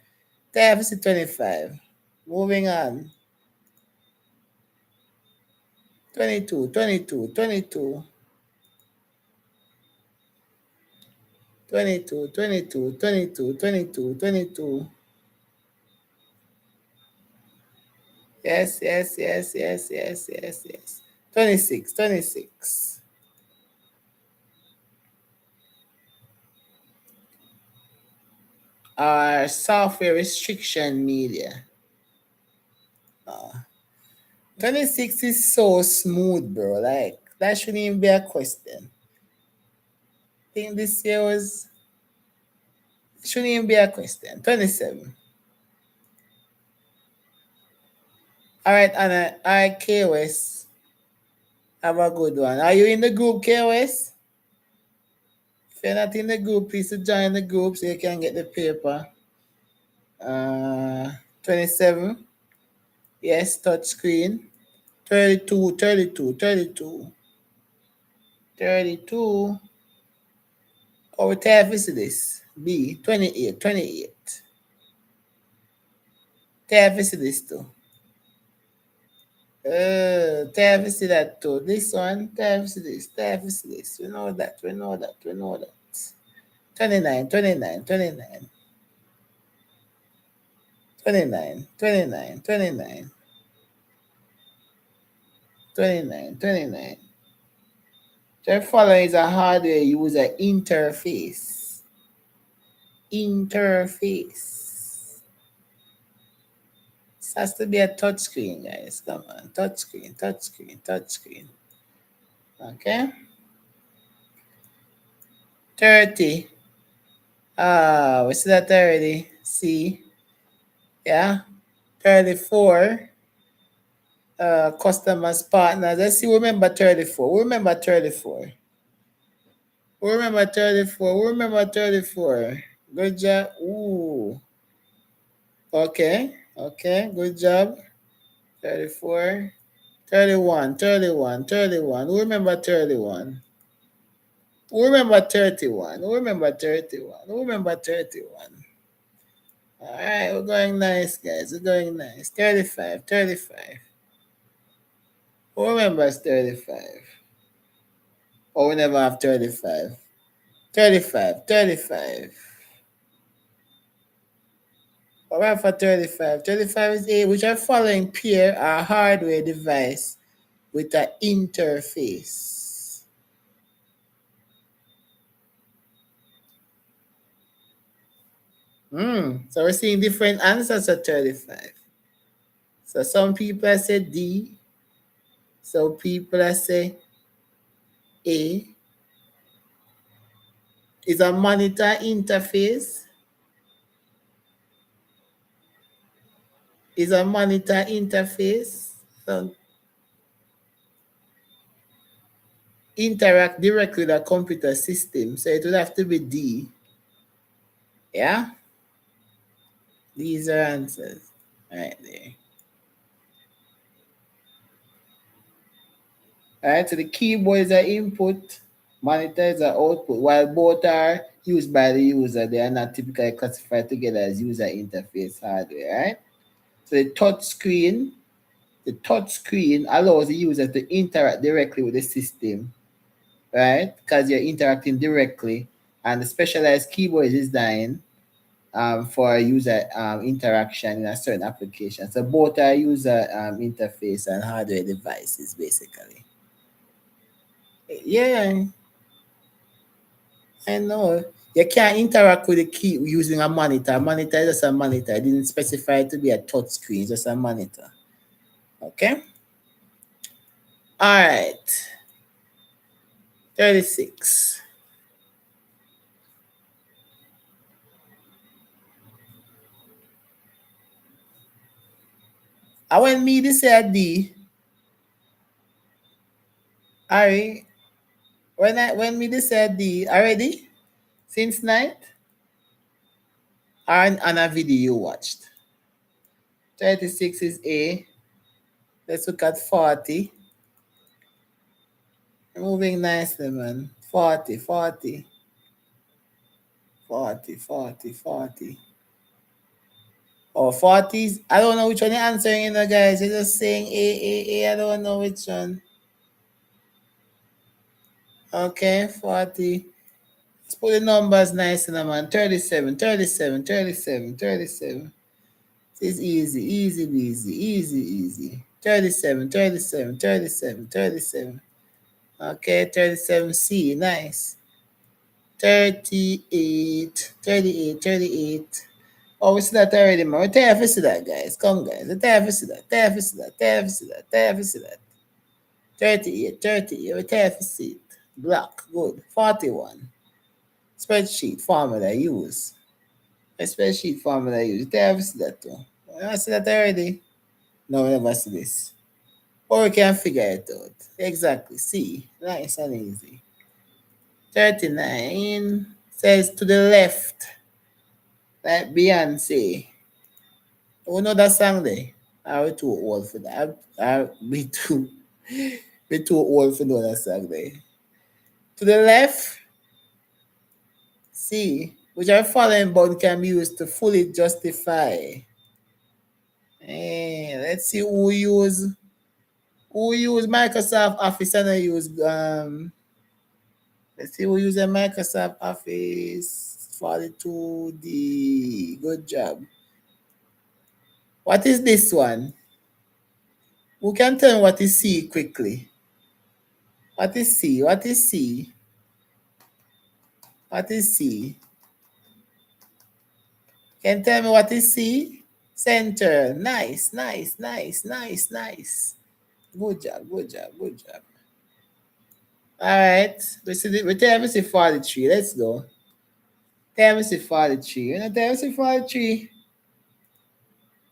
Tell if it's 25. Moving on. 22, 22, 22. 22, 22, 22, 22, 22. Yes, yes, yes, yes, yes, yes, yes. 26, 26. Our software restriction media. 26 is so smooth, bro. Like, that shouldn't even be a question. I think this year was, shouldn't even be a question. 27. All right, Anna. All right, KOS. Have a good one. Are you in the group, KOS? If you're not in the group, please join the group so you can get the paper. 27. Yes, touch screen. 32, 32, 32. 32. Oh, what type is this? B. 28, 28. Type is this too. Type is that too. This one, type is this, type is this. We know that, we know that, we know that. 29, 29, 29. 29, 29, 29. 29, 29. The following is a hardware user interface. Interface. This has to be a touch screen, guys. Come on. Touch screen, touch screen, touch screen. Okay. 30. We see that already. C. Yeah. 34. Customers, partners. Let's see. Remember 34. Remember 34. Remember 34. Remember 34. Good job. Ooh. Okay. Okay. Good job. 34. 31. 31. 31. Who remember 31? Who remember 31? Who remember 31? Who remember 31? All right. We're going nice, guys. We're going nice. 35. 35. Who remembers 35? Oh, we never have 35. 35. 35. All right, for 35. 35 is A, which are following pair a hardware device with an interface. So we're seeing different answers at 35. So some people say D, some people say A. Is a monitor interface. Is a monitor interface. So interact directly with a computer system. So it would have to be D. Yeah? These are answers right there. All right, so the keyboard is an input, monitor is an output. While both are used by the user, they are not typically classified together as user interface hardware, right? So the touch screen allows the user to interact directly with the system, right? Because you're interacting directly, and the specialized keyboard is designed for user interaction in a certain application. So both are user interface and hardware devices, basically. Yeah, I know. You can't interact with the key using a monitor. A monitor is just a monitor. I didn't specify it to be a touch screen, it's just a monitor. Okay? All right. 36. I want me to say a D. Alright. When me to say a D already? Since night? On a video you watched. 36 is A. Let's look at 40. Moving nicely, man. 40, 40. 40, 40, 40. Oh, 40s. I don't know which one you're answering, guys. You're just saying A. I don't know which one. Okay, 40. Let's put the numbers nice in the man. 37, 37, 37, 37. It's easy, easy. 37, 37, 37, 37. Okay, 37C, nice. 38, 38, 38. Oh, we see that already, man. We tell you if see that, guys. Come, guys. We tell you if see that. Tell you if see that. Tell you if see that. Tell you if see that. 38, 38. We tell you if see it. Black, good. 41. Spreadsheet formula use. A spreadsheet formula use. Tell you if see that, too. I see that already. No, we never see this. Or we can figure it out. Exactly. See. Nice and easy. 39 says to the left. Like Beyonce. Who know that song there? Are we too old for that? Are we too old for know that song there? To the left, C. Which our following button can be used to fully justify. Let's see who use Microsoft Office and I use let's see who use a Microsoft Office 42D. Good job. What is this one? Who can tell me what is C quickly? What is C? What is C? What is C? Can tell me what is C? Center. Nice, nice, nice, nice, nice. Good job, good job, good job. All right. We tell me see 43. Let's go. Tell me see 43. You know, tell me see 43.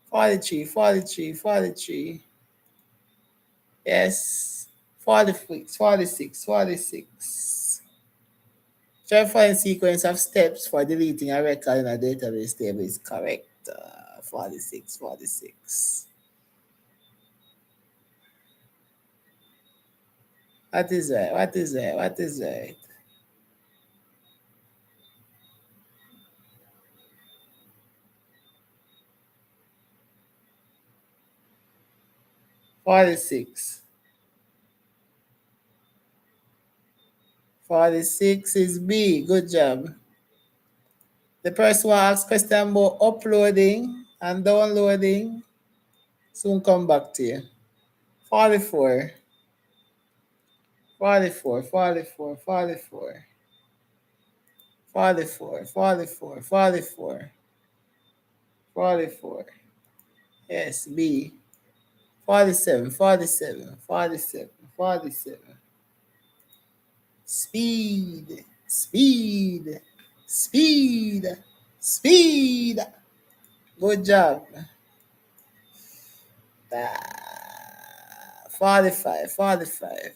43, 43, 43. Yes. 46, 46, 46. Try to find sequence of steps for deleting a record in a database table is correct. 46, 46. What is right? What is right? What is right? $46. 46 is B. Good job. The person who asked question about uploading and downloading soon come back to you. 44. 44, 44, 44. 44, 44, 44. 44. Yes, B. 47, 47, 47, 47. Speed, speed, speed, speed. Good job. 45, 45.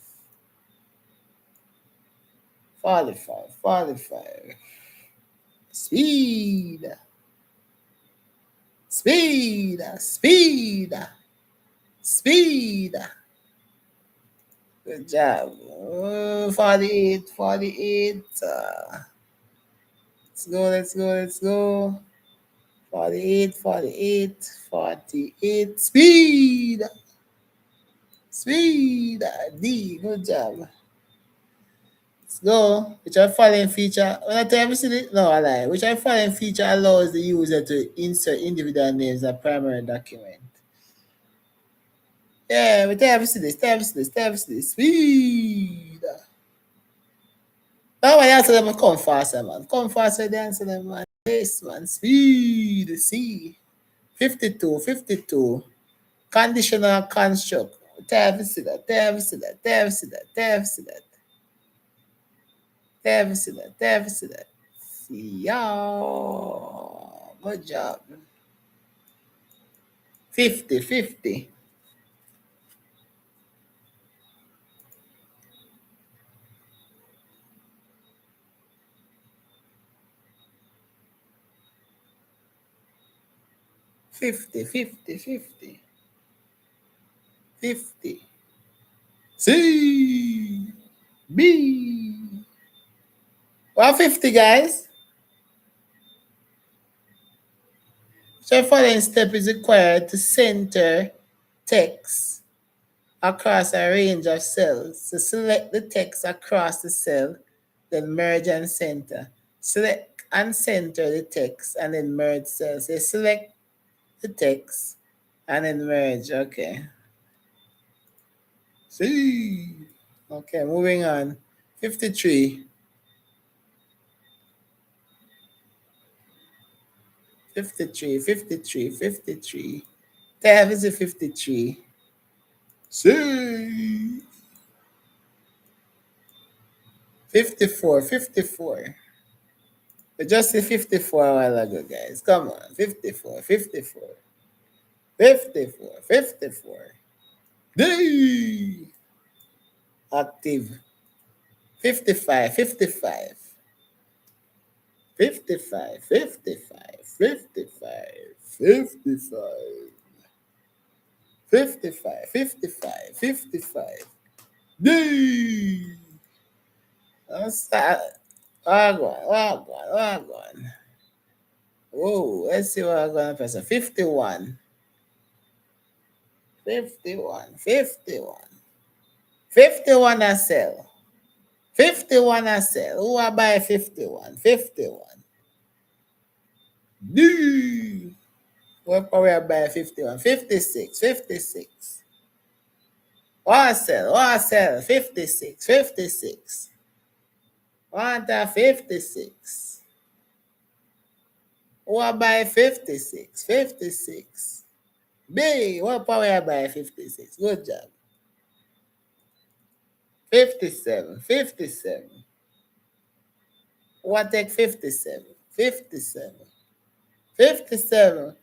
45, 45. Speed, speed, speed, speed. Good job. 48, 48. Let's go, let's go, let's go. 48, 48, 48. Speed, speed. D. Good job. Let's go. Which our following feature? When I tell you, see it? No, I lie. Which our following feature allows the user to insert individual names as a primary document? Yeah, we tell you, see this, tell you, see this, tell you, see this. Speed. Now I answer them, come faster, man. Come faster, they answer them, man. Yes, man. Speed. C. 52, 52. Conditional construct. Deve see that. Deve see that. Deve see that. Deve see that. Deve see that. Deve see that. Yo, good job. 50, 50. 50, 50, 50. 50. C. B. Well, 50, guys. So, following step is required to center text across a range of cells. So, select the text across the cell, then merge and center. Select and center the text and then merge cells. So, select the text and then merge. Okay. See. Okay, moving on. 53. 53, 53, 53. Tab is a 53. See. 54, 54. We just said 54 a while ago, guys. Come on. 54, 54. 54, 54. D. Active. 55, 55. 55, 55, 55, 55. 55, 55, 55. D. What's that? Wagwan. Whoa, let's see what I'm going to press. 51. 51, 51. 51 a sell. 51 a sell. Who I buy 51? 51. D. What power I buy 51? 56, 56. What sell? 56, 56. Want a 56. Who I buy 56, 56. B. What power I buy 56? Good job. 57, 57. What take 57? 57. 57.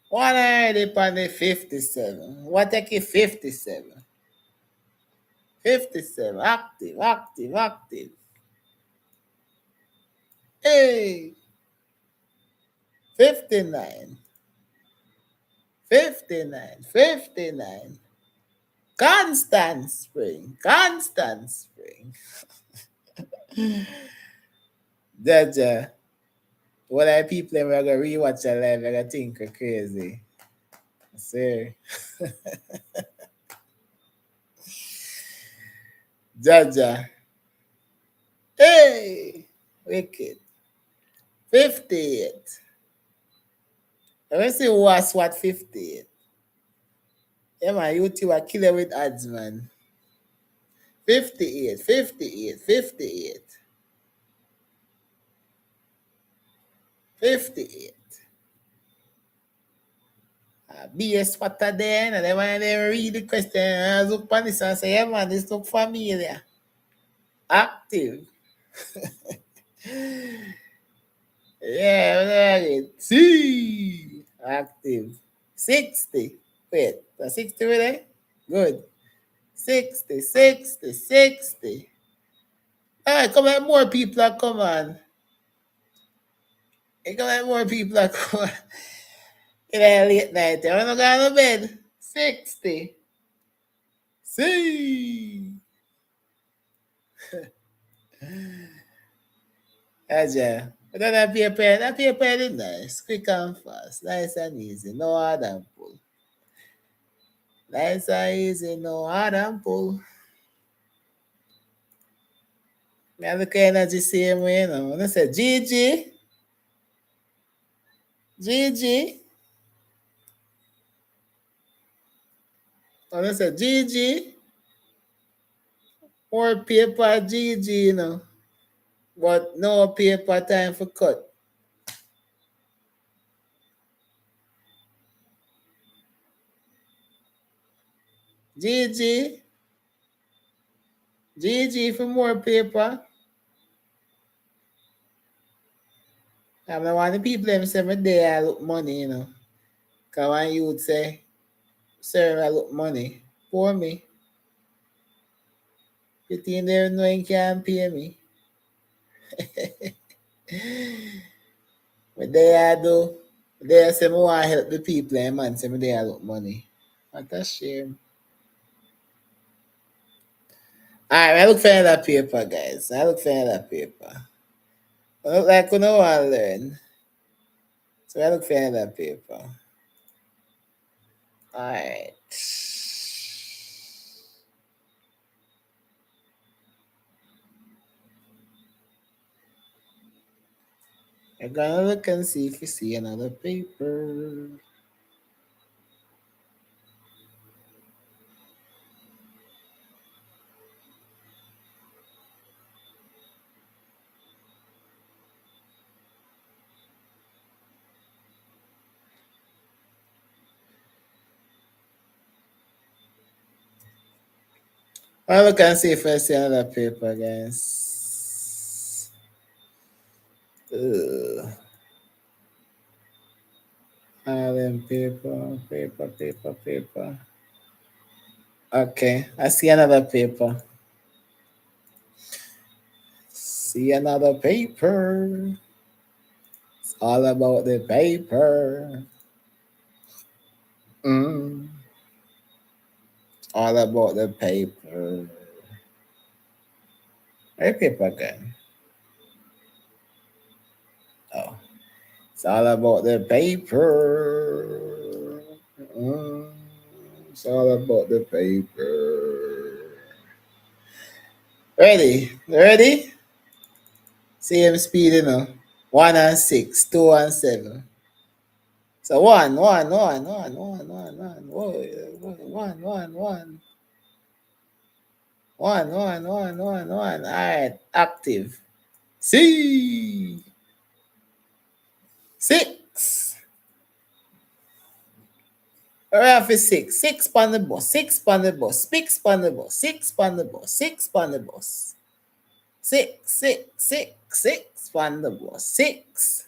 What already upon the 57? What take it 57? 57. Active, active, active. Hey. 59. 59. 59. Constant spring. Constant spring. Jaja. What are people we're gonna rewatch a live? I gotta think we're crazy. Sir. Jaja. Hey, wicked. 58. Let me see what's what 58. Yeah, man, you two are killing with ads, man. 58, 58, 58. 58. BS spotter there, and then when they read the question, I look on this and say, yeah, man, this look familiar. Active. Yeah, see. Active. 60. Wait, 60 with it? Good. 60, 60, 60. All right, come on, more people are come on. Come on, more people are come on. In a late night, I wanna go to bed. 60. See. Aja. But that paper is nice, quick and fast, nice and easy, no hard and pull. Nice and easy, no hard and pull. I look at energy same way, you know. When I say GG, GG. When I say GG, more paper GG, you know. But no paper time for cut. GG. GG for more paper. I'm the one of the people them say me there I look money, you know. Cause when you would say, sir, I look money. For me. You think they know you can't pay me? But there I do. They say me want to help the people and man say me there I look money. What a shame. Alright, I look for another paper, guys. I look for another paper. I look like you know want to learn. So I look for another paper. Alright. I'm gonna look and see if you see another paper. I'll look and see if I see another paper, guys. Ugh. All them paper. Okay, I see another paper. See another paper. It's all about the paper. Mm. All about the paper. Where paper again? Oh, it's all about the paper. Mm. It's all about the paper. Ready? Same speed, you know. 1 and 6, 2 and 7. So one. Whoa, one. One. All right, active. C. 6. Around for 6. 6 pan the bus. 6 pan the bus. 6 pan the bus. 6 pan the bus. 6 pan the bus. 6 pan the bus. 6.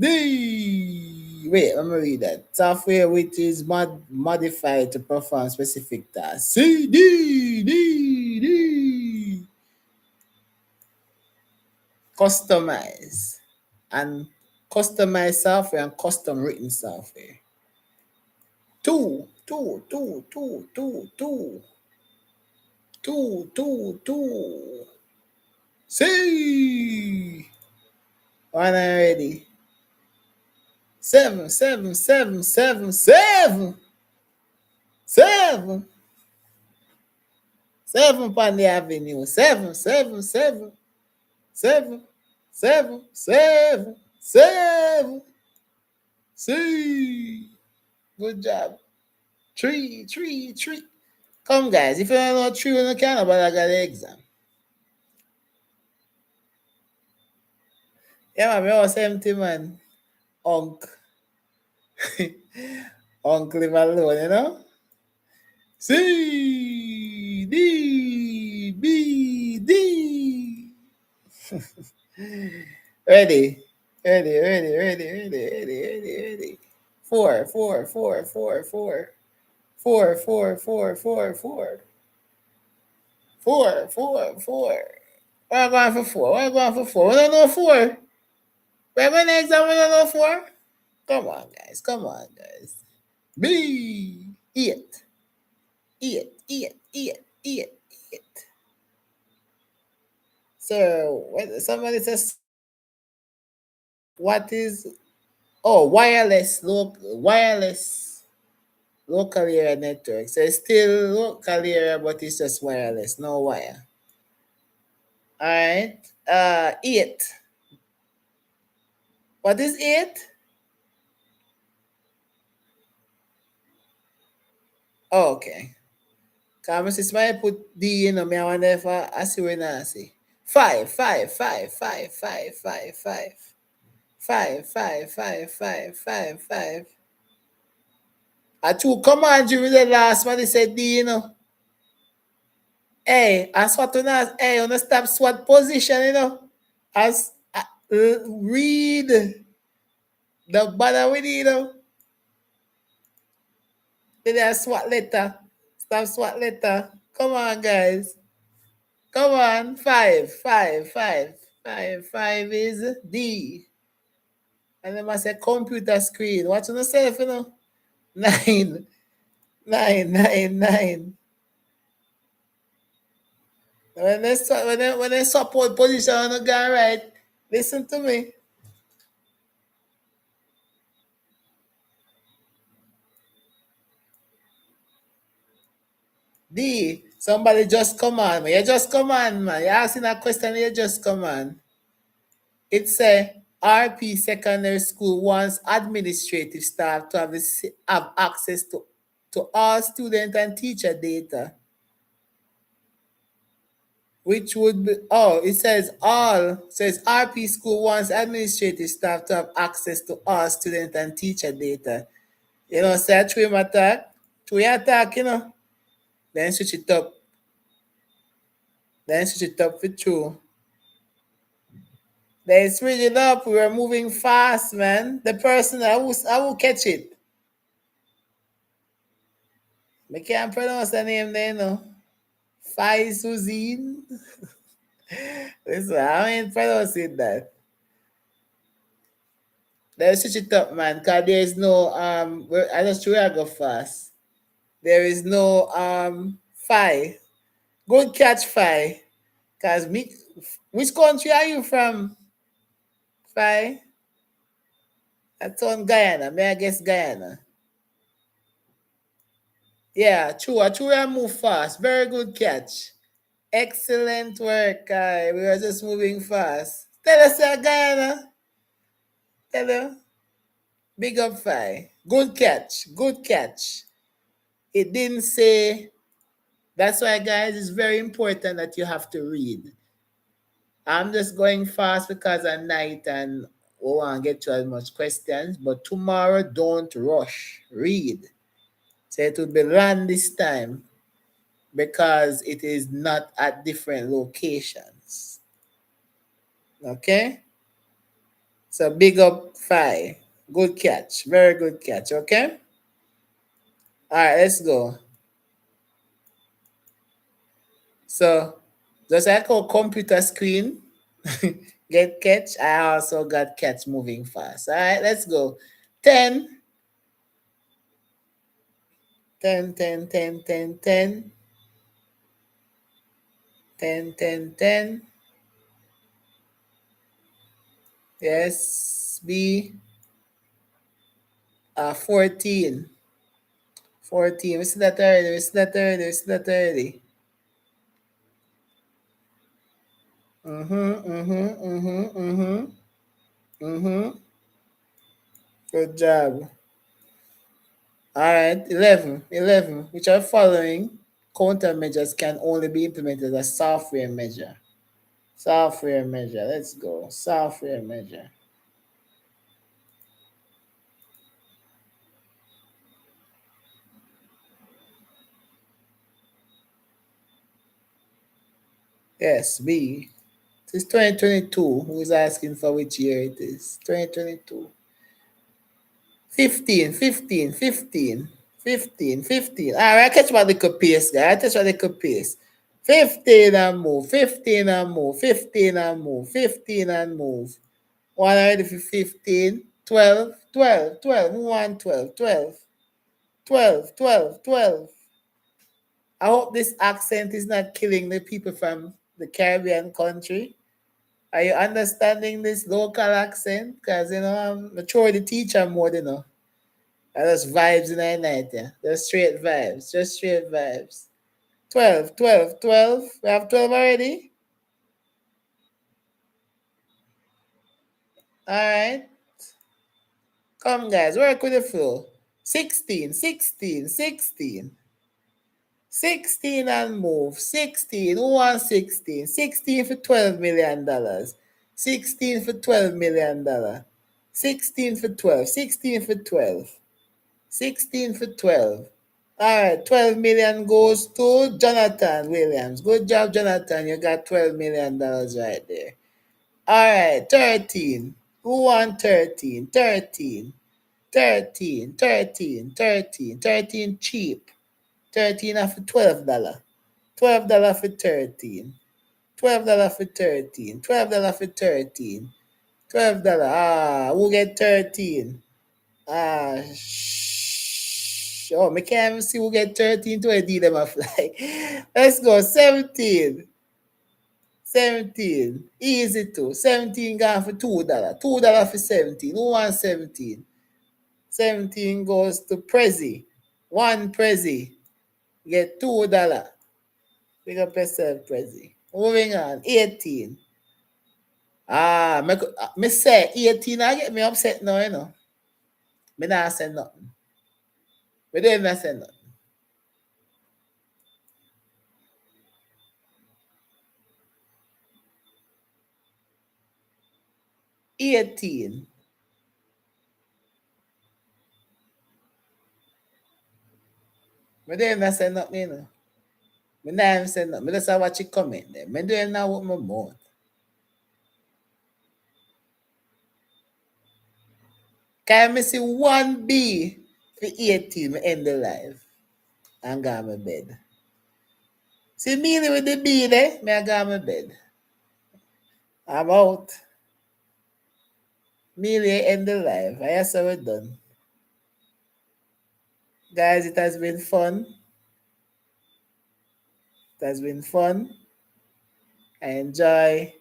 D. Wait, let me read that. Software which is modified to perform specific tasks. C, D. Customize. And customized software and custom written software. Two. C. One already. 7. 7 upon the avenue. 7. 7. See. Good job. 3. Come, guys. If you don't know 3, you can't about I got the exam. Yeah, man. I was empty, man. Uncle. Uncle live alone, you know? C, D, B, D. Ready. 4. 4. Why am I going for 4? Why am I going for 4? We don't know 4. We're going to exam, we don't know 4. Come on, guys. B. 8. So, when somebody says, what is, wireless local area network. So it's still local area, but it's just wireless, no wire. All right. 8. What is 8? Oh, okay. Come since I put D, you know, me I wonder if I see when I see. 5. 5. I two come on during the last man, they said D, you know. Hey, as what on us, hey, on the stop SWAT position, you know. As read the bother with you know. Did I SWAT letter? Stop SWAT letter. Come on, guys. Come on. Five is D. And then I say computer screen. Watch on yourself, you know. Nine. When they support position on the guy, right? Listen to me. D. Somebody just come on, man. You just come on, man. You asking a question, you just come on. It's a RP Secondary School wants administrative staff to have access to all student and teacher data, which would be, oh, it says all, says RP School wants administrative staff to have access to all student and teacher data. You know, say a three attack, you know, then switch it up, for true. They switch it up. We were moving fast, man. The person I will catch it. I can't pronounce the name there, no. Fai Suzine. Listen, I ain't pronouncing that. Let's switch it up, man, because there is no I just try to go fast. There is no Fai. Good catch, Fai. Cause me, which country are you from? Fai? That's on Guyana. May I guess Guyana? Yeah, true. I true I move fast. Very good catch. Excellent work, guy. We were just moving fast. Tell us, Guyana. Tell her. Big up, Fi. Good catch. Good catch. It didn't say. That's why, guys, it's very important that you have to read. I'm just going fast because at night and we won't get to as much questions. But tomorrow, don't rush. Read. So it will be land this time because it is not at different locations. Okay? So big up Fi. Good catch. Very good catch. Okay? All right, let's go. So just like our computer screen get catch, I also got catch moving fast. All right, let's go. 10, 10, 10, 10, 10, 10, 10, 10, 10. Yes, B. 14. 14. We see that early. We see that early. We see that early. Mm-hmm, mm-hmm, mm-hmm, mm-hmm, mm-hmm. Good job. All right, 11. 11. Which are following countermeasures can only be implemented as software measure. Software measure. Let's go. Software measure. Yes, B. It's 2022. Who's asking for which year it is? 2022. 15, 15, 15, 15, 15. All right, I catch my little pace, guy. I catch my little pace. 15 and move, 15 and move, 15 and move, 15 and move. One already for 15, 12, 12, 12. Who want 12, 12, 12, 12, 12. I hope this accent is not killing the people from the Caribbean country. Are you understanding this local accent? Because, you know, I'm mature the teacher more than you know. Just vibes in the night, yeah. Just straight vibes. Just straight vibes. 12, 12, 12. We have 12 already? All right. Come, guys. Work with the flow. 16, 16, 16. 16 and move. 16. Who wants 16? 16 for $12 million. 16 for $12 million. 16 for 12. 16 for 12. 16 for 12. All right, 12 million goes to Jonathan Williams. Good job, Jonathan. You got $12 million right there. All right, 13. Who won 13? 13. 13. 13. 13. 13 cheap. 13 for $12. $12 for 13. $12 for 13. $12 for 13. $12. Ah, who get 13? Oh, me can't even see who get 13 to a D them a fly. Let's go. 17. 17. Easy too. 17 gone for $2. $2 for 17. Who wants 17? 17 goes to Prezi. One Prezi. Get $2. Pick up yourself, Prezi. Moving on. 18. Me say 18. I get me upset now, you know. Me not say nothing. Me don't even say nothing. 18. Me don't even say nothing, you know. Me not even say nothing. Me just watch it comment there. Me don't know what my mouth. Can me see one B for 18 me end the live and go on my bed. See me with the B there, me I go on my bed. I'm out. Me end the live. I saw it done. Guys, it has been fun. It has been fun. I enjoy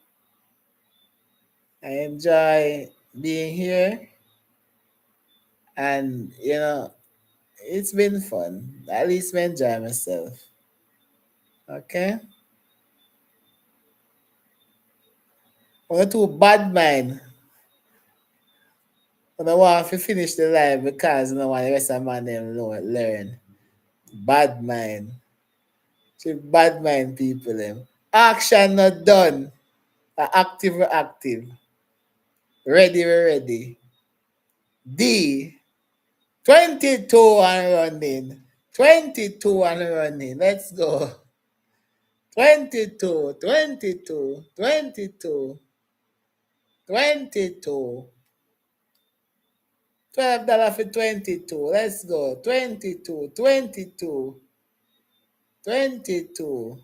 being here, and you know it's been fun. At least I enjoy myself. Okay. On too bad mind. I want to finish the live because I want the rest of my them learn. Bad mind. See bad mind people them. Action not done. Active or active. Ready we ready. D. 22 and running. 22 and running. Let's go. 22, 22, 22, 22. $12 for 22. Let's go. 22, 22, 22.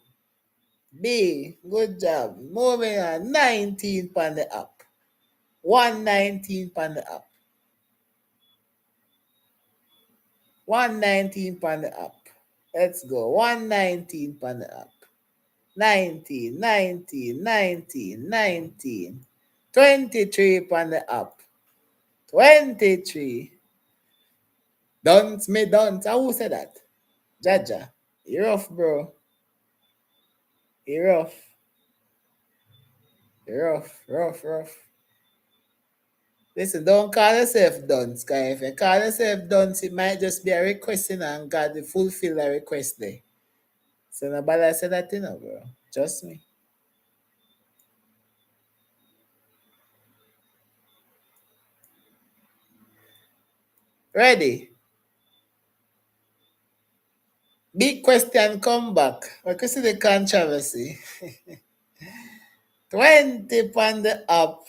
B. Good job. Moving on. 19 on the up. 119 on the up. 119 on the up. Let's go. 119 on the up. 19, 19, 19, 19. 23 on the up. 23. Don't me don't. Who said that? Jaja. You're rough, bro. You're rough. You're rough, rough, rough. Listen, don't call yourself dunce, guy. If you call yourself dunce, it might just be a requesting and God will fulfill a request there. So nobody said that, you know, bro. Just me. Ready? Big question come back. We can see the controversy. 20 on the up.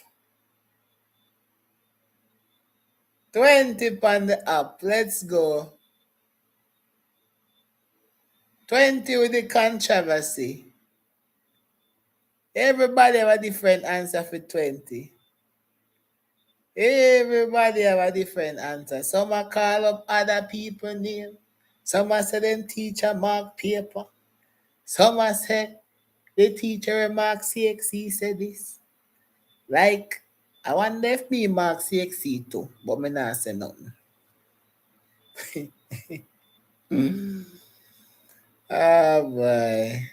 20 on the up. Let's go. 20 with the controversy. Everybody have a different answer for 20. Everybody have a different answer. Some are call up other people name. Some are say them teacher mark paper. Some are say the teacher remark CXC said this. Like, I wonder if me mark CXC too, but me not say nothing. Ah boy.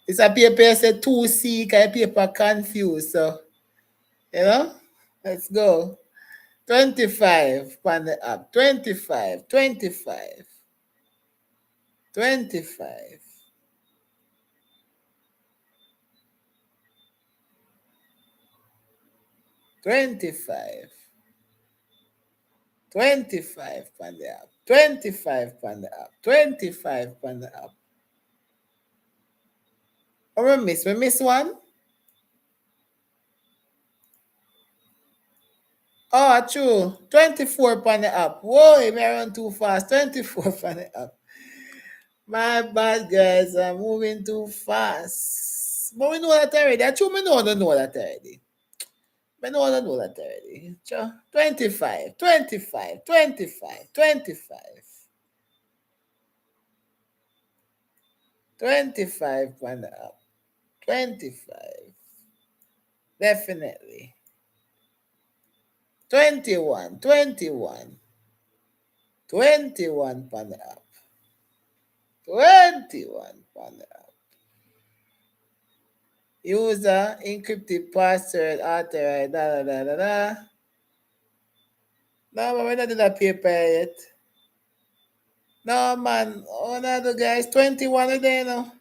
It's a paper say 2C, because paper confused. So, you know, let's go. 25 on the up. 25, 25, 25, 25, 25 on the up. 25 on the up. 25 on the up. Oh, we miss one? Oh, true. 24 on the up. Whoa, I run too fast. 24 on the up. My bad, guys. I'm moving too fast. But we know that already. Actually, we know that already. We know that already. 25, 25, 25, 25. 25 on the up. 25. Definitely. 21, 21. 21 on the up. 21 on the up. User encrypted password authorized. Da, da, da, da, da. No, but we're not in that paper yet. No, man. Oh, no, the guys. 21 today, you know.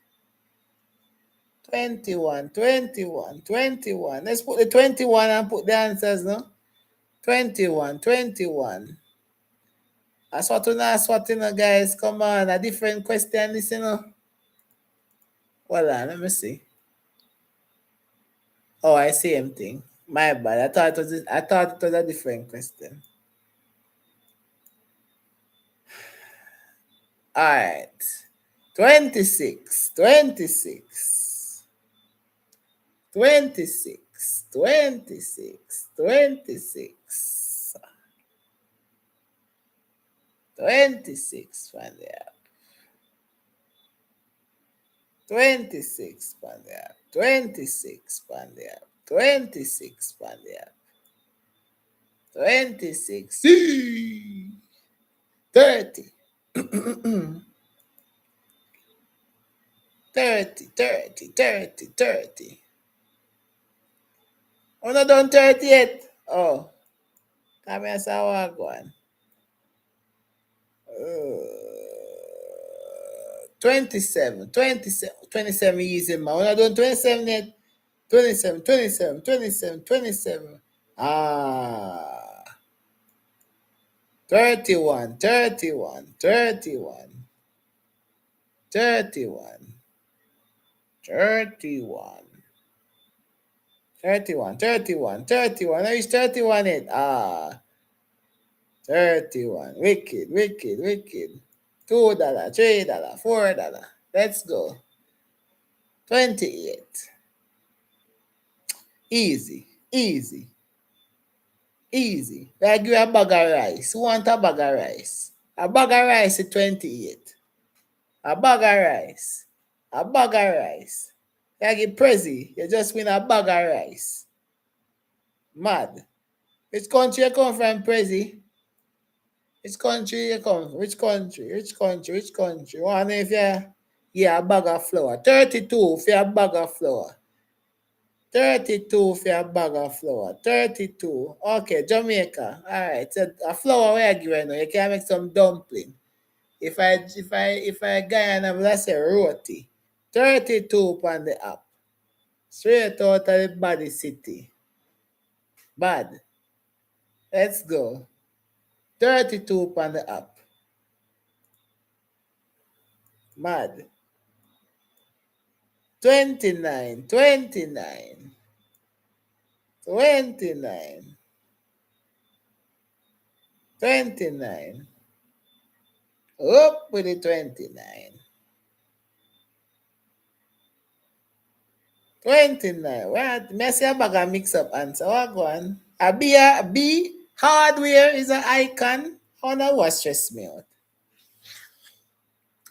21, 21, 21. Let's put the 21 and put the answers, no? 21, 21. That's what you know, guys. Come on, a different question, this, you know. Hold on, let me see. Oh, I see same thing. My bad. I thought it was a different question. All right. 26, 26. 26, 26, 26. 26 from there. 26 from there. 26 from there. 26 from there. 26. 30. 30, 30, 30, 30. Oh, not done 30 yet. Oh, come here, saw one. 27, 27, 27 easy, man. When I done 27 yet. 27, 27, 27, 27. Ah. 31, 31, 31. 31. 31. 31, 31, 31. I reach 31 it. Ah. 31. Wicked, wicked, wicked. $2, $3, $4. Let's go. 28. Easy, easy, easy. I give you a bag of rice. Who want a bag of rice? A bag of rice is 28. A bag of rice. A bag of rice. I give Prezi. You just win a bag of rice. Mad. Which country you come from, Prezi? Which country you come from? Which country? Which country? Which country? One if you yeah, a bag of flour. 32 for a bag of flour. 32 for a bag of flour. 32. Okay, Jamaica. Alright. So a flour where I give you now. You can make some dumpling. If I Guyana, let's say roti. 32 on the app. Straight out of the body city. Bad. Let's go. 32 on the app. Mad. 29, 29. 29. 29. Up with the 29. 29. What? Messi a bag of mix up answer. What go on? A B hardware is an icon. Oh no, what stress me out?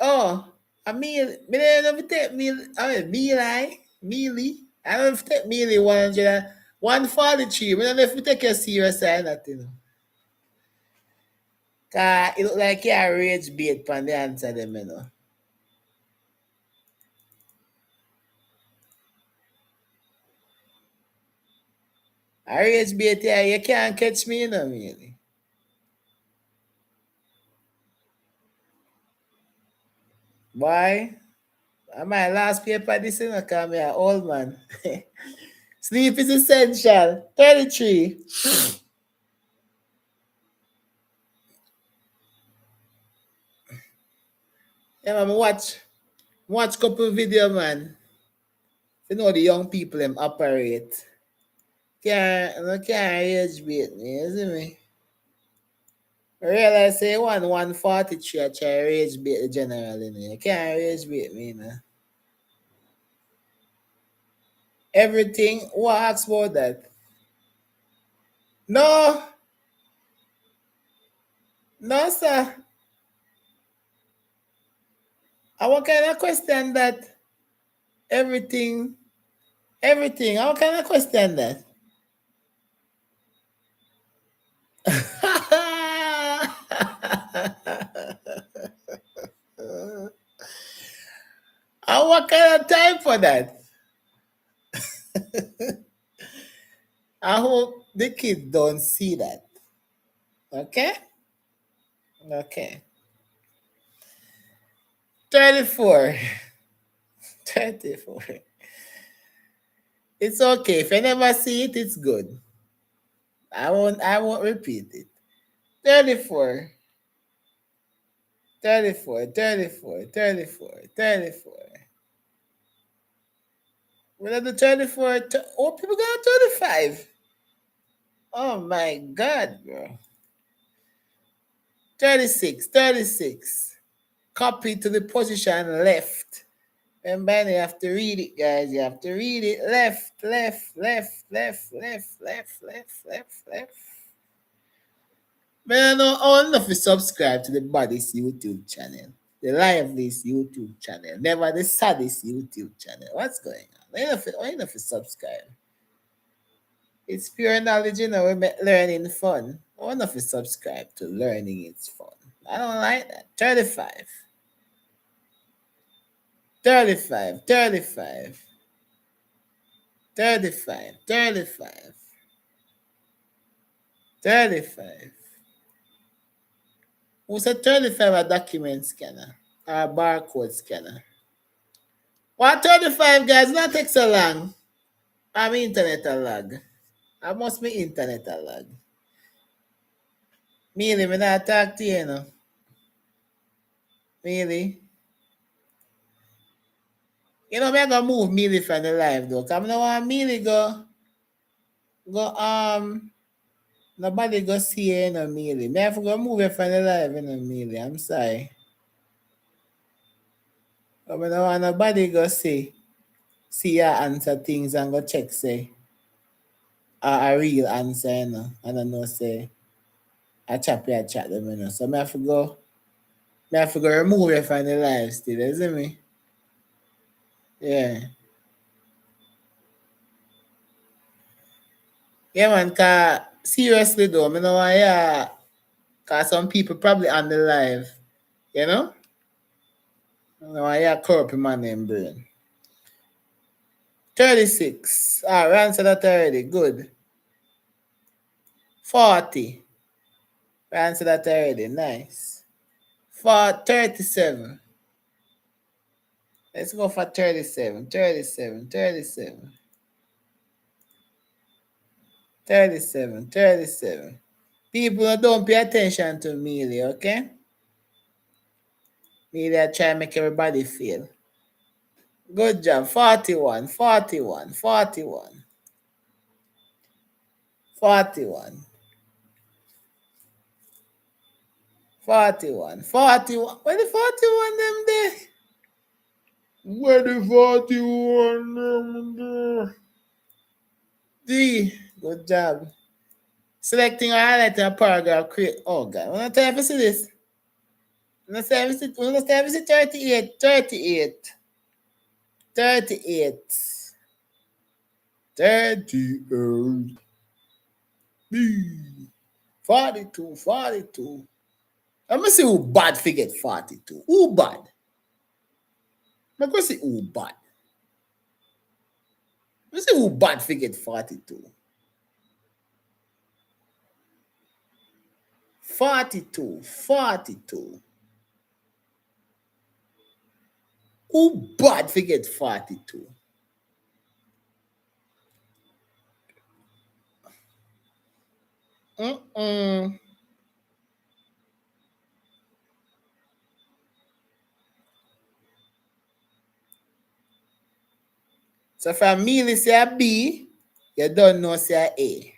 Oh, a meal. Me don't take meal. I mean meal mealy. I don't take mealy 100. 143. Me don't know if you take your serious or nothing. Cause it look like you a rage bait on the answer them, you know. A rage bait, yeah, you can't catch me, you know, really. Why? My last paper this you know, cause me an old man. Sleep is essential. 33. Yeah, man, watch couple video, man. You know the young people them operate. Can't age bait me, you see me? I realize say 143 I try rage bait the general in here. Can't rage bait me, you know. Everything, what ask about that? No, no, sir. I what kind of question that? Everything, everything. How kind of question that? I what kind of time for that? I hope the kids don't see that. Okay? Okay. 34. 34. It's okay. If I never see it, it's good. I won't repeat it. 34. 34. 34. 34. 34. When I do 34, oh, people got 35. Oh my God, bro. 36. 36. Copy to the position left. Remember, you have to read it, guys. You have to read it. Left, left, left, left, left, left, left, left, left. Man, I know all enough to subscribe to the Baddest YouTube channel, the Liveliest YouTube channel, never the Saddest YouTube channel. What's going on? Why enough to subscribe? It's pure knowledge, you know, we make learning fun. Why enough to subscribe to learning it's fun? I don't like that. 35. 35. 35. 35. 35. 35. Who said 35 a document scanner or a barcode scanner? What 35, guys? Not take so long. I'm internet a lag. I must be internet a lag. Mealy, me not talk to you, know. Mealy. You know, me I gonna move Mealy from the live though. Cause I don't want Mealy go nobody go see you, you know, Mealy. Me have to go move it from the live, you know, Mealy. I'm sorry. But I don't want nobody go see you answer things and go check say a real answer, you know. I don't know say I chat them, you know. So me have to go remove it from the live still, you see me? Yeah. Yeah, man, cause seriously though, me know why cause some people probably on the live, you know? I know why corrupt my name brain. 36. Ah, we answered that already. Good. 40. We answered that already. Nice. For 37. Let's go for 37. 37. 37. 37. 37. People don't pay attention to Mealy, okay? Mealy I try to make everybody feel. Good job. 41. 41. 41. 41. 41. 41. Where the 41 them there? Where the 41 them there? D. Good job. Selecting or highlighting a paragraph create. Oh God. When I tell you to see this. When I tell you to see 38. 38. 38. 38. B. 42. 42. Let me see who bad forget 42. Who bad? I'm going to see who bad. Let me see who bad forget 42. 42. 42. Who bad forget 42? Mm-mm. So from Mealy say a B, you don't know say a A.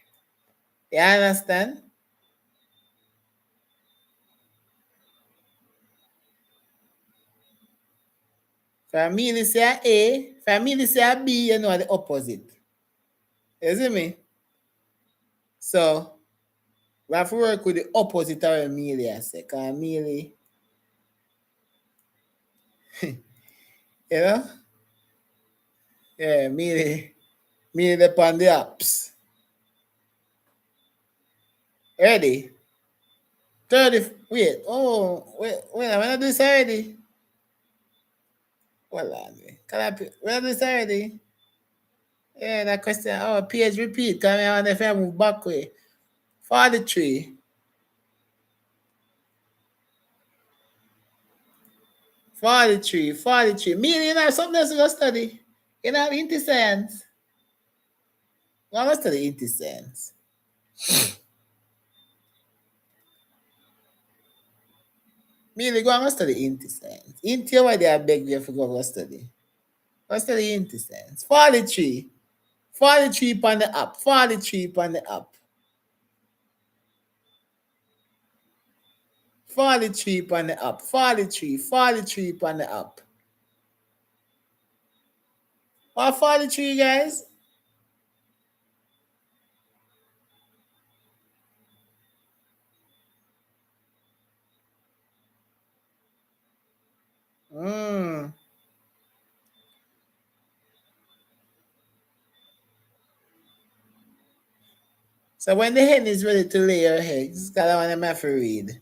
You understand? From Mealy say a A, from Mealy say a B, you know the opposite. You see me? So we have to work with the opposite of Amelia. Because Amelia, you know? Yeah, Amelia upon the apps. Ready? 30, wait, when I do this already? Hold on. When I do this already? Yeah, that question, page repeat. Come here on if I move back way. 43. 43. Me, you know, something else to go study. You know, into science. I'm going to study into science. Me, go and study into science. Into why they beg you to go study. Go study into science. 43. 43 on the app. 43 on the app. 43 on the app. 43 on the app. What 43, guys? So when the hen is ready to lay her eggs, because I want them to read.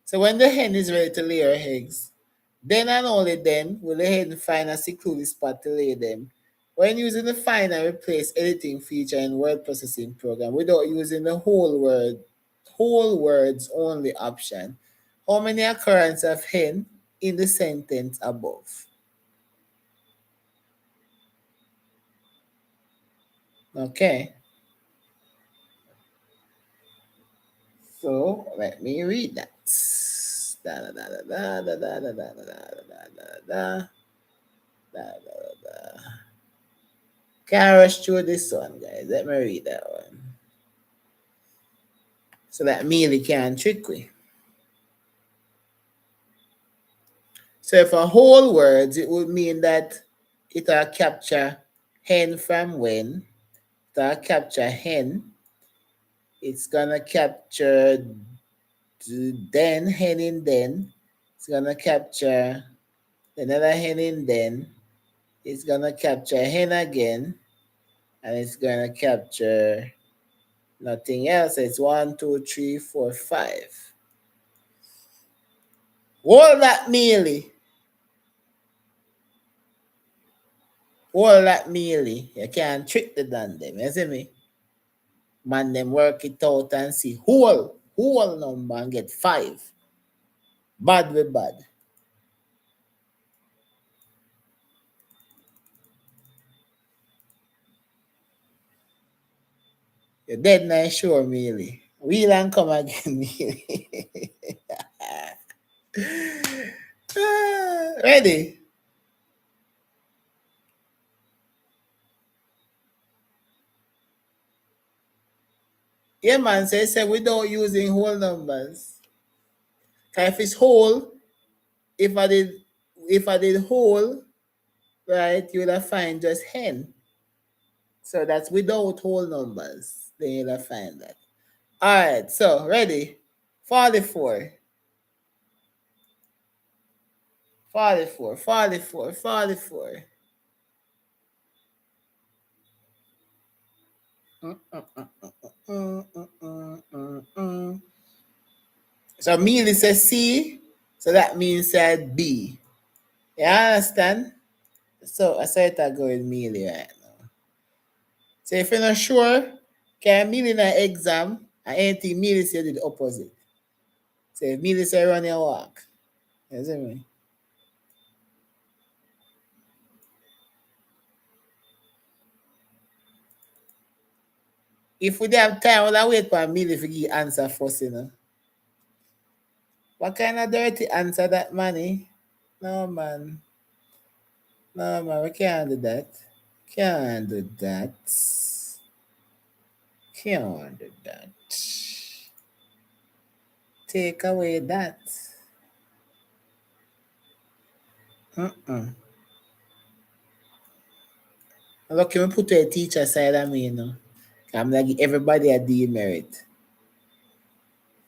So when the hen is ready to lay her eggs, then and only then will the hen find a secluded spot to lay them. When using the find and replace editing feature in word processing program without using the whole words only option, how many occurrences of hen in the sentence above? Okay. So let me read that. Da, da, da, da, da, da, da, da, da, da, da, da, da, da. Can't rush through this one, guys. Let me read that one. So that merely can trick we. So for whole words, it would mean that it'll capture hen from when. It'll capture hen. It's gonna capture then, hen in then. It's gonna capture another hen in then. It's gonna capture hen again. And it's gonna capture nothing else. It's 1, 2, 3, 4, 5. All that merely. All that merely. You can't trick the damn them. You see me? Man, them work it out and see whole number and get 5. Bad with bad. You're dead nice sure, merely. Wheel and come again, merely. Ready? Yeah, man, say without using whole numbers. If it's whole, if I did whole, right, you would have find just hen. So that's without whole numbers. Then you'll have find that. All right, so ready? 44. 44, 44, 44. So meal is a C, so that means that B. You understand? So I said I go with meal right now. So if you're not sure, can meal in an exam and anything meal is the opposite. So if meal is a run your walk. You see me? If we don't have time, we'll wait for a meal if we give answer first, you know. What kind of dirty answer that, money? No, man. No, man, we can't do that. Can't do that. Can't do that. Take away that. Mm-mm. Look, can we put a teacher side of me, you know? I'm like everybody a demerit.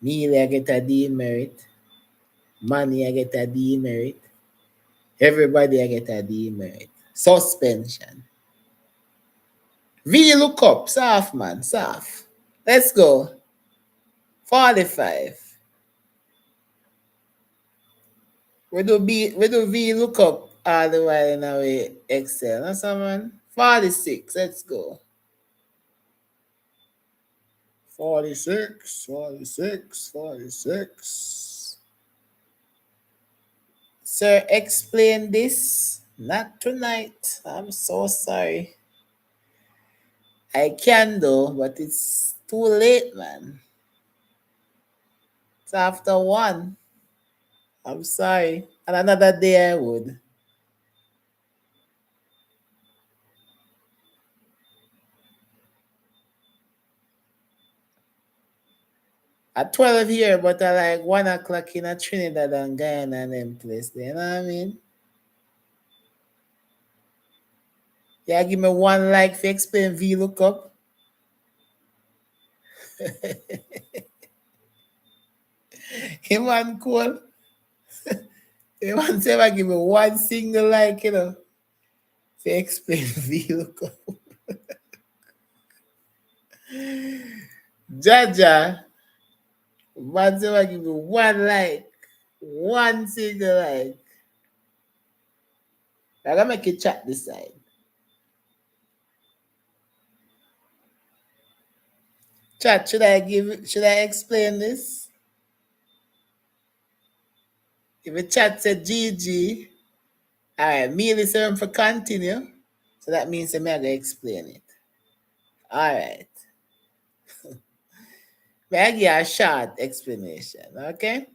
Me, I get a demerit. Money, I get a demerit. Everybody, I get a demerit. Suspension. V look up. Soft, man. Soft. Let's go. 45. We do V look up all the while in our Excel. That's man. 46. Let's go. 46, 46, 46. Sir, explain this. Not tonight. I'm so sorry. I can though, but it's too late, man. It's after 1. I'm sorry. And another day I would. At 12 here, but I like 1 o'clock in a Trinidad and Guyana and them place. You know what I mean? Yeah, give me 1 like for explain V lookup. Him man cool. Him man say I give me 1 single like, you know, for explain V lookup. Jaja, man say I give me 1 like. 1 single like. I gotta make a chat this side. Chat, should I explain this? If a chat said GG, alright, me listen for continue. So that means I'm gonna explain it. Alright. May I give a short explanation, okay?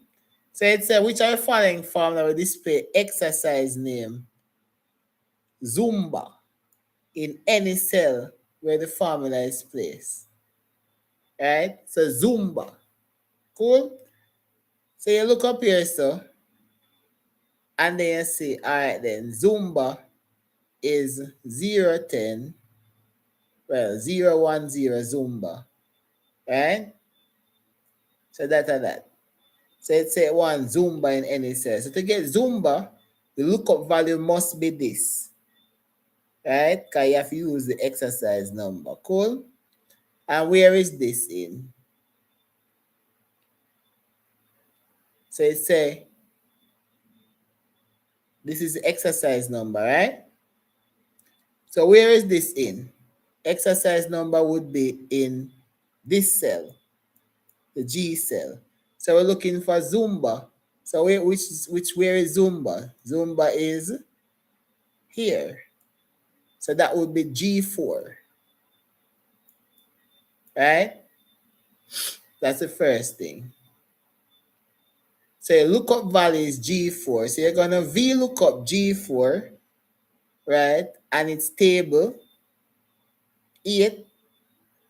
So it said which of the following formula will display exercise name Zumba in any cell where the formula is placed. Right? So Zumba. Cool? So you look up here, so and then you see, alright then, Zumba is 010, well, 010 Zumba. Right? So that. So it say one Zumba in any cell. So to get Zumba, the lookup value must be this. Right? Because you have to use the exercise number. Cool? And where is this in? So it say this is the exercise number, right? So where is this in? Exercise number would be in this cell, the G cell. So we're looking for Zumba. So where is Zumba? Zumba is here. So that would be G4. Right? That's the first thing. So your lookup value is G4. So you're gonna V lookup G4, right? And it's table 8.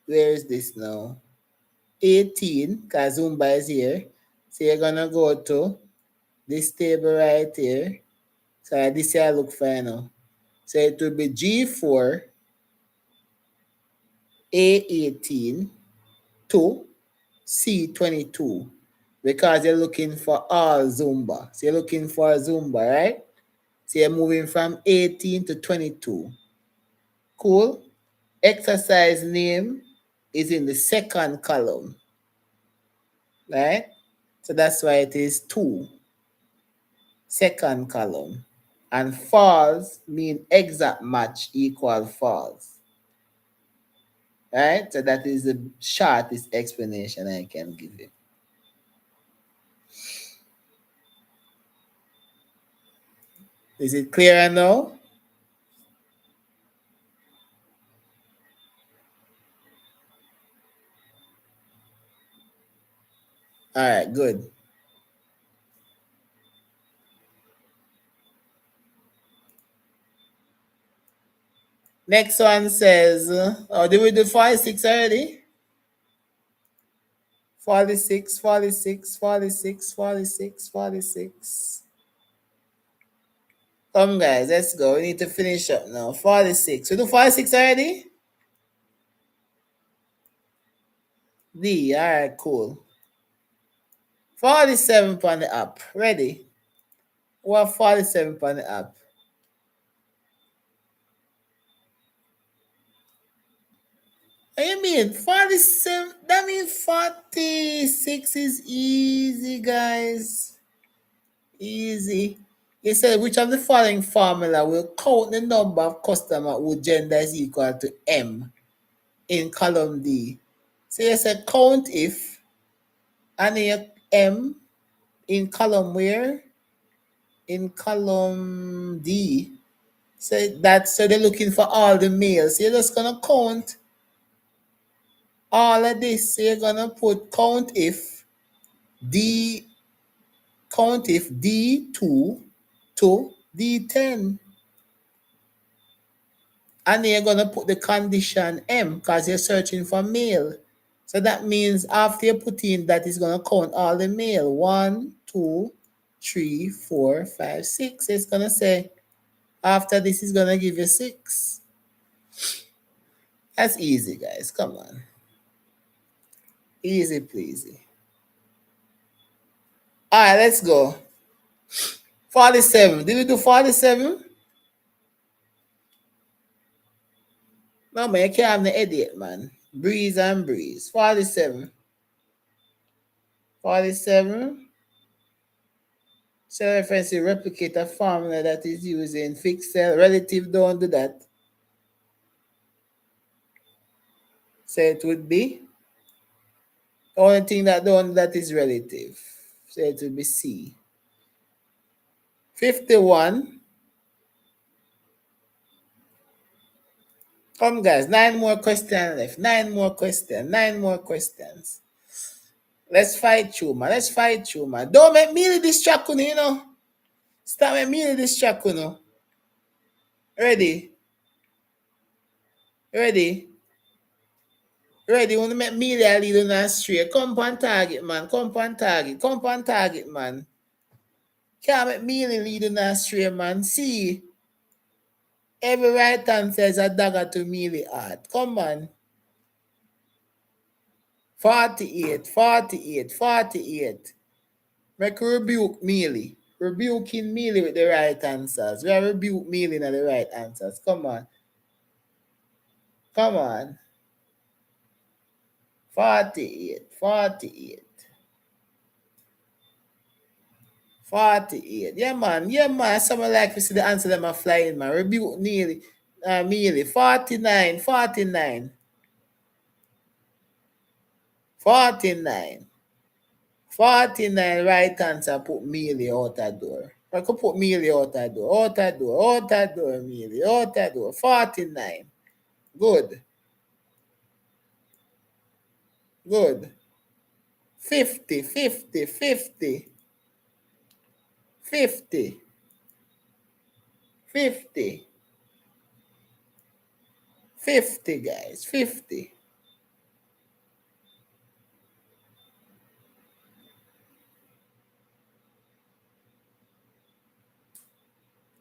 Where is this now? 18, because Zumba is here. So you're gonna go to this table right here. So this here look fine now. So it will be G4 A18 to C22 because you're looking for all Zumba. So you're looking for Zumba, right? So you're moving from 18 to 22. Cool. Exercise name is in the second column, right? So that's why it is 2, second column. And false mean exact match equal false, right? So that is the shortest explanation I can give you. Is it clear now? All right, good. Next one says, oh, did we do 46 already? 46, 46, 46, 46, 46. Come, guys, let's go. We need to finish up now. 46. We do 46 already? D. All right, cool. 47 on the app. Ready? What 47 on the app? What you mean? 47? That means 46 is easy, guys. Easy. It said, which of the following formula will count the number of customers whose gender is equal to M in column D? So you said count if, and here M in column where? In column D. So they're looking for all the males. So you're just gonna count all of this. So you're gonna put count if D D2 to D10. And then you're gonna put the condition M because you're searching for male. So that means after you put in that, is gonna count all the male. 1, 2, 3, 4, 5, 6. It's gonna say after this is gonna give you 6. That's easy, guys. Come on. Easy pleasy. Alright, let's go. 47. Did we do 47? No, man, you can't have the idiot, man. Breeze and breeze. 47. 47. Cell reference to replicate a formula that is used in fixed cell. Relative, don't do that. So it would be the only thing that don't do that is relative. So it would be C. 51. Come, guys, 9 more questions left. 9 more questions. 9 more questions. Let's fight through, man. Let's fight through, man. Don't make me distract you know. Stop making me distract you know. Ready? Ready? Ready? Want to make me lead on astray. Come on target, man. Come on target. Come on target, man. Can't make me lead on astray, man. See? Every right hand says a dagger to melee heart. Come on. 48, 48, 48. Make rebuke melee. Rebuking melee with the right answers. We are rebuke melee in the right answers. Come on. Come on. 48, 48. 48. Yeah, man. Yeah, man. Someone like to see the answer them are flying, man. Rebuke melee. Melee. 49, 49. 49. 49 right answer put melee out that door. I could put melee out that door. Out that door. Out that door, melee. Out that door. 49. Good. Good. 50, 50, 50. 50. 50. 50, guys. 50.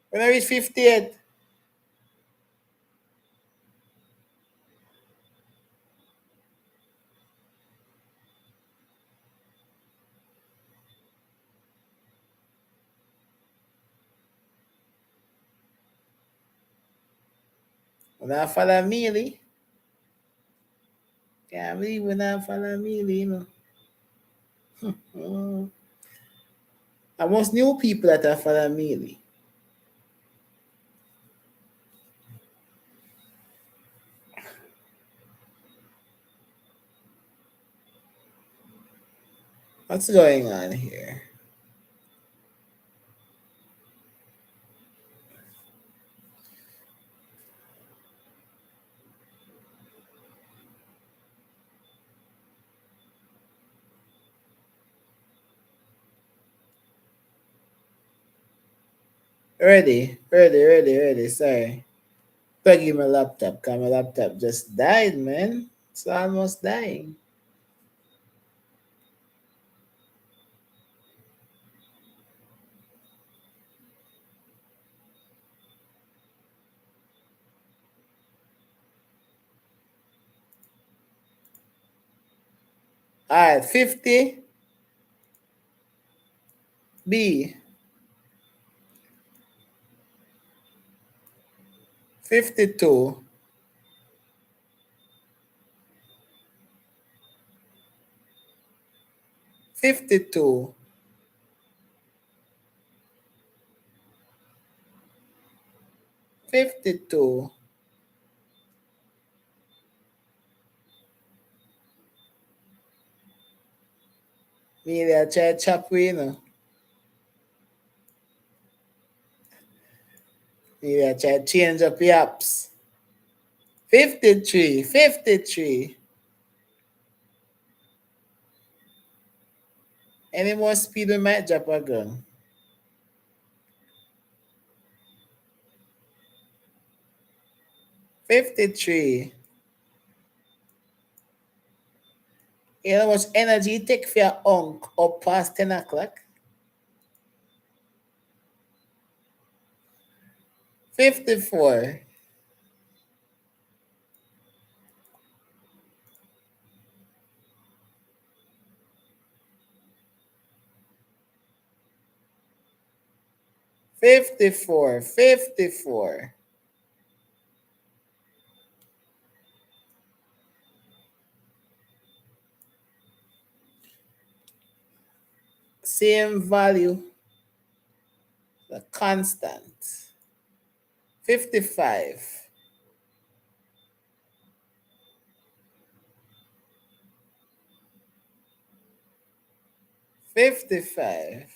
When I reach 58, when I follow melee, can't believe when I follow melee, you know. I most new people that are follow melee. What's going on here? Ready. Sorry. Plug in my laptop, because my laptop just died, man. It's almost dying. All right, 50 B, 52, 52, 52, 'Maybe I try chop we, you know. Maybe I try change up the apps. 53, 53. Any more speed we might drop again. 53. You know how much energy it take for your unk up past 10 o'clock? 54. 54. 54. Same value, the constant. 55. 55.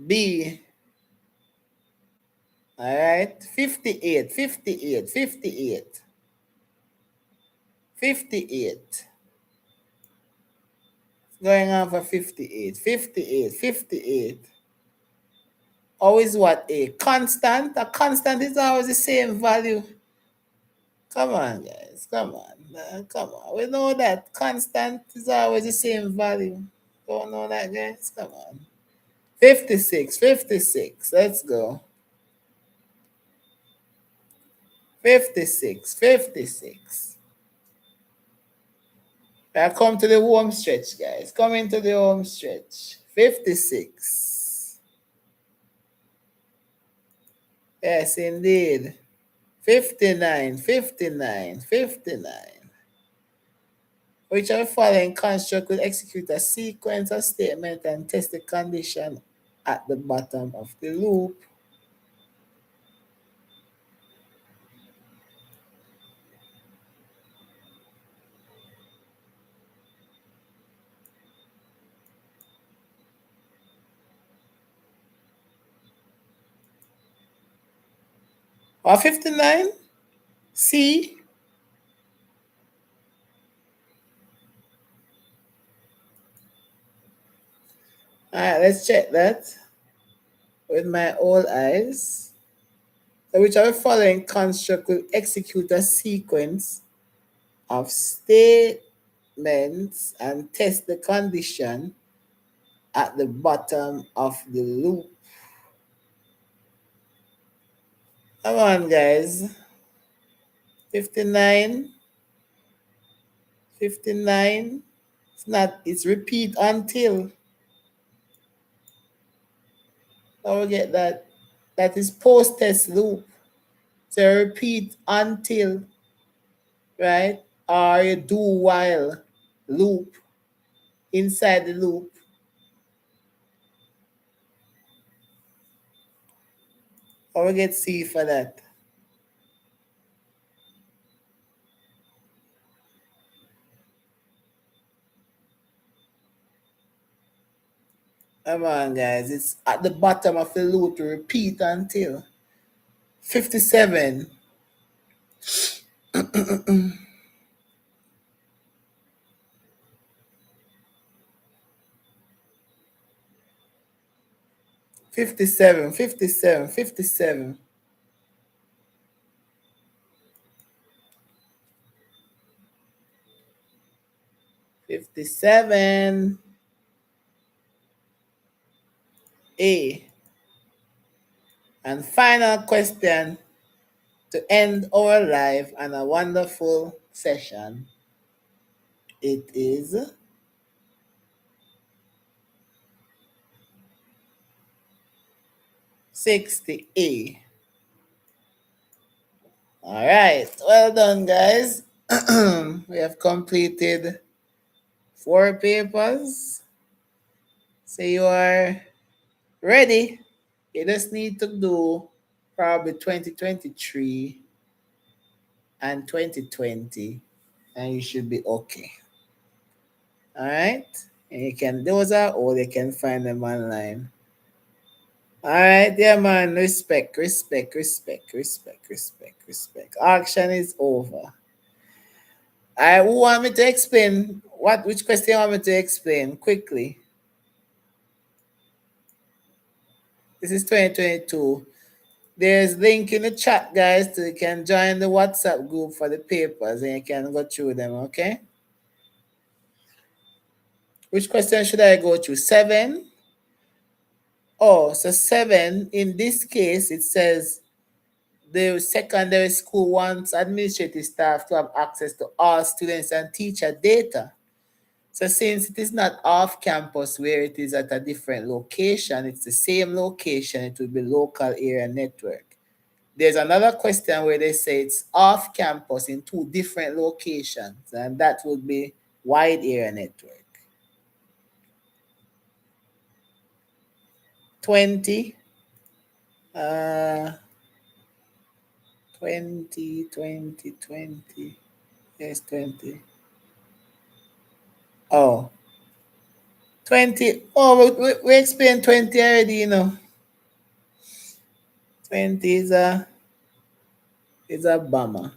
B. All right. 58. 58. 58. 58. Going on for 58. 58. 58. Always what? A constant? A constant is always the same value. Come on, guys. Come on. Come on. We know that constant is always the same value. Don't know that, guys? Come on. 56. 56. Let's go. 56. 56. I come to the home stretch, guys. Come into the home stretch. 56. Yes, indeed. 59. 59. 59. Which of the following construct will execute a sequence of statement and test the condition at the bottom of the loop? Or 59? C? All right, let's check that with my old eyes. So which of the following construct will execute a sequence of statements and test the condition at the bottom of the loop? Come on, guys. 59. 59. It's not, it's repeat until. Don't forget that. That is post-test loop. So repeat until, right? Or you do while loop inside the loop. Or we get C for that. Come on, guys. It's at the bottom of the loop to repeat until. 57. 57, 57, 57. 57. A. And final question to end our live and a wonderful session. It is 60A. All right. Well done, guys. We have completed 4 papers. So you are ready. You just need to do probably 2023 and 2020, and you should be okay. All right. And you can, those are all, you can find them online. All right, yeah, man. Respect, respect, respect, respect, respect, respect. Action is over. I who want me to explain what? Which question you want me to explain quickly? This is 2022. There's link in the chat, guys, so you can join the WhatsApp group for the papers and you can go through them. Okay. Which question should I go through? 7. Oh, so 7. In this case, it says the secondary school wants administrative staff to have access to all students and teacher data. So since it is not off campus where it is at a different location, it's the same location, it will be local area network. There's another question where they say it's off campus in 2 different locations, and that would be wide area network. 20. 20. Yes, 20. Oh, 20. Oh, we explained 20 already, you know. 20 is a bummer.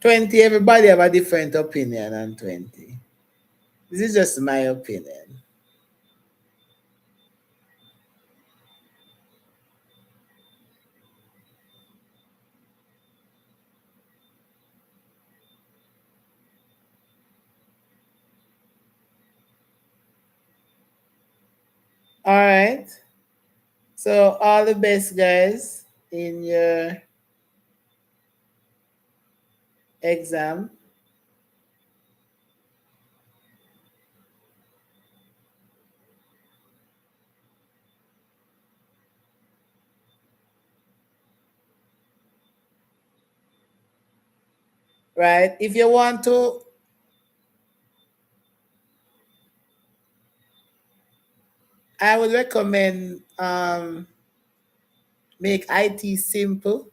20, everybody have a different opinion on 20. This is just my opinion. All right. So all the best, guys, in your exam. Right? If you want to, I would recommend make IT simple.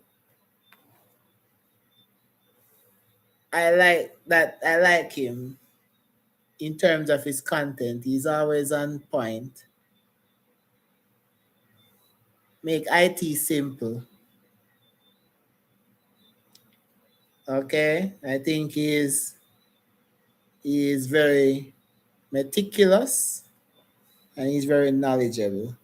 I like that. I like him in terms of his content. He's always on point. Make IT simple. Okay? I think he is very meticulous and he's very knowledgeable.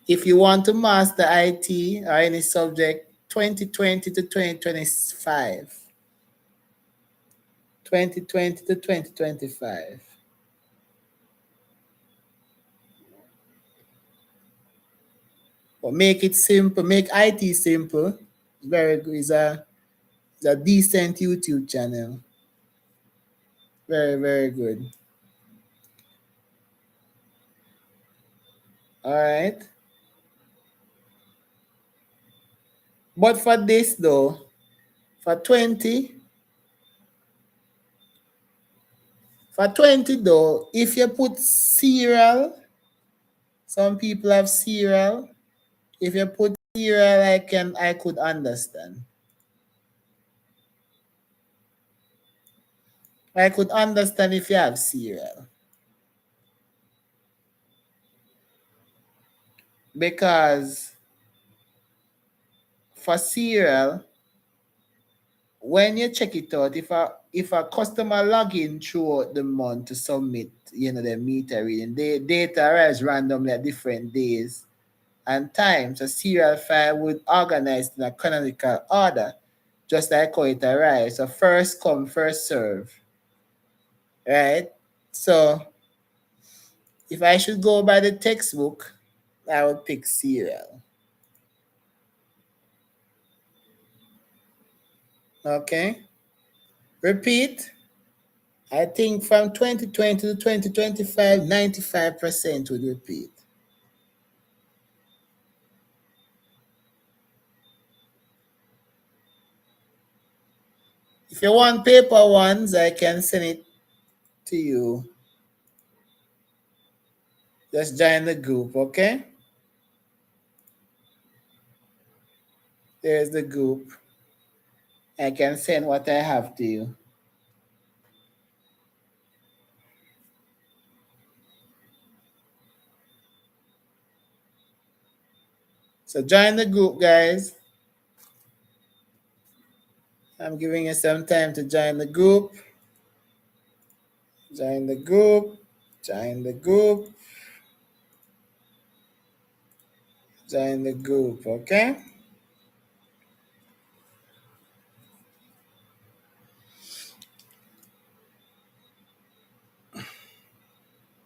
If you want to master IT or any subject, 2020 to 2025. 2020 to 2025. But make it simple, make IT simple. Very good. It's a decent YouTube channel. Very, very good. All right. But for this though, for 20 though, if you put serial, some people have serial. If you put serial, I could understand. I could understand if you have cereal. Because for cereal, when you check it out, if a customer log in throughout the month to submit, the meter reading, the data arrives randomly at different days and times. A serial file would organize in a canonical order, just like how it arrives. So first come, first serve. Right? So if I should go by the textbook, I would pick serial. Okay? Repeat. I think from 2020 to 2025, 95% would repeat. If you want paper ones, I can send it to you. Just join the group, okay? There's the group. I can send what I have to you. So join the group, guys. I'm giving you some time to join the group. Join the group. Join the group. Join the group, okay?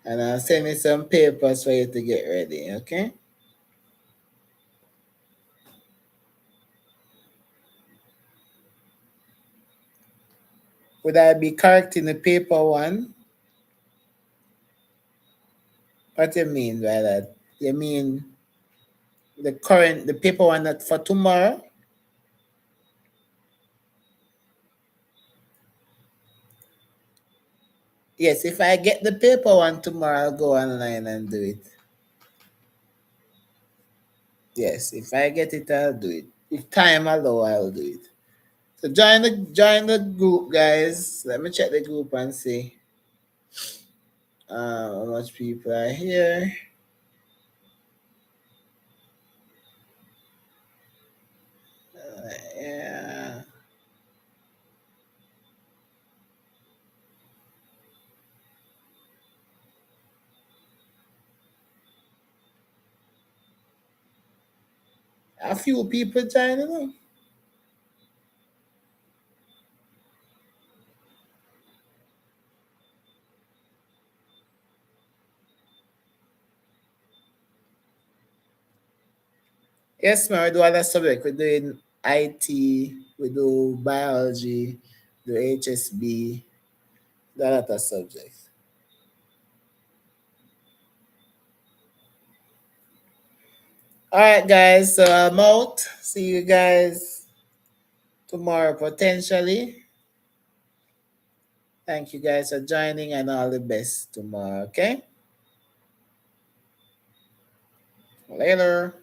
And I'll send me some papers for you to get ready, okay? Would I be correcting the paper one? What do you mean by that? You mean the paper one that for tomorrow? Yes, if I get the paper one tomorrow, I'll go online and do it. Yes, if I get it, I'll do it. If time allow, I'll do it. So join the group, guys. Let me check the group and see how much people are here. Yeah. A few people joining. Yes, man, we do other subject. We're doing IT, we do biology, do HSB, that other subjects. All right, guys. So I'm out. See you guys tomorrow potentially. Thank you guys for joining and all the best tomorrow. Okay. Later.